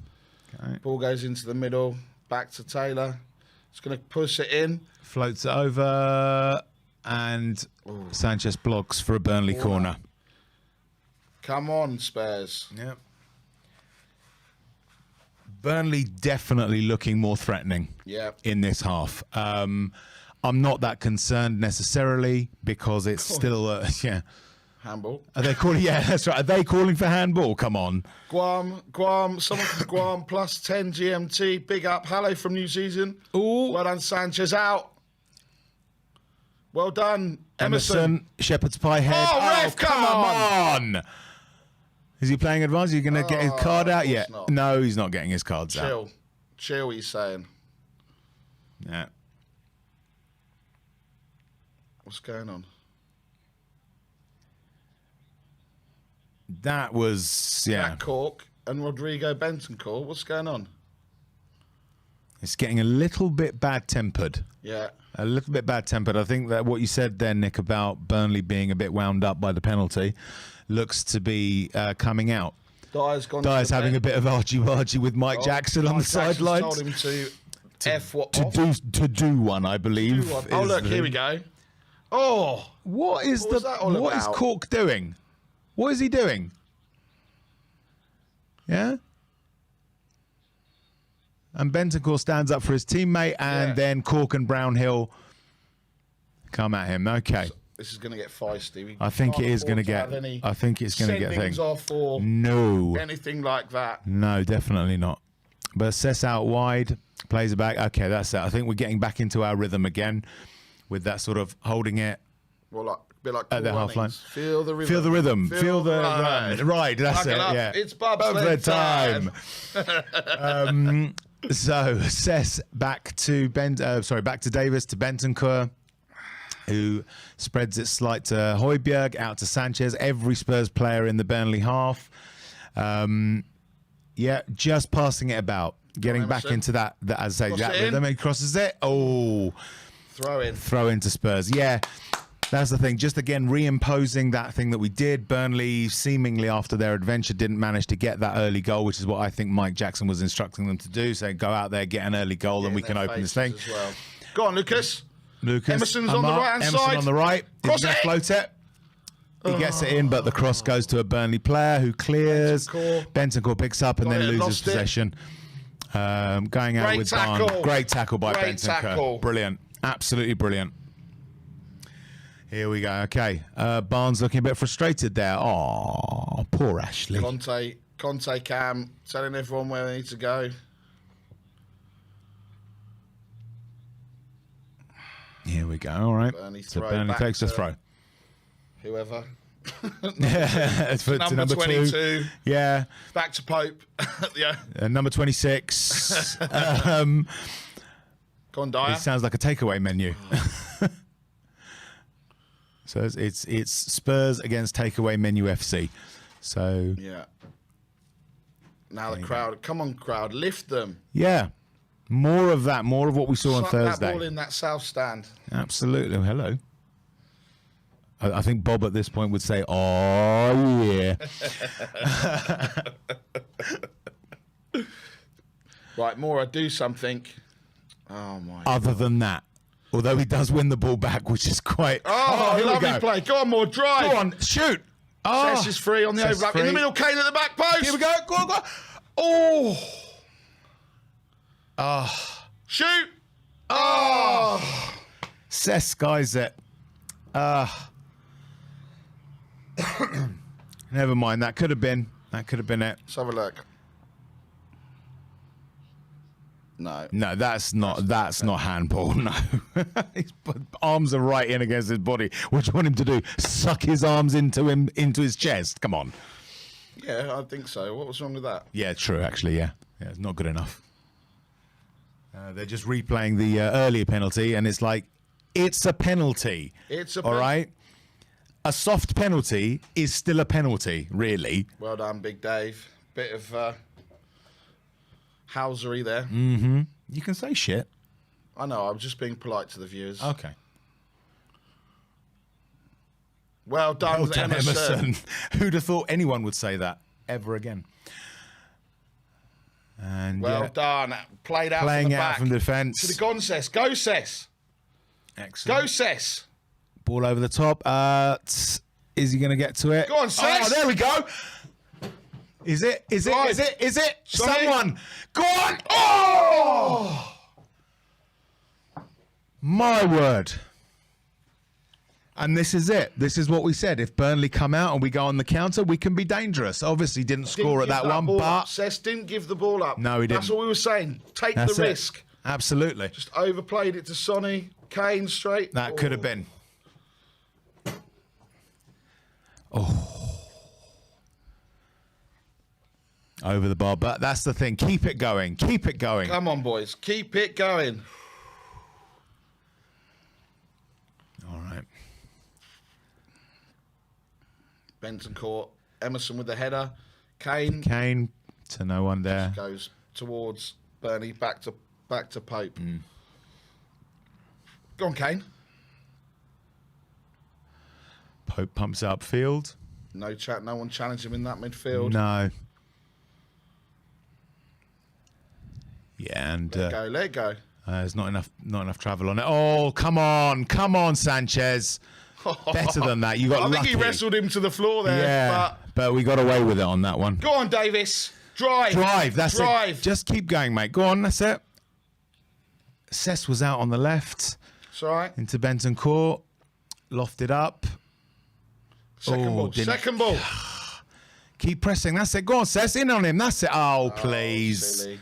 Okay. Ball goes into the middle. Back to Taylor. It's going to push it in. Floats it over. And Sanchez blocks for a Burnley corner. Come on, Spurs. Yeah. Burnley definitely looking more threatening in this half. I'm not that concerned necessarily because it's still, Handball. Are they calling? Yeah, that's right. Are they calling for handball? Come on. Guam, someone from Guam, plus 10 GMT. Big up. Hello from New Zealand. Ooh. Well done, Sanchez out. Well done, Emerson. Shepherd's pie head. Oh, ref, come on. Is he playing advance? Are you going to get his card out yet? not. No, he's not getting his cards out. Chill, he's saying. Yeah. What's going on? That was, Matt Cork and Rodrigo Bentancur. What's going on? It's getting a little bit bad-tempered. Yeah. A little bit bad-tempered. I think that what you said there, Nick, about Burnley being a bit wound up by the penalty looks to be coming out. Dyer's having a bit of argy-bargy with Mike Jackson on the sidelines. Told him to F what to do one, I believe. Oh, look, here we go. Oh. What is Cork doing? What is he doing? Yeah? And Bentancur stands up for his teammate, and then Cork and Brownhill come at him. Okay. This is going to get feisty. I think it is going to get. I think it's going to get things off or anything like that. No, definitely not. But Sess out wide, plays it back. Okay, that's it. I think we're getting back into our rhythm again with that sort of holding it. Well, like a bit like at the half line. Feel the rhythm. Feel the rhythm. Feel the rhythm. Right, that's it. Yeah. It's bobsled time. So Sess back to back to Davis to Bentancur, who spreads it slight to Højbjerg, out to Sanchez. Every Spurs player in the Burnley half. Just passing it about, getting back into that as I say, that rhythm. He crosses it. Oh, throw into Spurs. Yeah. That's the thing. Just again, reimposing that thing that we did. Burnley, seemingly after their adventure, didn't manage to get that early goal, which is what I think Mike Jackson was instructing them to do. So go out there, get an early goal, and we can open this thing. Well. Go on, Lucas. Emerson's on the right-hand side. Emerson on the right. He's going to float it. He gets it in, but the cross goes to a Burnley player who clears. Bentancur picks up and then loses possession. Going out with Barnes. Great tackle by Bentancur. Brilliant. Absolutely brilliant. Here we go. Okay. Barnes looking a bit frustrated there. Oh, poor Ashley. Conte Cam telling everyone where they need to go. Here we go. All right. So Burnley takes the throw. Whoever. to number 22. 2. Yeah. Back to Pope. Yeah. Number 26. Go on, Dyer. It sounds like a takeaway menu. So it's Spurs against Takeaway Menu FC. So yeah. Now the crowd, come on, crowd, lift them. Yeah, more of that, more of what we saw on Thursday. That ball in that south stand. Absolutely. Hello. I think Bob at this point would say, "Oh yeah." Right, Mora, do something. Oh my. Other than that. Although he does win the ball back, which is quite... Oh, lovely play. Go on, more drive. Go on, shoot. Sess is free on the overlap. In the middle, Kane at the back post. Here we go. Go on, go on. Oh. Shoot. Oh. Sess skies it. Never mind. That could have been it. Let's have a look. No, that's not handball. No, his arms are right in against his body. What do you want him to do? Suck his arms into his chest? Come on. Yeah, I think so. What was wrong with that? Yeah, true. Actually, yeah, it's not good enough. They're just replaying the earlier penalty, and it's like it's a penalty. It's a all right. a soft penalty is still a penalty, really. Well done, Big Dave. Bit of housery there. You can say shit. I know, I'm just being polite to the viewers. Okay. Well done, Emerson. Who'd have thought anyone would say that ever again? And well done. Playing out from defence. To the Gonzes. Go, Cess. Excellent. Go, Cess. Ball over the top. Is he going to get to it? Go on, Cess. Oh, there we go. Is it? Is it? Is it? Is it? Someone. Go on. Oh! My word. And this is it. This is what we said. If Burnley come out and we go on the counter, we can be dangerous. Obviously, didn't score at that one, but Cess didn't give the ball up. No, he didn't. That's what we were saying. Take the risk. Absolutely. Just overplayed it to Sonny. Kane straight. That could have been. Oh. Over the bar. But that's the thing. Keep it going. Keep it going. Come on, boys. Keep it going. All right. Benton Court. Emerson with the header. Kane. Kane to no one there. Goes towards Burnley. Back to Pope. Go on, Kane. Pope pumps upfield. No one challenged him in that midfield. No. Yeah, and Let it go. there's not enough travel on it. Oh, come on, Sanchez. Better than that. You got I lucky. think he wrestled him to the floor there. Yeah, but we got away with it on that one. Go on, Davis. Drive. That's it. Just keep going, mate. Go on. That's it. Cess was out on the left. It's all right. Into Benton Court. Lofted up. Second ball. Keep pressing. That's it. Go on, Cess. In on him. That's it. Oh, please. Silly.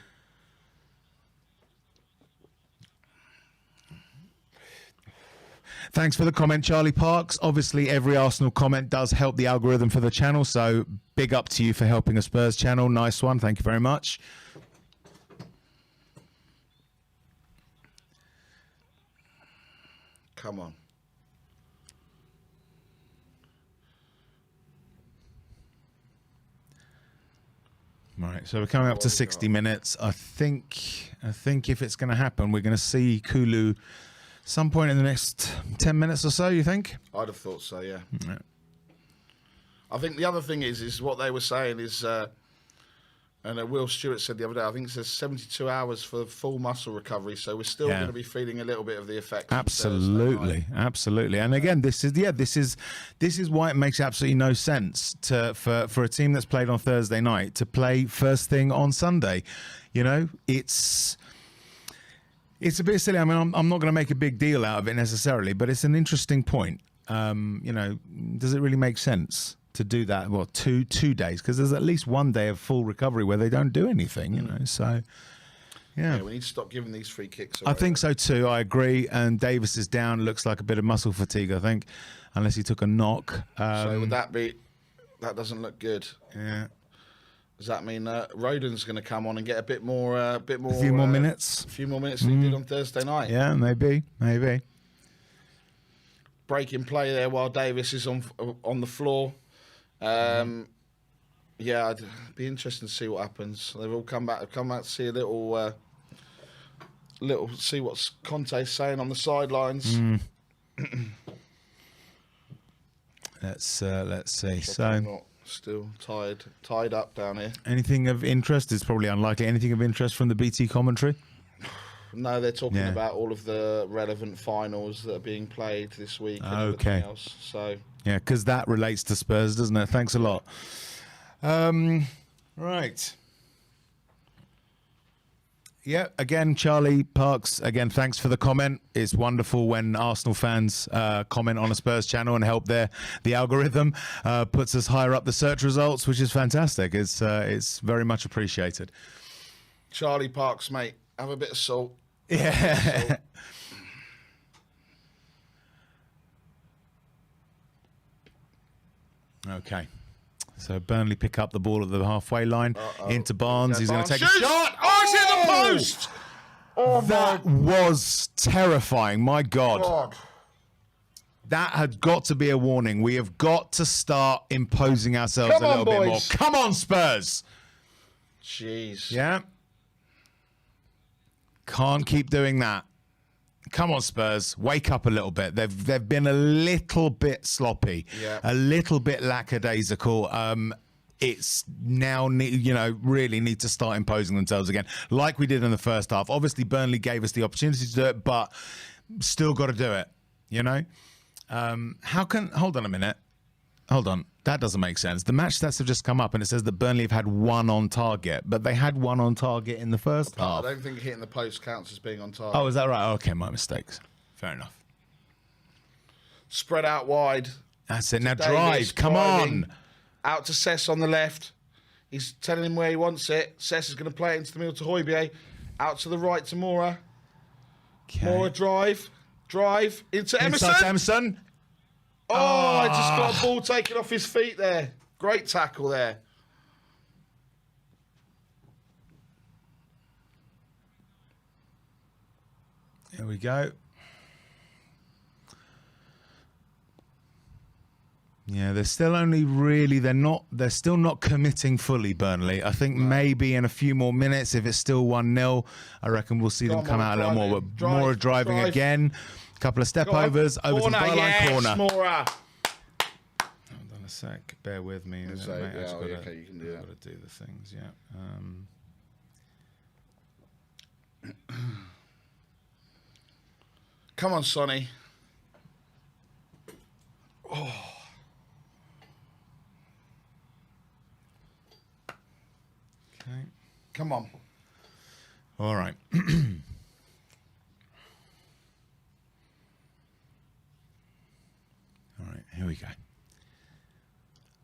Thanks for the comment, Charlie Parks. Obviously, every Arsenal comment does help the algorithm for the channel, so big up to you for helping a Spurs channel. Nice one. Thank you very much. Come on. Right, so we're coming up to 60 minutes. I think if it's going to happen, we're going to see Kulu some point in the next 10 minutes or so, you think? I'd have thought so, yeah. Right. I think the other thing is what they were saying is, and Will Stewart said the other day, I think it says 72 hours for full muscle recovery, so we're still going to be feeling a little bit of the effects. Absolutely. And again, this is why it makes absolutely no sense for a team that's played on Thursday night to play first thing on Sunday. You know, it's a bit silly. I mean, I'm not going to make a big deal out of it necessarily, but it's an interesting point. You know, does it really make sense to do that? Well, two days, because there's at least one day of full recovery where they don't do anything, you know. So, yeah, we need to stop giving these free kicks away. I think so too. I agree. And Davis is down. Looks like a bit of muscle fatigue, I think, unless he took a knock. So would that be? That doesn't look good. Yeah. Does that mean Rodon's going to come on and get a few more minutes? A few more minutes than he did on Thursday night. Yeah, maybe. Breaking play there while Davis is on the floor. Yeah, it'd be interesting to see what happens. They've all come back to see a little, see what Conte's saying on the sidelines. Let's see. Still tied up down here. Anything of interest? It's probably unlikely. Anything of interest from the BT commentary? No, they're talking about all of the relevant finals that are being played this week and everything else. So yeah, because that relates to Spurs, doesn't it? Thanks a lot. Right. Yeah, again, Charlie Parks, again, thanks for the comment. It's wonderful when Arsenal fans comment on a Spurs channel and help the algorithm. Puts us higher up the search results, which is fantastic. It's very much appreciated. Charlie Parks, mate, have a bit of salt. Yeah. Okay. So Burnley pick up the ball at the halfway line into Barnes. He's going to take a shot. Oh, it's hit the post! Oh, that was terrifying. My God. That had got to be a warning. We have got to start imposing ourselves Come a little on, bit more. boys. Come on, Spurs. Jeez. Yeah. Can't keep doing that. Come on, Spurs. Wake up a little bit. They've been a little bit sloppy, a little bit lackadaisical. It's now, really need to start imposing themselves again, like we did in the first half. Obviously, Burnley gave us the opportunity to do it, but still got to do it, Hold on a minute. Hold on. That doesn't make sense. The match stats have just come up and it says that Burnley have had 1 on target, but they had 1 on target in the first half. I don't think hitting the post counts as being on target. Oh, is that right? Okay, my mistakes. Fair enough. Spread out wide. That's it. Now Davis drive. Come driving. on. Out to Cess on the left. He's telling him where he wants it. Cess is going to play it into the middle to Højbjerg. Out to the right to Mora. Okay. Mora drive. Drive into Emerson. Inside to Emerson. Oh, I just got a ball taken off his feet there. Great tackle there. Here we go. Yeah, they're still only really, they're still not committing fully, Burnley. I think maybe in a few more minutes, if it's still 1-0, I reckon we'll see them come out a little more. But Mora driving again. A couple of step overs, over to the byline corner. Mora. Hold on a sec. Bear with me. Okay, you can do that. Got to do the things, yeah. Come on, Sonny. Oh. Okay. Come on. All right. All right, here we go.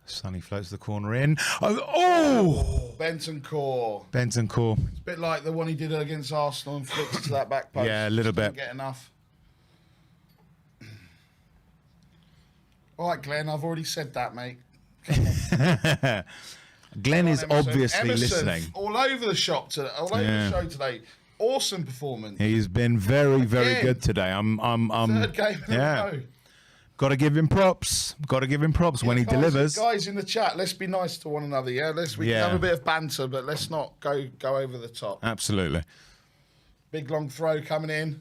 Sonny floats the corner in. Oh! Bentancur. Bentancur. It's a bit like the one he did against Arsenal and flicked it to that back post. Yeah, a little bit. Didn't get enough. All right, Glenn, I've already said that, mate. Glenn is obviously Emerson, listening. All over the shop today, all over the show today. Awesome performance. He's been very, very good today. Third game in a row. Got to give him props. Got to give him props when he delivers. Guys in the chat, let's be nice to one another. Yeah, we can have a bit of banter, but let's not go over the top. Absolutely. Big long throw coming in.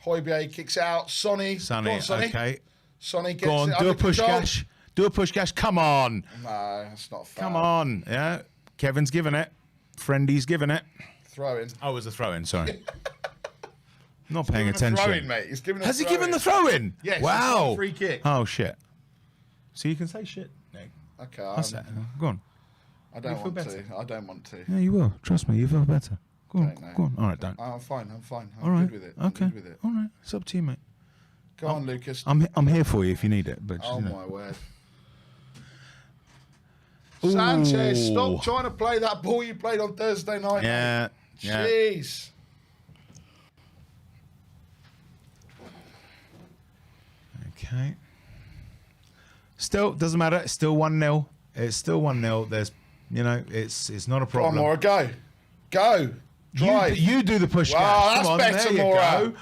Højbjerg kicks out. Sonny. Go on, Sonny. Okay. Sonny gets Go on, it do under a push control. gash. Do a push gash. Come on. No, that's not fair. Come on. Yeah. Kevin's giving it. Friendy's giving it. Throw in. Oh, it was a throw in. Sorry. Not paying attention. Throw in, mate. He's giving Has he given the throw in? Yes. Wow. Free kick. Oh, shit. So you can say shit, Nick. Okay. Go on. I don't want to. I don't want to. Yeah, you will. Trust me. You feel better. Go on. Don't know. Go on. All right, don't. I'm fine. I'm All right. good with it. Okay. I'm good with it. All right. It's up to you, mate. Go on, Lucas. I'm here for you if you need it. But Oh, you know. my word. Ooh. Sanchez, stop trying to play that ball you played on Thursday night. Yeah. Mate. Yeah. Jeez. Okay. Still doesn't matter. It's still 1-0. It's still 1-0. There's, it's not a Come on, problem. Mora, go. Go. Drive. You do the push. Wow, Come on, that's better, there you Mora. go.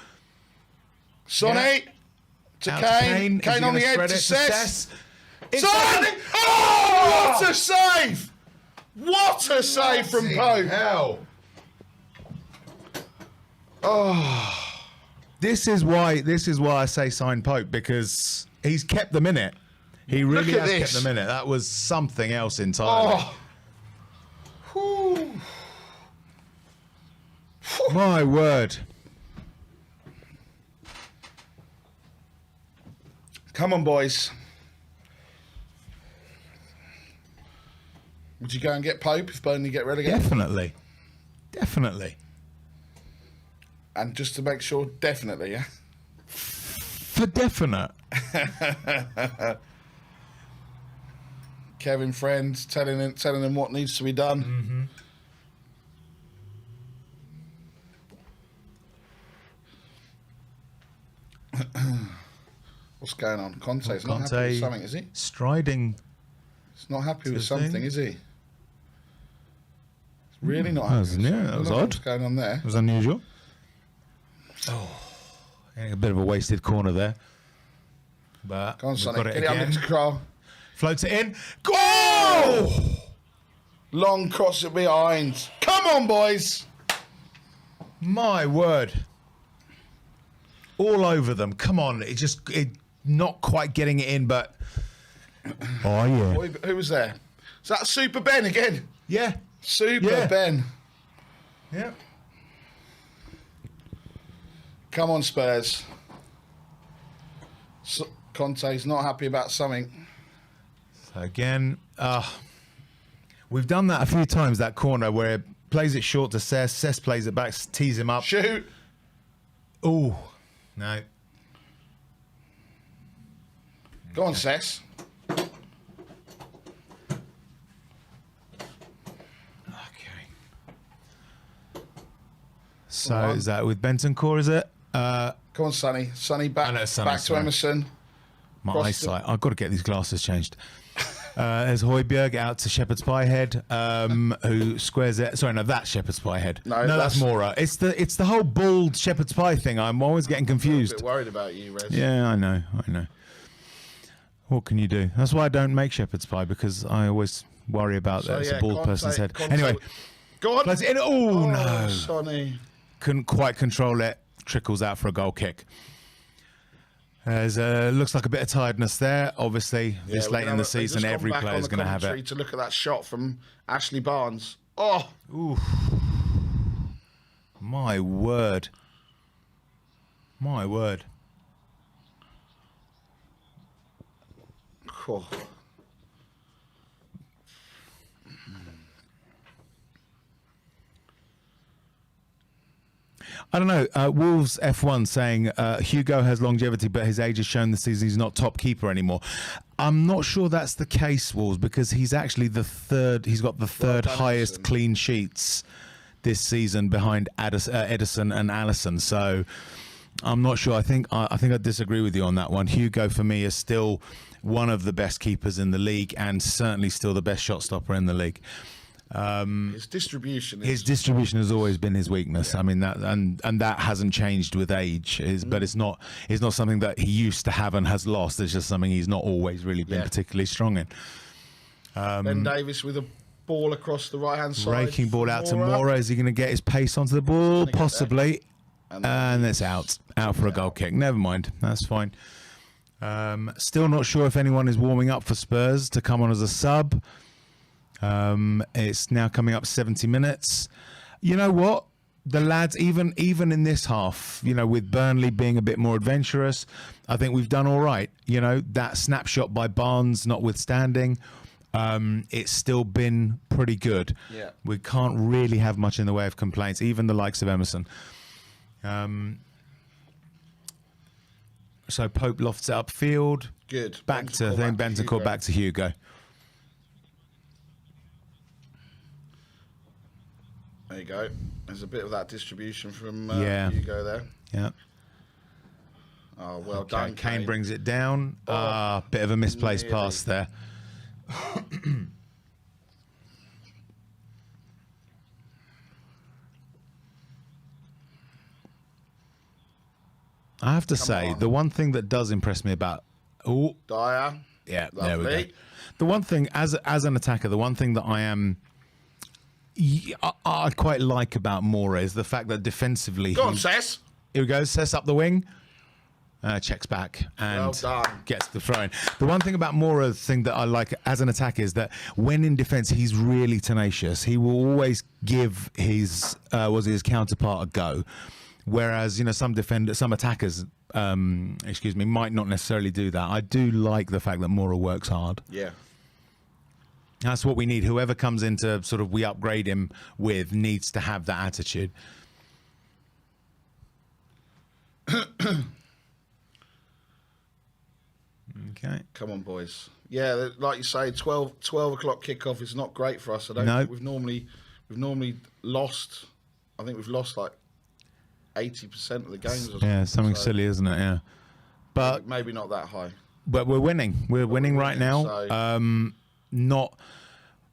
Sonny. To Out Kane. Is he Kane on the gonna edge spread to it Cess. Inside. Sonny! Oh, what a save! What a save from Pope. Hell. Oh. This is why I say sign Pope, because he's kept them in it. He really has kept them in it. That was something else entirely. Oh. Whew. My word. Come on, boys. Would you go and get Pope if Burnley get relegated? Definitely. And just to make sure, definitely, yeah? For definite. Kevin Friend telling him what needs to be done. What's going on? Conte's not happy with something, is he? Striding. He's not happy with something, is he? He's really not happy. That was odd. What's going on there? It was unusual. Oh, a bit of a wasted corner there. But Go on, we've Sonny. got it Get it under again. control. Floats it in. Goal! Long cross it behind. Come on, boys. My word. All over them. Come on. It not quite getting it in, but... Oh, yeah. Who was there? Is that Super Ben again? Yeah. Super Ben. Yeah. Come on, Spurs. Conte's not happy about something. So again, we've done that a few times, that corner where it plays it short to Cess. Cess plays it back, tees him up. Shoot. Ooh. No. Go on, Cess. So is that with Bentancur, is it? Come on, Sonny. Sonny back, Sonny, back to sorry. Emerson. My eyesight. I've got to get these glasses changed. There's Højbjerg out to Shepherd's Pie Head, who squares it. Sorry, no, that's Shepherd's Pie Head. No, that's Mora. It's the whole bald Shepherd's Pie thing. I'm always getting confused. I'm a bit worried about you, Rez. Yeah, I know. What can you do? That's why I don't make Shepherd's Pie, because I always worry about that. It's a bald person's head. Anyway. Go on. Oh, no. Sonny. Couldn't quite control it. Trickles out for a goal kick. There's looks like a bit of tiredness there. Obviously, this late in the season, every player's going to have it. To look at that shot from Ashley Barnes. Oh, oof. My word. My word. Cool. I don't know. Wolves F1 saying Hugo has longevity, but his age has shown this season he's not top keeper anymore. I'm not sure that's the case, Wolves, because he's actually the third. He's got the third highest clean sheets this season behind Edison and Alisson. So I'm not sure. I think I disagree with you on that one. Hugo for me is still one of the best keepers in the league, and certainly still the best shot stopper in the league. His distribution has always been his weakness. I mean that and that hasn't changed with age. But it's not something that he used to have and has lost. It's just something he's not always really been particularly strong in. Ben Davis with a ball across the right hand side. Raking ball out to Mora. Is he going to get his pace onto the ball? Possibly. And it's out for a goal kick. Never mind. That's fine. Still not sure if anyone is warming up for Spurs to come on as a sub. It's now coming up 70 minutes. You know what? The lads, even in this half, with Burnley being a bit more adventurous, I think we've done all right. That snapshot by Barnes notwithstanding, it's still been pretty good. Yeah. We can't really have much in the way of complaints, even the likes of Emerson. So Pope lofts it upfield. Good. Back to Bentancur, back to Hugo. There you go. There's a bit of that distribution from Hugo there. Yeah. Oh, well done, Kane brings it down. Bit of a misplaced pass there. I have to say, the one thing that does impress me about... Dyer. Yeah, Lovely. there we go. The one thing, as an attacker, the one thing that I quite like about Mora is the fact that defensively... Go on, Cess. Here we go, Cess up the wing. Checks back and gets the throw in. The one thing about Mora's thing that I like as an attacker is that when in defence, he's really tenacious. He will always give his counterpart a go. Whereas, some attackers, might not necessarily do that. I do like the fact that Mora works hard. Yeah. That's what we need. Whoever comes into we upgrade him with needs to have that attitude. Okay. Come on, boys. Yeah, like you say, 12 o'clock kickoff is not great for us. I don't think we've normally lost. I think we've lost like 80% of the games. Or something. Something silly, isn't it? Yeah. But maybe not that high. But we're winning. We're winning right now. So. Not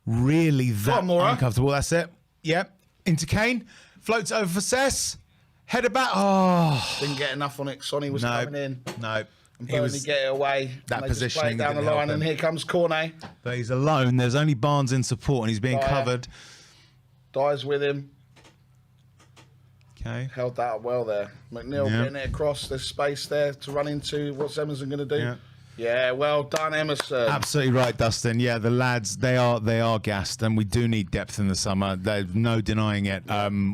really that uncomfortable. That's it. Yep. Into Kane. Floats over for Cess. Header back. Oh. Didn't get enough on it. Sonny was coming in. No. And Burnley get it away. That and they positioning just play it down the line, and here comes Cornet. But he's alone. There's only Barnes in support, and he's being covered. Dyer's with him. Okay. Held that up well there. McNeil getting it across. There's space there to run into. What's Emerson going to do? Yeah, well done, Emerson. Absolutely right, Dustin. Yeah, the lads, they are gassed, and we do need depth in the summer. There's no denying it.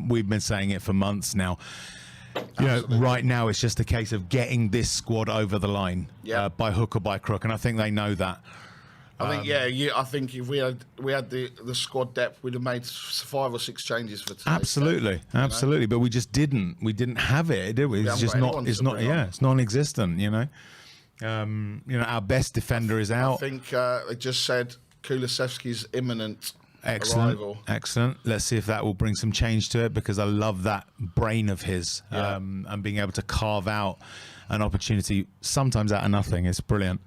We've been saying it for months now. You know, right now it's just a case of getting this squad over the line by hook or by crook, and I think they know that. I think I think if we had the squad depth, we'd have made 5 or 6 changes for today. Absolutely, absolutely. But we just didn't. We didn't have it, did we? It's just not. It's not. Yeah, it's non-existent. You know. Our best defender is out. I think they just said Kulusevski's imminent arrival. Excellent. Let's see if that will bring some change to it, because I love that brain of his and being able to carve out an opportunity sometimes out of nothing. It's brilliant.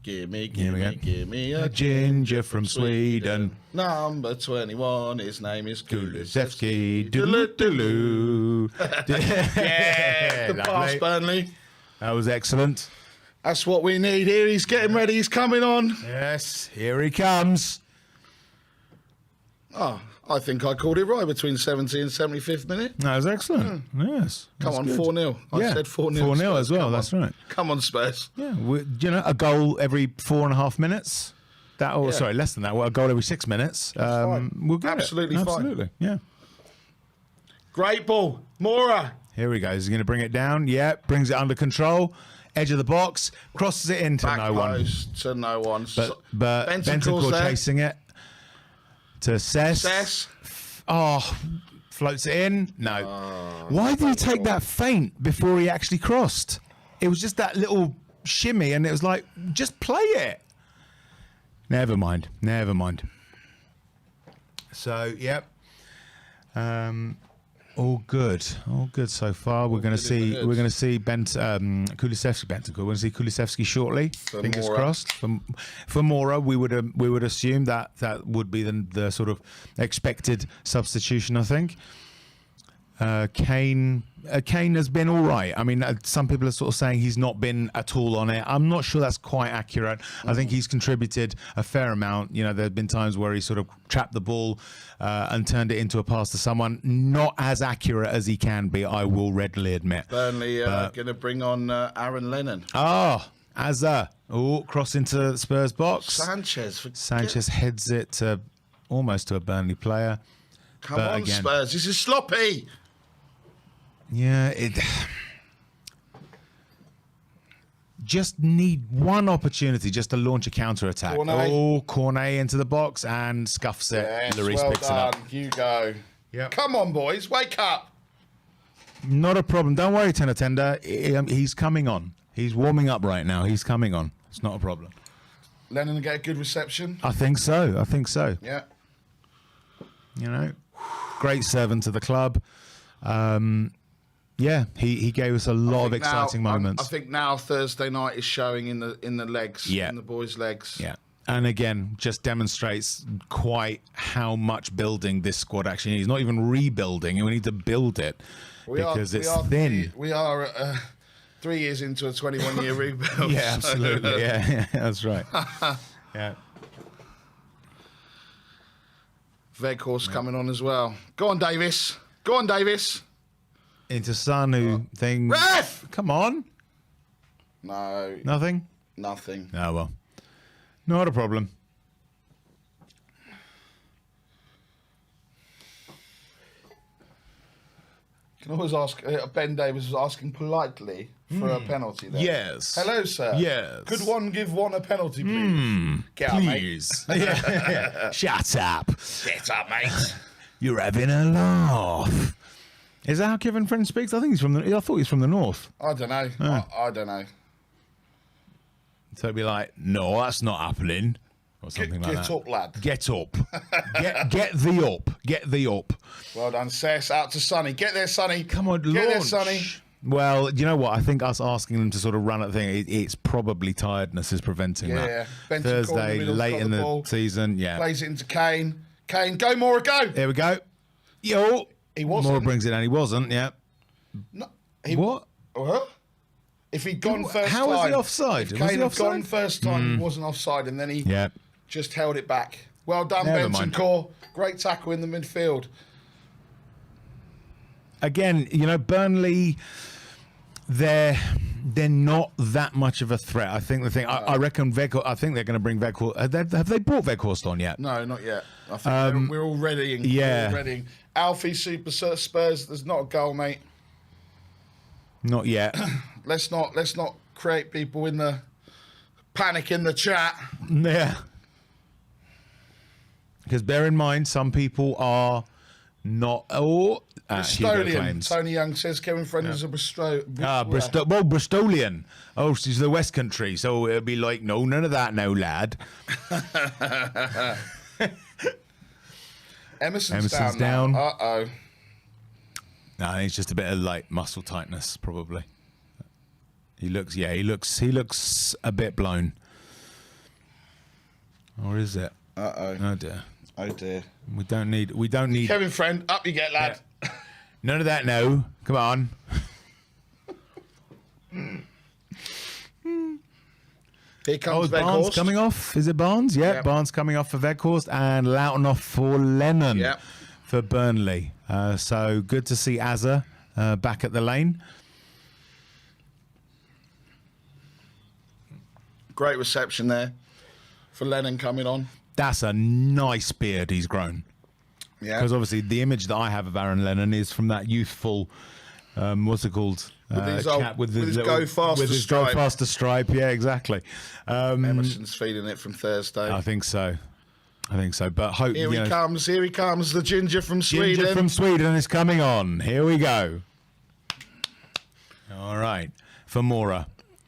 Give me a ginger from Sweden. Number 21, his name is Kulusevski. Yeah, good pass, Burnley. That was excellent. That's what we need here. He's getting ready. He's coming on. Yes, here he comes. Oh, I think I called it right between 70 and 75th minute. That was excellent. Yes. Come on, 4-0. I said 4-0. 4-0 as well. That's right. Come on, Spurs. Yeah, a goal every 4.5 minutes. Sorry, less than that. Well, a goal every 6 minutes. We'll get Absolutely it. fine. Absolutely, yeah. Great ball, Mora. Here we go. He's going to bring it down. Yeah, brings it under control. Edge of the box, crosses it into no one. To no one. But Bentancur chasing it to Cess. Floats it in. No. Why did he take that feint before he actually crossed? It was just that little shimmy, and it was like, just play it. Never mind. So, yep. All good so far. We're going to see Kulusevski. Bentancur. We're going to see Kulusevski shortly. Fingers crossed. For Mora, we would assume that would be the sort of expected substitution. I think. Kane has been all right. I mean, some people are sort of saying he's not been at all on it. I'm not sure that's quite accurate. I think he's contributed a fair amount. You know, there have been times where he sort of trapped the ball and turned it into a pass to someone. Not as accurate as he can be, I will readily admit. Burnley going to bring on Aaron Lennon. Cross into the Spurs box. Sanchez heads it almost to a Burnley player. Come on, again, Spurs. This is sloppy. Yeah, just need one opportunity just to launch a counter-attack. Cornet into the box and scuffs it. Yes, Lloris picks it up. Hugo. Yep. Come on, boys. Wake up. Not a problem. Don't worry, Tender. He's coming on. He's warming up right now. He's coming on. It's not a problem. Lennon will get a good reception? I think so. Yeah. You know, great servant to the club. Yeah, he gave us a lot of exciting moments. I think now Thursday night is showing in the legs, in the boys' legs. Yeah, and again, just demonstrates quite how much building this squad actually needs. Not even rebuilding, we need to build it because it's thin. We are 3 years into a 21-year rebuild. Yeah, absolutely. Yeah, that's right. Yeah. Veghorst coming on as well. Go on, Davis. Into Son, who things. Ref! Come on. No. Nothing? Nothing. Oh, well. Not a problem. You can always ask. Ben Davis was asking politely for a penalty there. Yes. Hello, sir. Yes. Could one give one a penalty, please? Get up, please. Mate. Shut up. Get up, mate. You're having a laugh. Is that how Kevin Friend speaks? I think he's from the. I thought he's from the north. I don't know. I don't know. So it'd be like, no, that's not happening, or something like that. Get up, lad. Get up. get thee up. Get thee up. Well done, Cess. Out to Sonny. Get there, Sonny. Come on, get there, Sonny. Well, you know what? I think us asking them to sort of run at the thing, it's probably tiredness is preventing that. Yeah. Thursday, late in the season. Yeah. Plays it into Kane. Kane, go, Mora, go. Here we go. Yo. He wasn't. Mora brings it down. He wasn't. Yeah. No. What? Huh? If he'd gone first How time... was he offside? If Was Kane he had gone offside? first time, he wasn't offside, and then he just held it back. Well done, Never mind. Bentancur. Great tackle in the midfield. Again, you know, Burnley, they're not that much of a threat. I think the thing, I reckon I think they're going to bring Weghorst. Have they brought Weghorst on yet? No, not yet. I think we're all ready. Yeah. We're all ready. Alfie Super Spurs. There's not a goal, mate. Not yet. Let's not create people in the panic in the chat. Yeah. Because bear in mind, some people are not. Bristolian. Tony Young says Kevin Friend is a Bristolian. Bristolian. Oh, she's the West Country, so it'll be like, no, none of that now, lad. Emerson's down. Uh-oh. No, he's just a bit of like muscle tightness, probably. He looks a bit blown. Or is it? Uh-oh. Oh dear. Oh dear. We don't need Kevin Friend, up you get, lad. Yeah. None of that, no. Come on. Here comes Barnes Weghorst. coming off. Is it Barnes? Yeah, Yep. Barnes coming off for Weghorst and Loughton off for Lennon for Burnley. So good to see Azza back at the lane. Great reception there for Lennon coming on. That's a nice beard he's grown. Yeah. Because obviously the image that I have of Aaron Lennon is from that youthful, what's it called? Chap with his little- go faster with his stripe. Go faster stripe. Yeah, exactly. Emerson's feeding it from Thursday. I think so. But hope Here he comes. Here he comes. The ginger from Sweden. Ginger from Sweden is coming on. Here we go. All right. For Mora.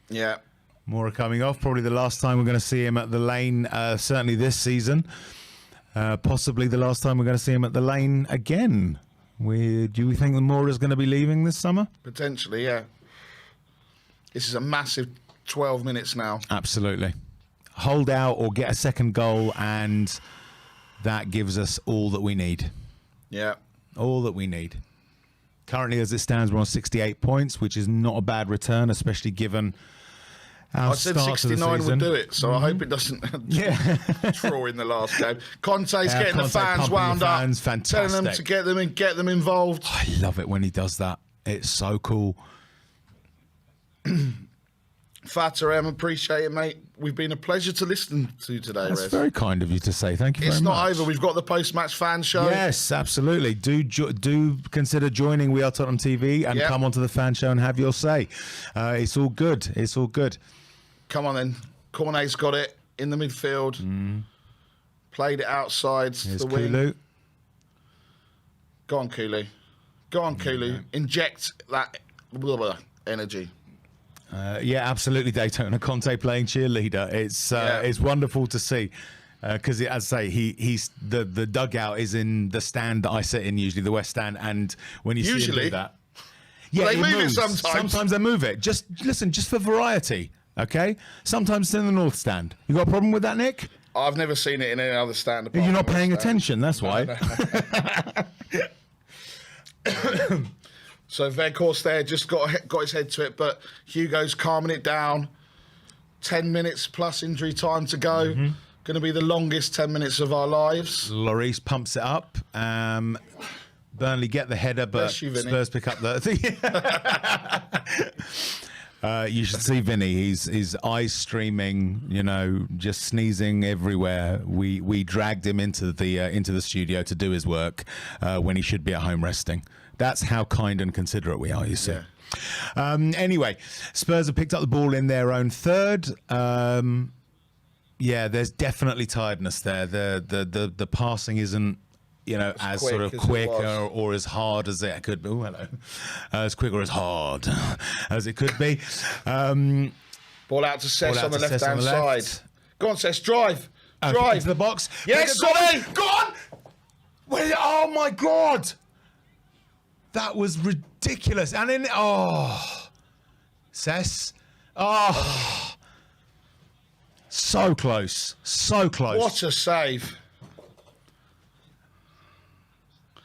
Yeah. Mora coming off. Probably the last time we're going to see him at the lane, certainly this season. Possibly the last time we're going to see him at the lane again. Do we think that Mora's going to be leaving this summer? Potentially, yeah. This is a massive 12 minutes now. Absolutely. Hold out or get a second goal, and that gives us all that we need. Yeah. All that we need. Currently, as it stands, we're on 68 points, which is not a bad return, especially given our I said start to the 69 season. would do it, so I hope it doesn't draw in the last game. Conte's getting the Conte fans pumping wound the fans, up, fantastic. telling them to get them involved. I love it when he does that. It's so cool. Fatter M, appreciate it, mate. We've been a pleasure to listen to today, That's Rez. very kind of you to say. Thank you It's very much. not over. We've got the post-match fan show. Yes, absolutely. Do consider joining We Are Tottenham TV and come onto the fan show and have your say. It's all good. It's all good. Come on then. Cornet's got it in the midfield. Played it outside Here's the wing. Kulu. Go on, Kulu. Go on, Kulu. Inject that energy. Yeah, absolutely. Daytona Conte playing cheerleader. It's wonderful to see. Because as I say, he's the dugout is in the stand that I sit in, usually the West Stand, and when you see him do that, they move moves. it sometimes. Sometimes they move it. Just listen, just for variety, okay? Sometimes it's in the North Stand. You got a problem with that, Nick? I've never seen it in any other stand. You're not paying attention. That's why. So Weghorst there just got his head to it, but Hugo's calming it down. 10 minutes plus injury time to go. Going to be the longest 10 minutes of our lives. Lloris pumps it up. Burnley get the header, but Spurs pick up the... you should see Vinny. His eyes streaming, just sneezing everywhere. We dragged him into the studio to do his work when he should be at home resting. That's how kind and considerate we are, you see. Yeah. Anyway, Spurs have picked up the ball in their own third. There's definitely tiredness there. The passing isn't, as sort of quick or as hard as it could be. Oh, hello. As quick or as hard as it could be. Ball out to Cess on the left-hand side. Go on, Cess, drive. Drive. Into the box. Yes, Sonny. Go on. Oh, my God. That was ridiculous. And then, Cess. So close. So close. What a save.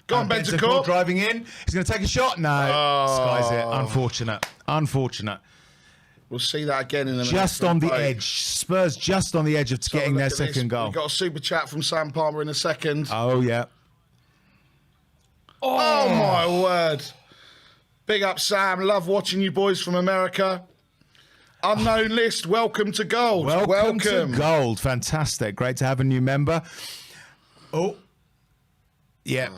Go on, Bentancur. Driving in. He's going to take a shot. No. Skies it. Unfortunate. We'll see that again in the Just on the edge. Spurs just on the edge of getting their second goal. We've got a super chat from Sam Palmer in a second. Oh, yeah. Oh, my word. Big up, Sam. Love watching you boys from America. Unknown list. Welcome to Gold. Welcome to Gold. Fantastic. Great to have a new member. Oh. Yeah.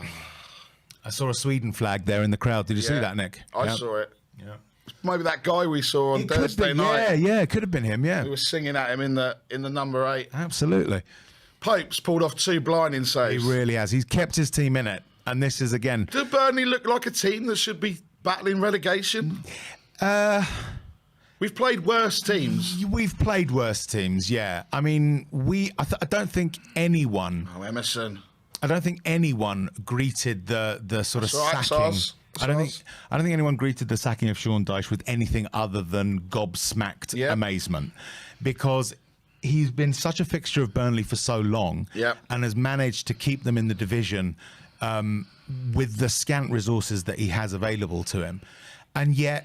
I saw a Sweden flag there in the crowd. Did you see that, Nick? I saw it. Yeah. Maybe that guy we saw on Thursday night. Yeah, it could have been him, yeah. We were singing at him in the number 8. Absolutely. Pope's pulled off 2 blinding saves. He really has. He's kept his team in it. And this is, again... Do Burnley look like a team that should be battling relegation? We've played worse teams. We've played worse teams, yeah. I mean, I don't think anyone... Oh, Emerson. I don't think anyone greeted the sort of sacking... I don't think anyone greeted the sacking of Sean Dyche with anything other than gobsmacked amazement, because he's been such a fixture of Burnley for so long and has managed to keep them in the division with the scant resources that he has available to him. And yet,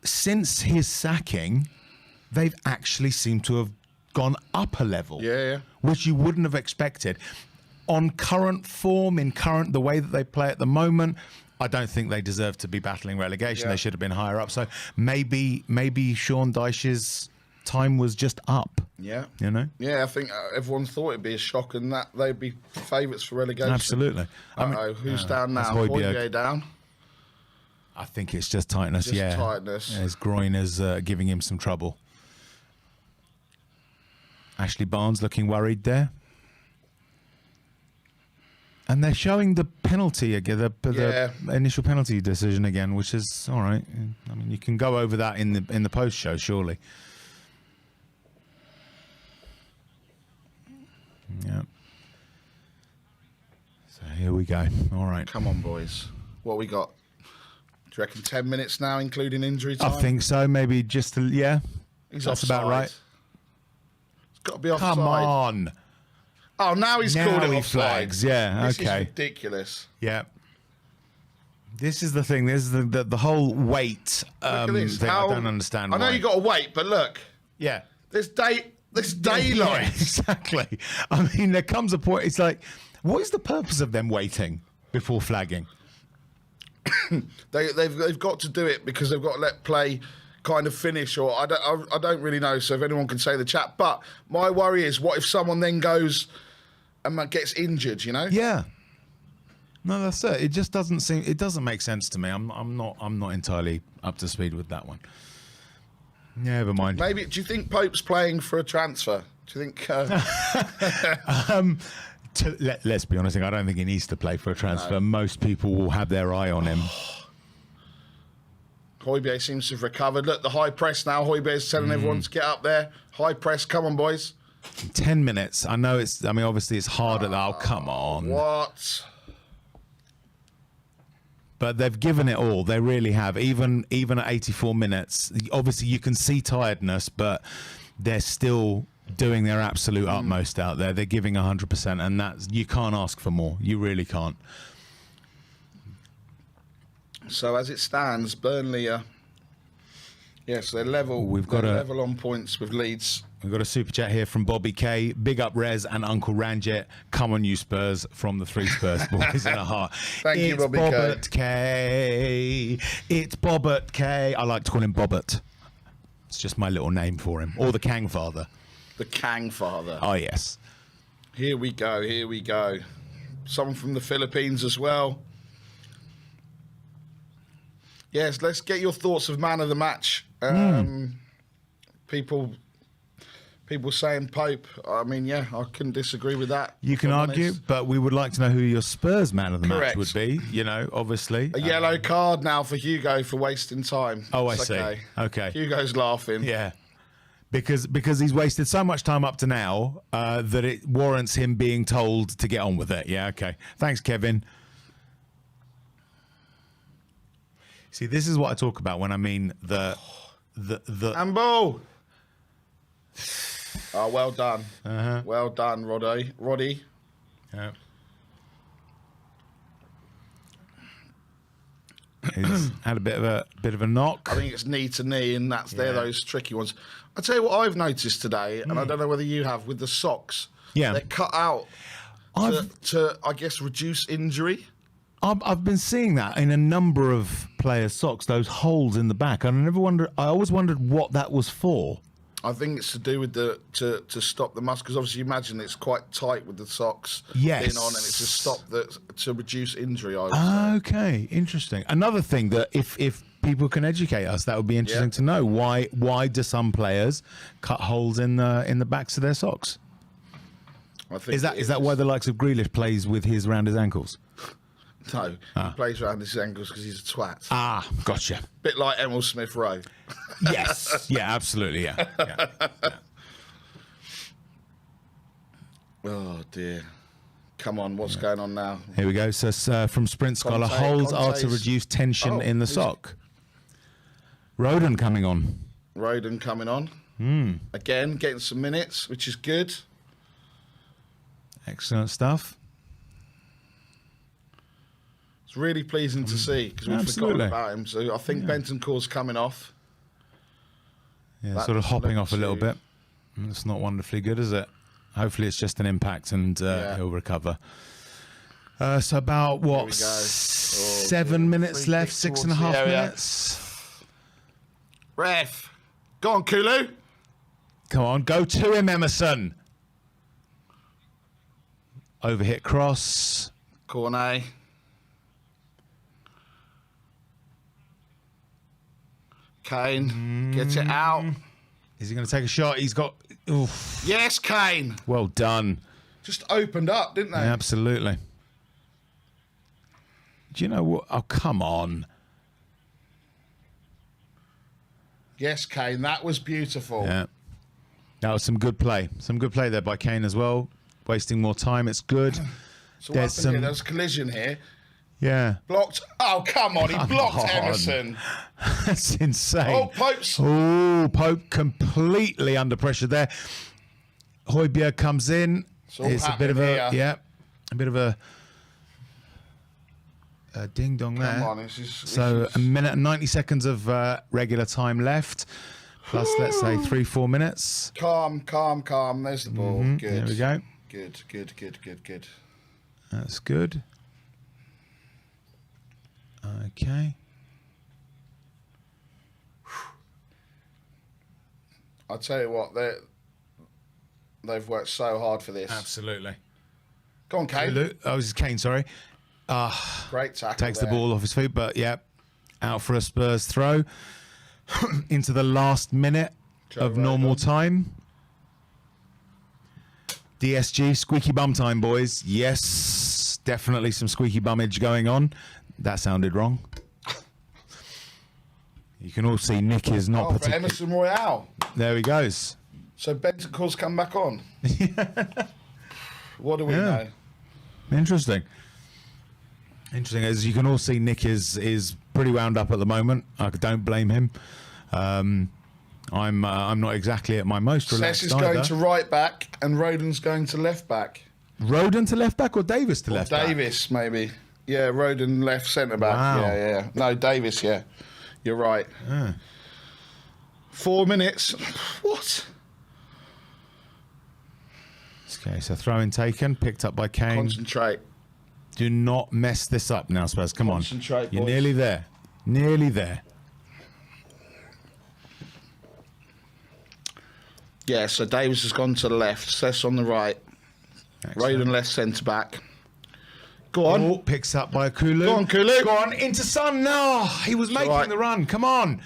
since his sacking, they've actually seemed to have gone up a level, which you wouldn't have expected. On current form, in the way that they play at the moment, I don't think they deserve to be battling relegation. They should have been higher up. So maybe Sean Dyche's time was just up. Yeah. You know? Yeah, I think everyone thought it'd be a shock and that they'd be favourites for relegation. Absolutely. Who's down now? Højbjerg down? I think it's just tightness, tightness. Yeah, his groin is giving him some trouble. Ashley Barnes looking worried there. And they're showing the penalty again, the initial penalty decision again, which is all right. I mean, you can go over that in the post show, surely. Yeah. So here we go. All right. Come on, boys. What we got? Do you reckon 10 minutes now, including injury time? I think so. Maybe just He's that's offside. about right. It's got to be offside. Come on. Oh, now he's called it offside. Flags. Yeah, this okay. Is ridiculous. Yeah. This is the thing. This is the whole weight thing. I don't understand. I know you got to wait, but look. Yeah. There's daylight. Yeah, exactly. I mean, there comes a point. It's like, what is the purpose of them waiting before flagging? They've got to do it because they've got to let play kind of finish, or I don't really know. So if anyone can say the chat, but my worry is, what if someone then goes and gets injured? You know? Yeah. No, that's it. It just doesn't seem. It doesn't make sense to me. I'm not entirely up to speed with that one. Yeah, never mind. Maybe. Do you think Pope's playing for a transfer? Do you think? Let's be honest. I don't think he needs to play for a transfer. No. Most people will have their eye on him. Højbjerg seems to have recovered. Look, the high press now. Højbjerg's telling everyone to get up there. High press. Come on, boys. 10 minutes. I know it's. I mean, obviously it's hard at that. Oh, come on. What? But they've given it all. They really have. Even at 84 minutes, obviously you can see tiredness, but they're still doing their absolute utmost out there. They're giving 100%, and that's, you can't ask for more. You really can't. So as it stands, Burnley are yes, they're level. Level on points with Leeds. We've got a super chat here from Bobby K. Big up Rez and Uncle Ranjit. Come on, you Spurs, from the 3 Spurs boys in a heart. Thank you, Bobby K. It's Bobbert K. I like to call him Bobbert. It's just my little name for him. Or the Kang Father. The Kang Father. Oh, yes. Here we go. Here we go. Someone from the Philippines as well. Yes, let's get your thoughts of man of the match. People saying Pope. I mean, yeah, I couldn't disagree with that. You can argue, but we would like to know who your Spurs man of the match would be. You know, obviously. A yellow card now for Hugo for wasting time. Oh, it's I see. Okay. Hugo's laughing. Yeah. Because he's wasted so much time up to now that it warrants him being told to get on with it. Yeah, okay. Thanks, Kevin. See, this is what I talk about when I mean the Ambo. Oh, well done. Well done, Roddy. Yeah. He's had a bit of a knock. I think it's knee to knee, and they're those tricky ones. I tell you what I've noticed today, and I don't know whether you have, with the socks. Yeah. They're cut out to I guess, reduce injury. I've been seeing that in a number of players' socks, those holes in the back. I always wondered what that was for. I think it's to do with to stop the muscle, because obviously you imagine it's quite tight with the socks Yes. in on, and it's to reduce injury. I would say. Okay, interesting. Another thing that if people can educate us, that would be interesting to know. Why do some players cut holes in the backs of their socks? I think Is that why the likes of Grealish plays with his around his ankles? No, he plays around his ankles because he's a twat. Ah, gotcha. Bit like Emil Smith Rowe. Yes. Yeah, absolutely. Yeah. Oh dear. Come on, what's going on now? Here we go. So from Sprint Scholar, holes are to reduce tension in the sock. Roden coming on. Roden coming on. Again, getting some minutes, which is good. Excellent stuff. It's really pleasing to see, because we've forgotten about him. So I think Bentancur's coming off. Yeah, That sort of hopping looks off a little bit. It's not wonderfully good, is it? Hopefully it's just an impact and he'll recover. So about, what, 7 minutes left, 6.5 minutes? Ref. Go on, Kulu. Come on, go to him, Emerson. Overhit cross. Cornet. Kane gets it out. Is he going to take a shot? He's got... Oof. Yes, Kane. Well done. Just opened up, didn't they? Yeah, absolutely. Do you know what? Oh, come on. Yes, Kane. That was beautiful. Yeah. That was some good play. Some good play there by Kane as well. Wasting more time. It's good. So what happened here? There was a collision here. Yeah. Blocked. Oh, come on. He blocked Emerson. That's insane. Oh, Pope's. Oh, Pope completely under pressure there. Højbjerg comes in. It's a bit of a bit of a ding dong there. Come on, so a minute and 90 seconds of regular time left. Plus, let's say 3-4 minutes. Calm. There's the ball. Good. There we go. Good. That's good. Okay. I'll tell you what, they've worked so hard for this. Absolutely. Go on, Kane. Oh, this is Kane, sorry. Great tackle. Takes the ball off his feet, but out for a Spurs throw. Into the last minute of normal time. DSG, squeaky bum time, boys. Yes, definitely some squeaky bummage going on. That sounded wrong. You can all see Nick is not for Emerson Royale. There he goes. So Bentancur's come back on. What do we know? Interesting. As you can all see, Nick is pretty wound up at the moment. I don't blame him. I'm not exactly at my most relaxed. Sess is going to right back and Roden's going to left back. Roden to left back or Davis to left back? Davis, maybe. Yeah, Roden left centre back. Wow. Yeah. No, Davis, yeah. You're right. 4 minutes. What? Okay, so throw-in taken, picked up by Kane. Concentrate. Do not mess this up now, Spurs. Come on. Concentrate, You're boys. nearly there. Nearly there. Yeah, so Davis has gone to the left. Sess on the right. Excellent. Roden left centre back. Go on. Oh, picks up by Kulu. Go on, Kulu. Go on, into Son. No, he was making the run. Come on.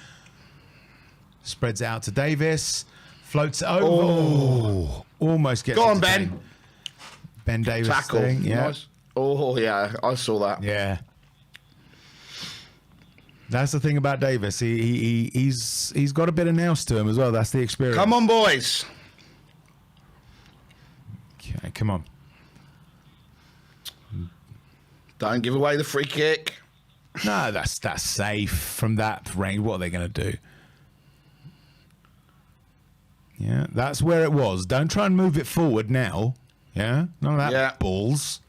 Spreads it out to Davis. Floats it over. Oh, almost gets Go it on, to Ben. Kane. Ben Davis Tackle. thing. Yeah. Nice. Oh, yeah, I saw that. Yeah. That's the thing about Davis. He's got a bit of nous to him as well. That's the experience. Come on, boys. Okay, come on. Don't give away the free kick. No, that's safe from that range. What are they going to do? Yeah, that's where it was. Don't try and move it forward now. Yeah, none of that balls.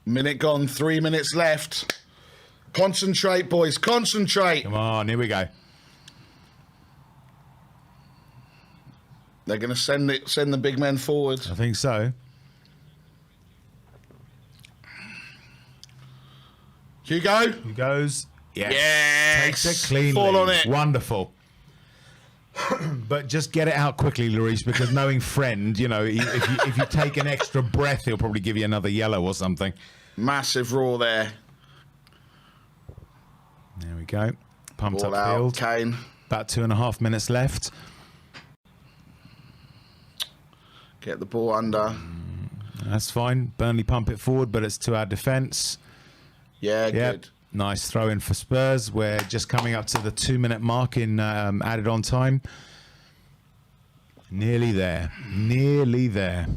Minute gone, 3 minutes left. Concentrate, boys. Concentrate. Come on, here we go. They're going to send the big men forward. I think so. Hugo. He goes. Yes. Yes. Takes it cleanly. Fall on it. Wonderful. But just get it out quickly, Lloris, because knowing Friend, you know, if you take an extra breath, he'll probably give you another yellow or something. Massive roar there. There we go. Pumped Ball upfield. out, Kane. About 2.5 minutes left. Get the ball under. That's fine. Burnley pump it forward, but it's to our defence. Yeah, Yep. good. Nice throw in for Spurs. We're just coming up to the 2-minute mark in added on time. Nearly there. Nearly there.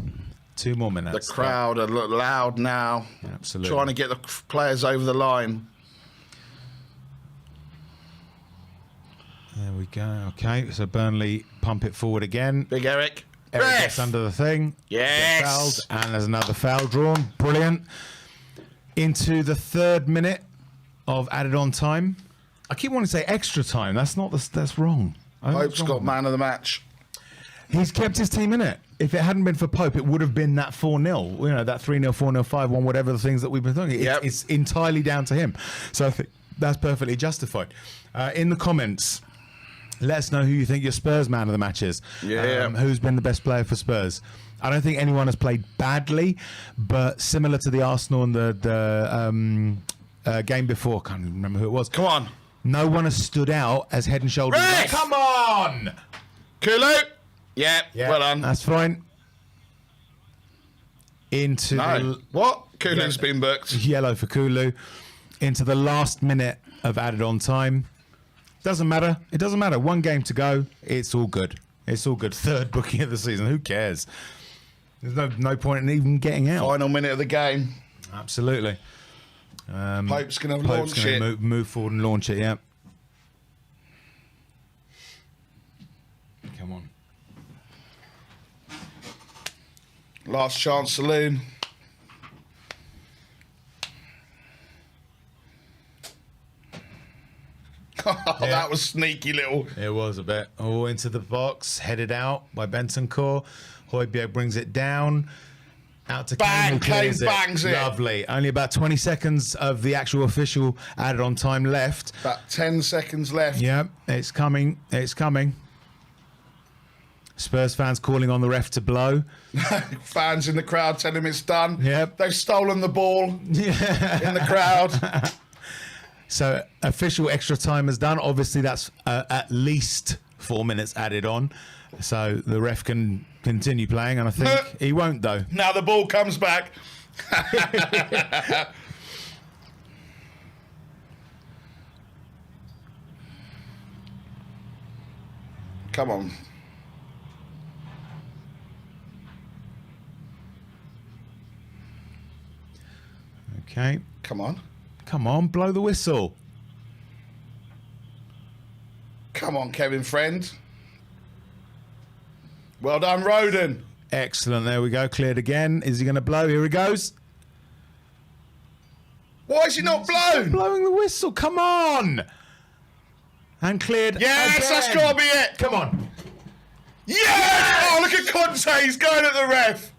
2 more minutes. The crowd are loud now. Absolutely. Trying to get the players over the line. There we go. Okay, so Burnley pump it forward again. Big Eric. Eric Ref. gets under the thing. Yes. Gets fouled, and there's another foul drawn. Brilliant. Into the 3rd minute of added on time. I keep wanting to say extra time. That's wrong. I think Pope's that's got wrong. man of the match. He's kept his team in it. If it hadn't been for Pope, it would have been that 4-0. You know, that 3-0, 4-0, 5-1, whatever the things that we've been talking. Yep. It's entirely down to him. So I think that's perfectly justified. In the comments, let us know who you think your Spurs man of the match is. Yeah. Who's been the best player for Spurs? I don't think anyone has played badly, but similar to the Arsenal and the game before, I can't even remember who it was. Come on. No one has stood out as head and shoulders. Ref! Come on! Kulu. Yeah, well done. That's fine. Into No. What? Kulu's been booked. yellow for Kulu. Into the last minute of added on time. Doesn't matter. It doesn't matter. 1 game to go. It's all good. It's all good. 3rd booking of the season. Who cares? There's no point in even getting out. Final minute of the game. Absolutely. Pope's going to Pope's launch going it. to move forward and launch it, yeah. Come on. Last chance saloon. That was sneaky little. It was a bit. Oh, into the box. Headed out by Bentancur. Højbjerg brings it down. Out to Bang, Kane. Who clears Kane bangs it. Lovely. Only about 20 seconds of the actual official added on time left. About 10 seconds left. Yep, it's coming. It's coming. Spurs fans calling on the ref to blow. Fans in the crowd telling him it's done. Yep. They've stolen the ball in the crowd. So official extra time is done. Obviously, that's at least 4 minutes added on. So the ref can continue playing, and I think he won't, though. Now the ball comes back. Come on. Okay. Come on. Come on, blow the whistle. Come on, Kevin Friend. Well done, Roden. Excellent. There we go. Cleared again. Is he going to blow? Here he goes. Why is he not blown? Blowing the whistle. Come on. And cleared. Yes, again. that's got to be it. Come on. Yes! Oh, look at Conte. He's going at the ref.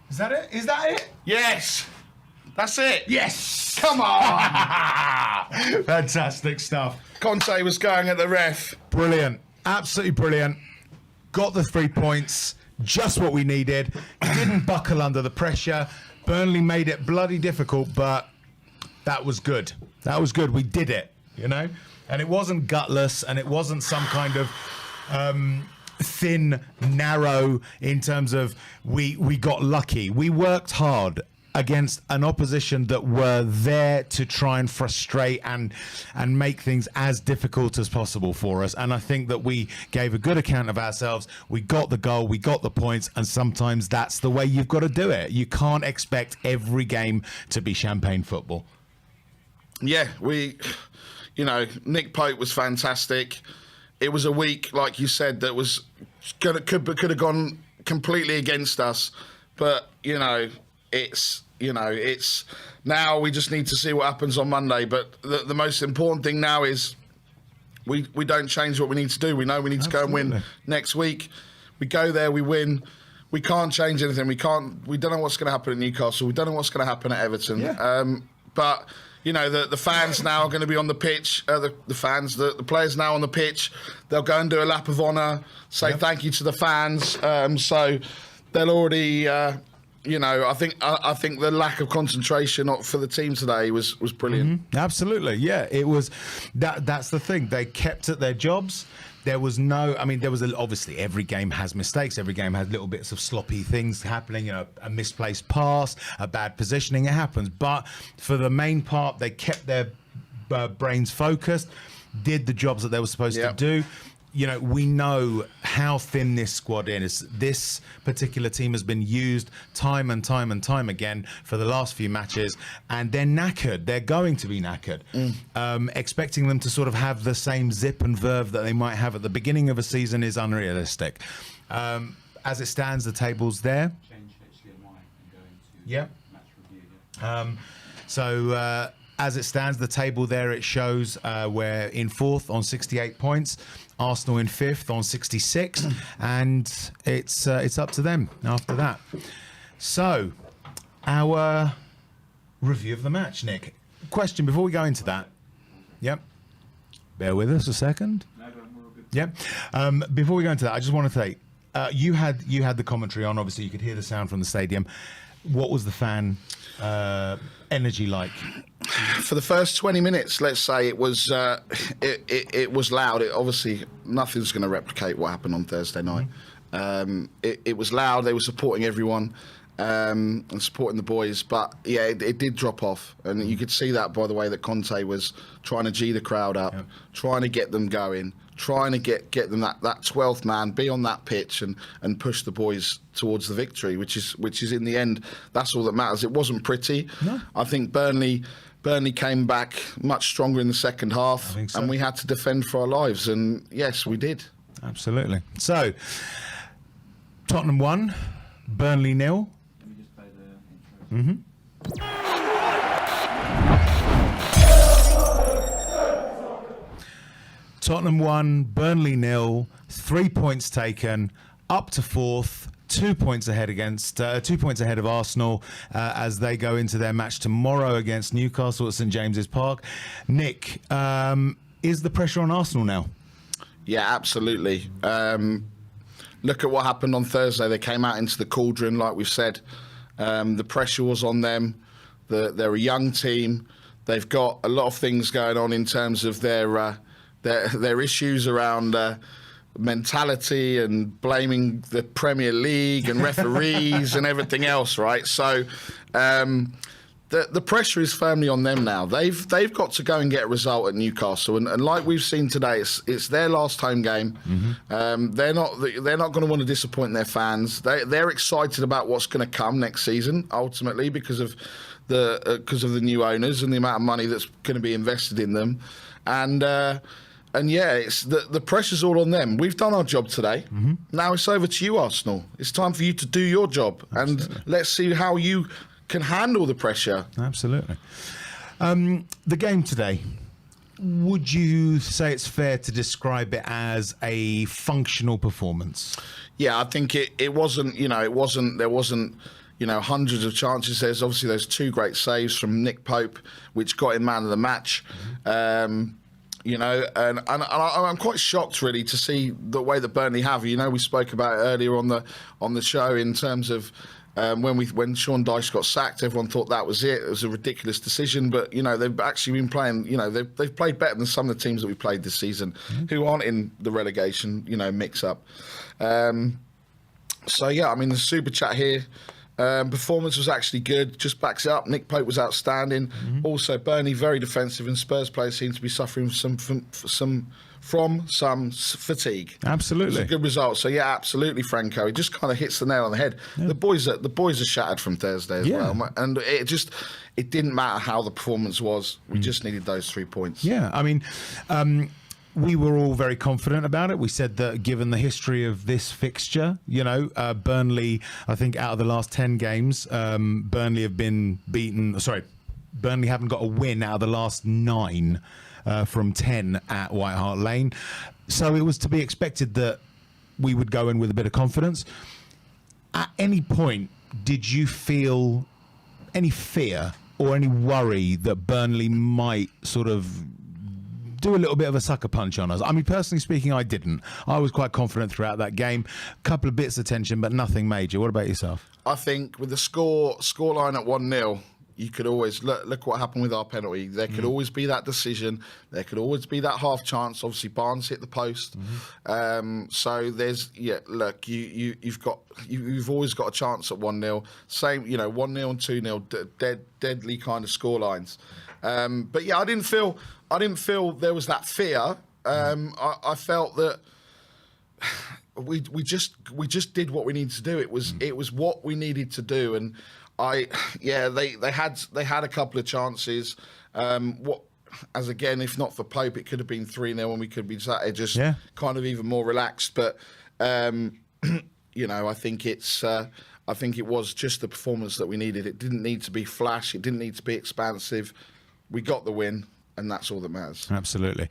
Is that it? Is that it? Yes. That's it. Yes. Come on. Fantastic stuff. Conte was going at the ref. Brilliant. Absolutely brilliant. Got the 3 points. Just what we needed. Didn't buckle under the pressure. Burnley made it bloody difficult, but that was good. That was good. We did it, you know? And it wasn't gutless, and it wasn't some kind of thin, narrow in terms of we got lucky. We worked hard against an opposition that were there to try and frustrate and make things as difficult as possible for us. And I think that we gave a good account of ourselves. We got the goal, we got the points, and sometimes that's the way you've got to do it. You can't expect every game to be champagne football. Yeah, Nick Pope was fantastic. It was a week, like you said, that was could have gone completely against us. But, it's now we just need to see what happens on Monday. But the most important thing now is we don't change what we need to do. We know we need to go and win next week. We go there, we win. We can't change anything. We don't know what's going to happen at Newcastle. We don't know what's going to happen at Everton. Yeah. But the fans now are going to be on the pitch. The players now on the pitch. They'll go and do a lap of honour, say thank you to the fans. So they'll already. I think the lack of concentration for the team today was brilliant. Mm-hmm. Absolutely, yeah. It was that's the thing. They kept at their jobs. There was obviously every game has mistakes. Every game has little bits of sloppy things happening, a misplaced pass, a bad positioning. It happens. But for the main part, they kept their brains focused, did the jobs that they were supposed to do. We know how thin this squad is. This particular team has been used time and time and time again for the last few matches, and they're knackered. They're going to be knackered. Expecting them to sort of have the same zip and verve that they might have at the beginning of a season is unrealistic. As it stands, the table's there. Change HDMI and go into match review. So as it stands, the table there, it shows we're in 4th on 68 points. Arsenal in 5th on 66, and it's up to them after that. So, our review of the match, Nick. Question before we go into that. Yep. Bear with us a second. No, we're all good. Yep. Before we go into that, I just want to say, you had the commentary on. Obviously, you could hear the sound from the stadium. What was the fan energy like? For the first 20 minutes, let's say, it was it was loud. Obviously, nothing's going to replicate what happened on Thursday night. It was loud. They were supporting everyone and supporting the boys. But, yeah, it did drop off. And you could see that by the way that Conte was trying to G the crowd up, trying to get them going, trying to get them that 12th man, be on that pitch and push the boys towards the victory, which is in the end, that's all that matters. It wasn't pretty. No. I think Burnley came back much stronger in the second half, I think so. and we had to defend for our lives, and yes, we did. Absolutely. So, Tottenham 1, Burnley 0. Let me just play the intro. Tottenham 1, Burnley 0, 3 points taken, up to 4th, 2 points ahead of Arsenal as they go into their match tomorrow against Newcastle at St James's Park. Nick, is the pressure on Arsenal now? Yeah, absolutely. Look at what happened on Thursday. They came out into the cauldron, like we've said. The pressure was on them. They're a young team. They've got a lot of things going on in terms of their issues around mentality and blaming the Premier League and referees and everything else, right? So the pressure is firmly on them now. They've got to go and get a result at Newcastle, and like we've seen today, it's their last home game. They're not going to want to disappoint their fans. They're excited about what's going to come next season, ultimately because of the new owners and the amount of money that's going to be invested in them, and yeah, it's the pressure's all on them. We've done our job today. Now it's over to you, Arsenal. It's time for you to do your job, and let's see how you can handle the pressure. Absolutely. The game today, would you say it's fair to describe it as a functional performance? Yeah, I think it wasn't. There wasn't. Hundreds of chances. There's obviously those 2 great saves from Nick Pope, which got him man of the match. And I'm quite shocked really to see the way that Burnley have. We spoke about it earlier on the show in terms of when Sean Dyche got sacked, everyone thought that was it. It was a ridiculous decision, but they've actually been playing. They've played better than some of the teams that we played this season, who aren't in the relegation mix up. So yeah, the super chat here. Performance was actually good, just backs it up. Nick Pope was outstanding. Also, Burnley very defensive, and Spurs players seem to be suffering from some fatigue. Absolutely, it's a good result. So yeah, absolutely, Franco. It just kind of hits the nail on the head. Yeah. The boys are shattered from Thursday as well, and it didn't matter how the performance was. We just needed those 3 points. Yeah, we were all very confident about it. We said that given the history of this fixture, Burnley, I think out of the last 10 games, Burnley have been beaten. Sorry, Burnley haven't got a win out of the last 9 from 10 at White Hart Lane. So it was to be expected that we would go in with a bit of confidence. At any point, did you feel any fear or any worry that Burnley might sort of do a little bit of a sucker punch on us? I mean, personally speaking, I didn't. I was quite confident throughout that game. A couple of bits of tension, but nothing major. What about yourself? I think with the scoreline at 1-0, you could always look what happened with our penalty. There could always be that decision. There could always be that half chance. Obviously, Barnes hit the post. So there's look, you've always got a chance at 1-0. Same, 1-0 and 2-0, deadly kind of scorelines. But yeah, I didn't feel there was that fear. I felt that we just did what we needed to do. It was what we needed to do, and they had a couple of chances. As again, if not for Pope, it could have been 3-0, and we could be sat there just kind of even more relaxed. But I think it was just the performance that we needed. It didn't need to be flash. It didn't need to be expansive. We got the win, and that's all that matters. Absolutely.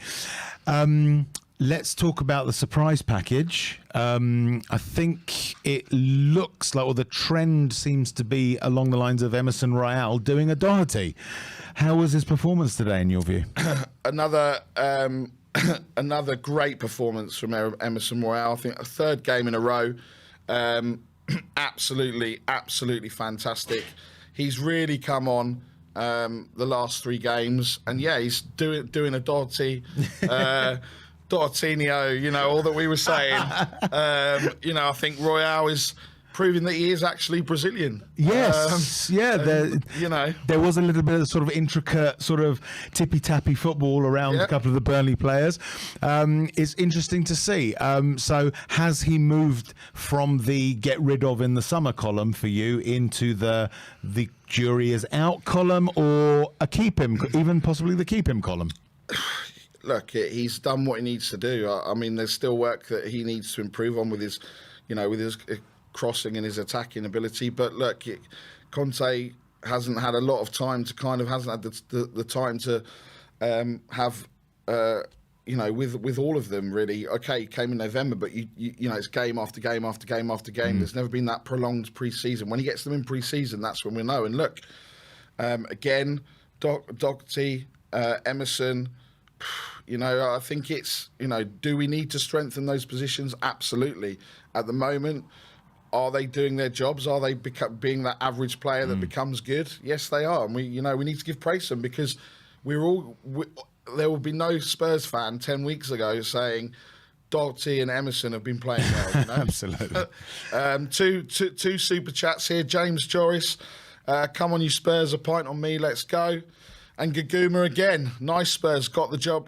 Let's talk about the surprise package. I think it looks like, or the trend seems to be along the lines of Emerson Royale doing a Doherty. How was his performance today, in your view? Another great performance from Emerson Royale. I think a 3rd game in a row. Absolutely fantastic. He's really come on the last 3 games, and he's doing a Doherty. Dortinho, all that we were saying. I think Royale is proving that he is actually Brazilian. Yes, there was a little bit of sort of intricate, sort of tippy-tappy football around a couple of the Burnley players. It's interesting to see. So has he moved from the get rid of in the summer column for you into the jury is out column, or a keep him, even possibly the keep him column? Look, he's done what he needs to do. I mean, there's still work that he needs to improve on with his, crossing and his attacking ability. But look, Conte hasn't had a lot of time to hasn't had the time to have, with all of them really. Okay, he came in November, but it's game after game after game after game. There's never been that prolonged pre-season. When he gets them in pre-season, that's when we know. And look, again, Doherty, Emerson. I think it's, do we need to strengthen those positions? Absolutely. At the moment, are they doing their jobs? Are they being that average player that becomes good? Yes, they are. And we need to give praise to them, because there will be no Spurs fan 10 weeks ago saying Doherty and Emerson have been playing well. Absolutely. Two super chats here. James Joris, come on you Spurs, a pint on me, let's go. And Gaguma again, nice Spurs, got the job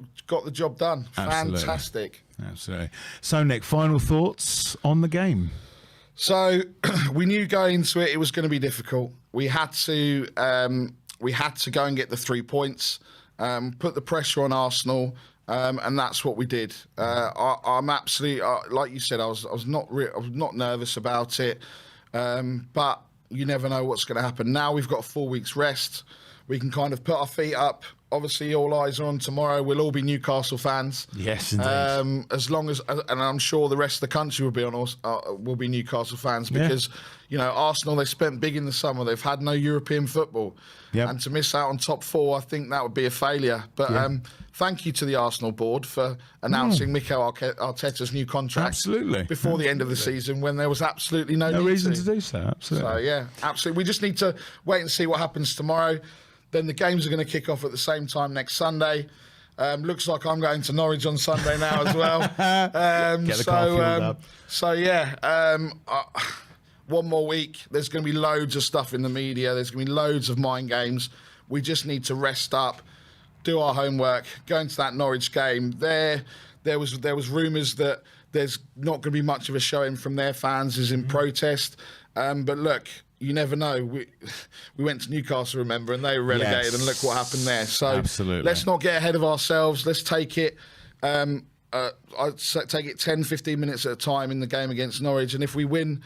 done. Absolutely. Fantastic. Absolutely. So Nick, final thoughts on the game? So we knew going into it was going to be difficult. We had to go and get the 3 points, put the pressure on Arsenal, and that's what we did. I'm absolutely, like you said, I was not nervous about it, but you never know what's going to happen. Now we've got a 4 weeks rest. We can kind of put our feet up. Obviously, all eyes are on tomorrow. We'll all be Newcastle fans. Yes, indeed. As long as, and I'm sure the rest of the country will be Newcastle fans, because Arsenal, they spent big in the summer. They've had no European football, and to miss out on top 4, I think that would be a failure. But thank you to the Arsenal board for announcing Mikel Arteta's new contract before the end of the season, when there was absolutely no reason to do so. Absolutely. So absolutely. We just need to wait and see what happens tomorrow. Then the games are going to kick off at the same time next Sunday. Looks like I'm going to Norwich on Sunday now as well. Get the car fueled up. One more week. There's going to be loads of stuff in the media. There's going to be loads of mind games. We just need to rest up, do our homework, go into that Norwich game. There was rumours that there's not going to be much of a showing from their fans as in protest. But look, you never know. We went to Newcastle, remember, and they were relegated, and look what happened there. So let's not get ahead of ourselves. Let's take it I'd take it 10, 15 minutes at a time in the game against Norwich. And if we win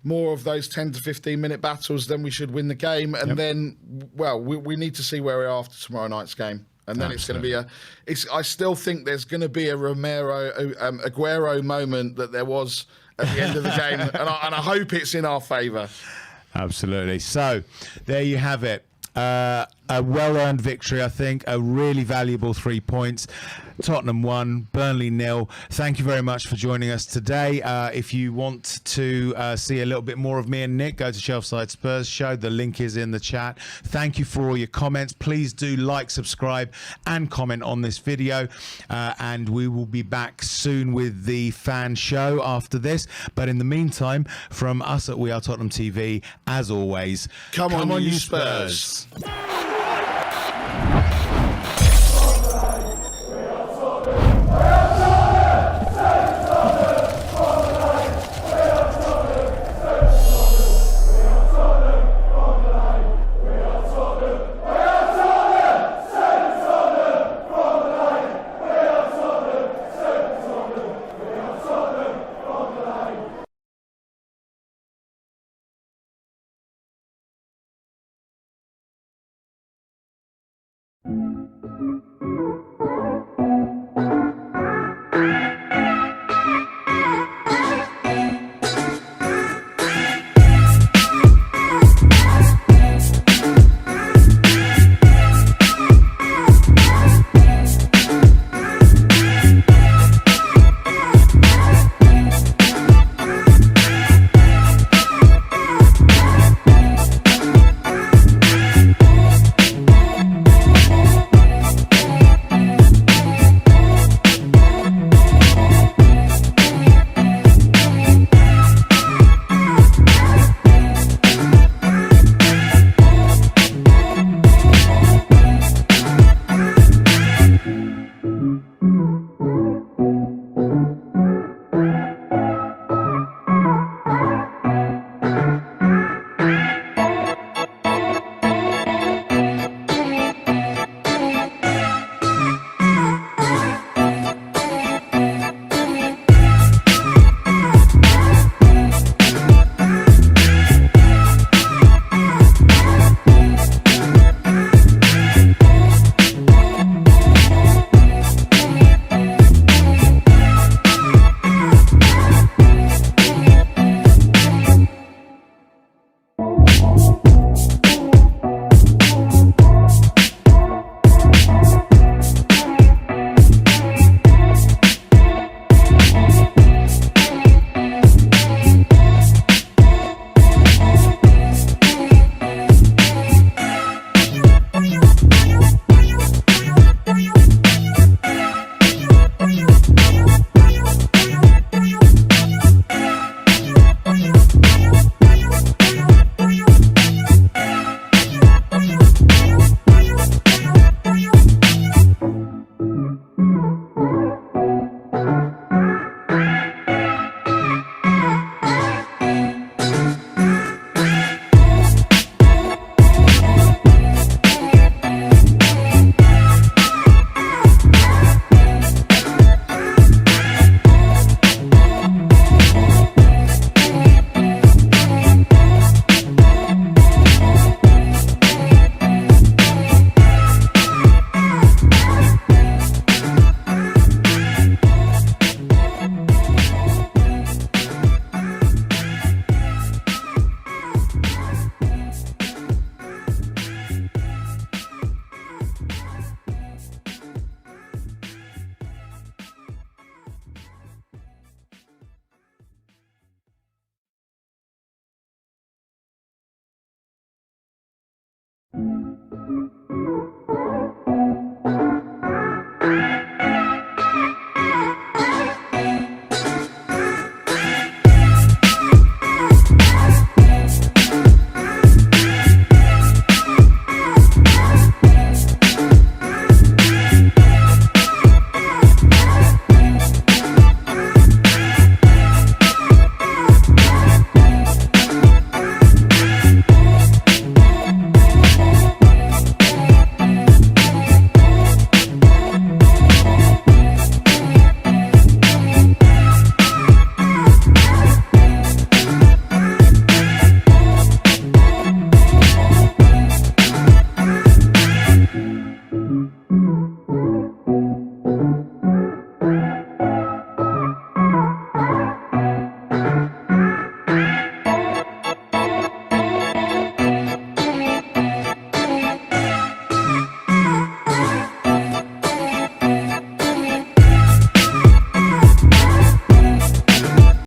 more of those 10 to 15 minute battles, then we should win the game. And then, well, we need to see where we are after tomorrow night's game. And then it's going to be I still think there's going to be a Aguero moment that there was at the end of the game. And I hope it's in our favour. Absolutely. So there you have it. A well-earned victory, I think. A really valuable 3 points. Tottenham 1, Burnley 0. Thank you very much for joining us today. If you want to see a little bit more of me and Nick, go to Shelfside Spurs Show. The link is in the chat. Thank you for all your comments. Please do like, subscribe, and comment on this video. And we will be back soon with the fan show after this. But in the meantime, from us at We Are Tottenham TV, as always, come on you Spurs.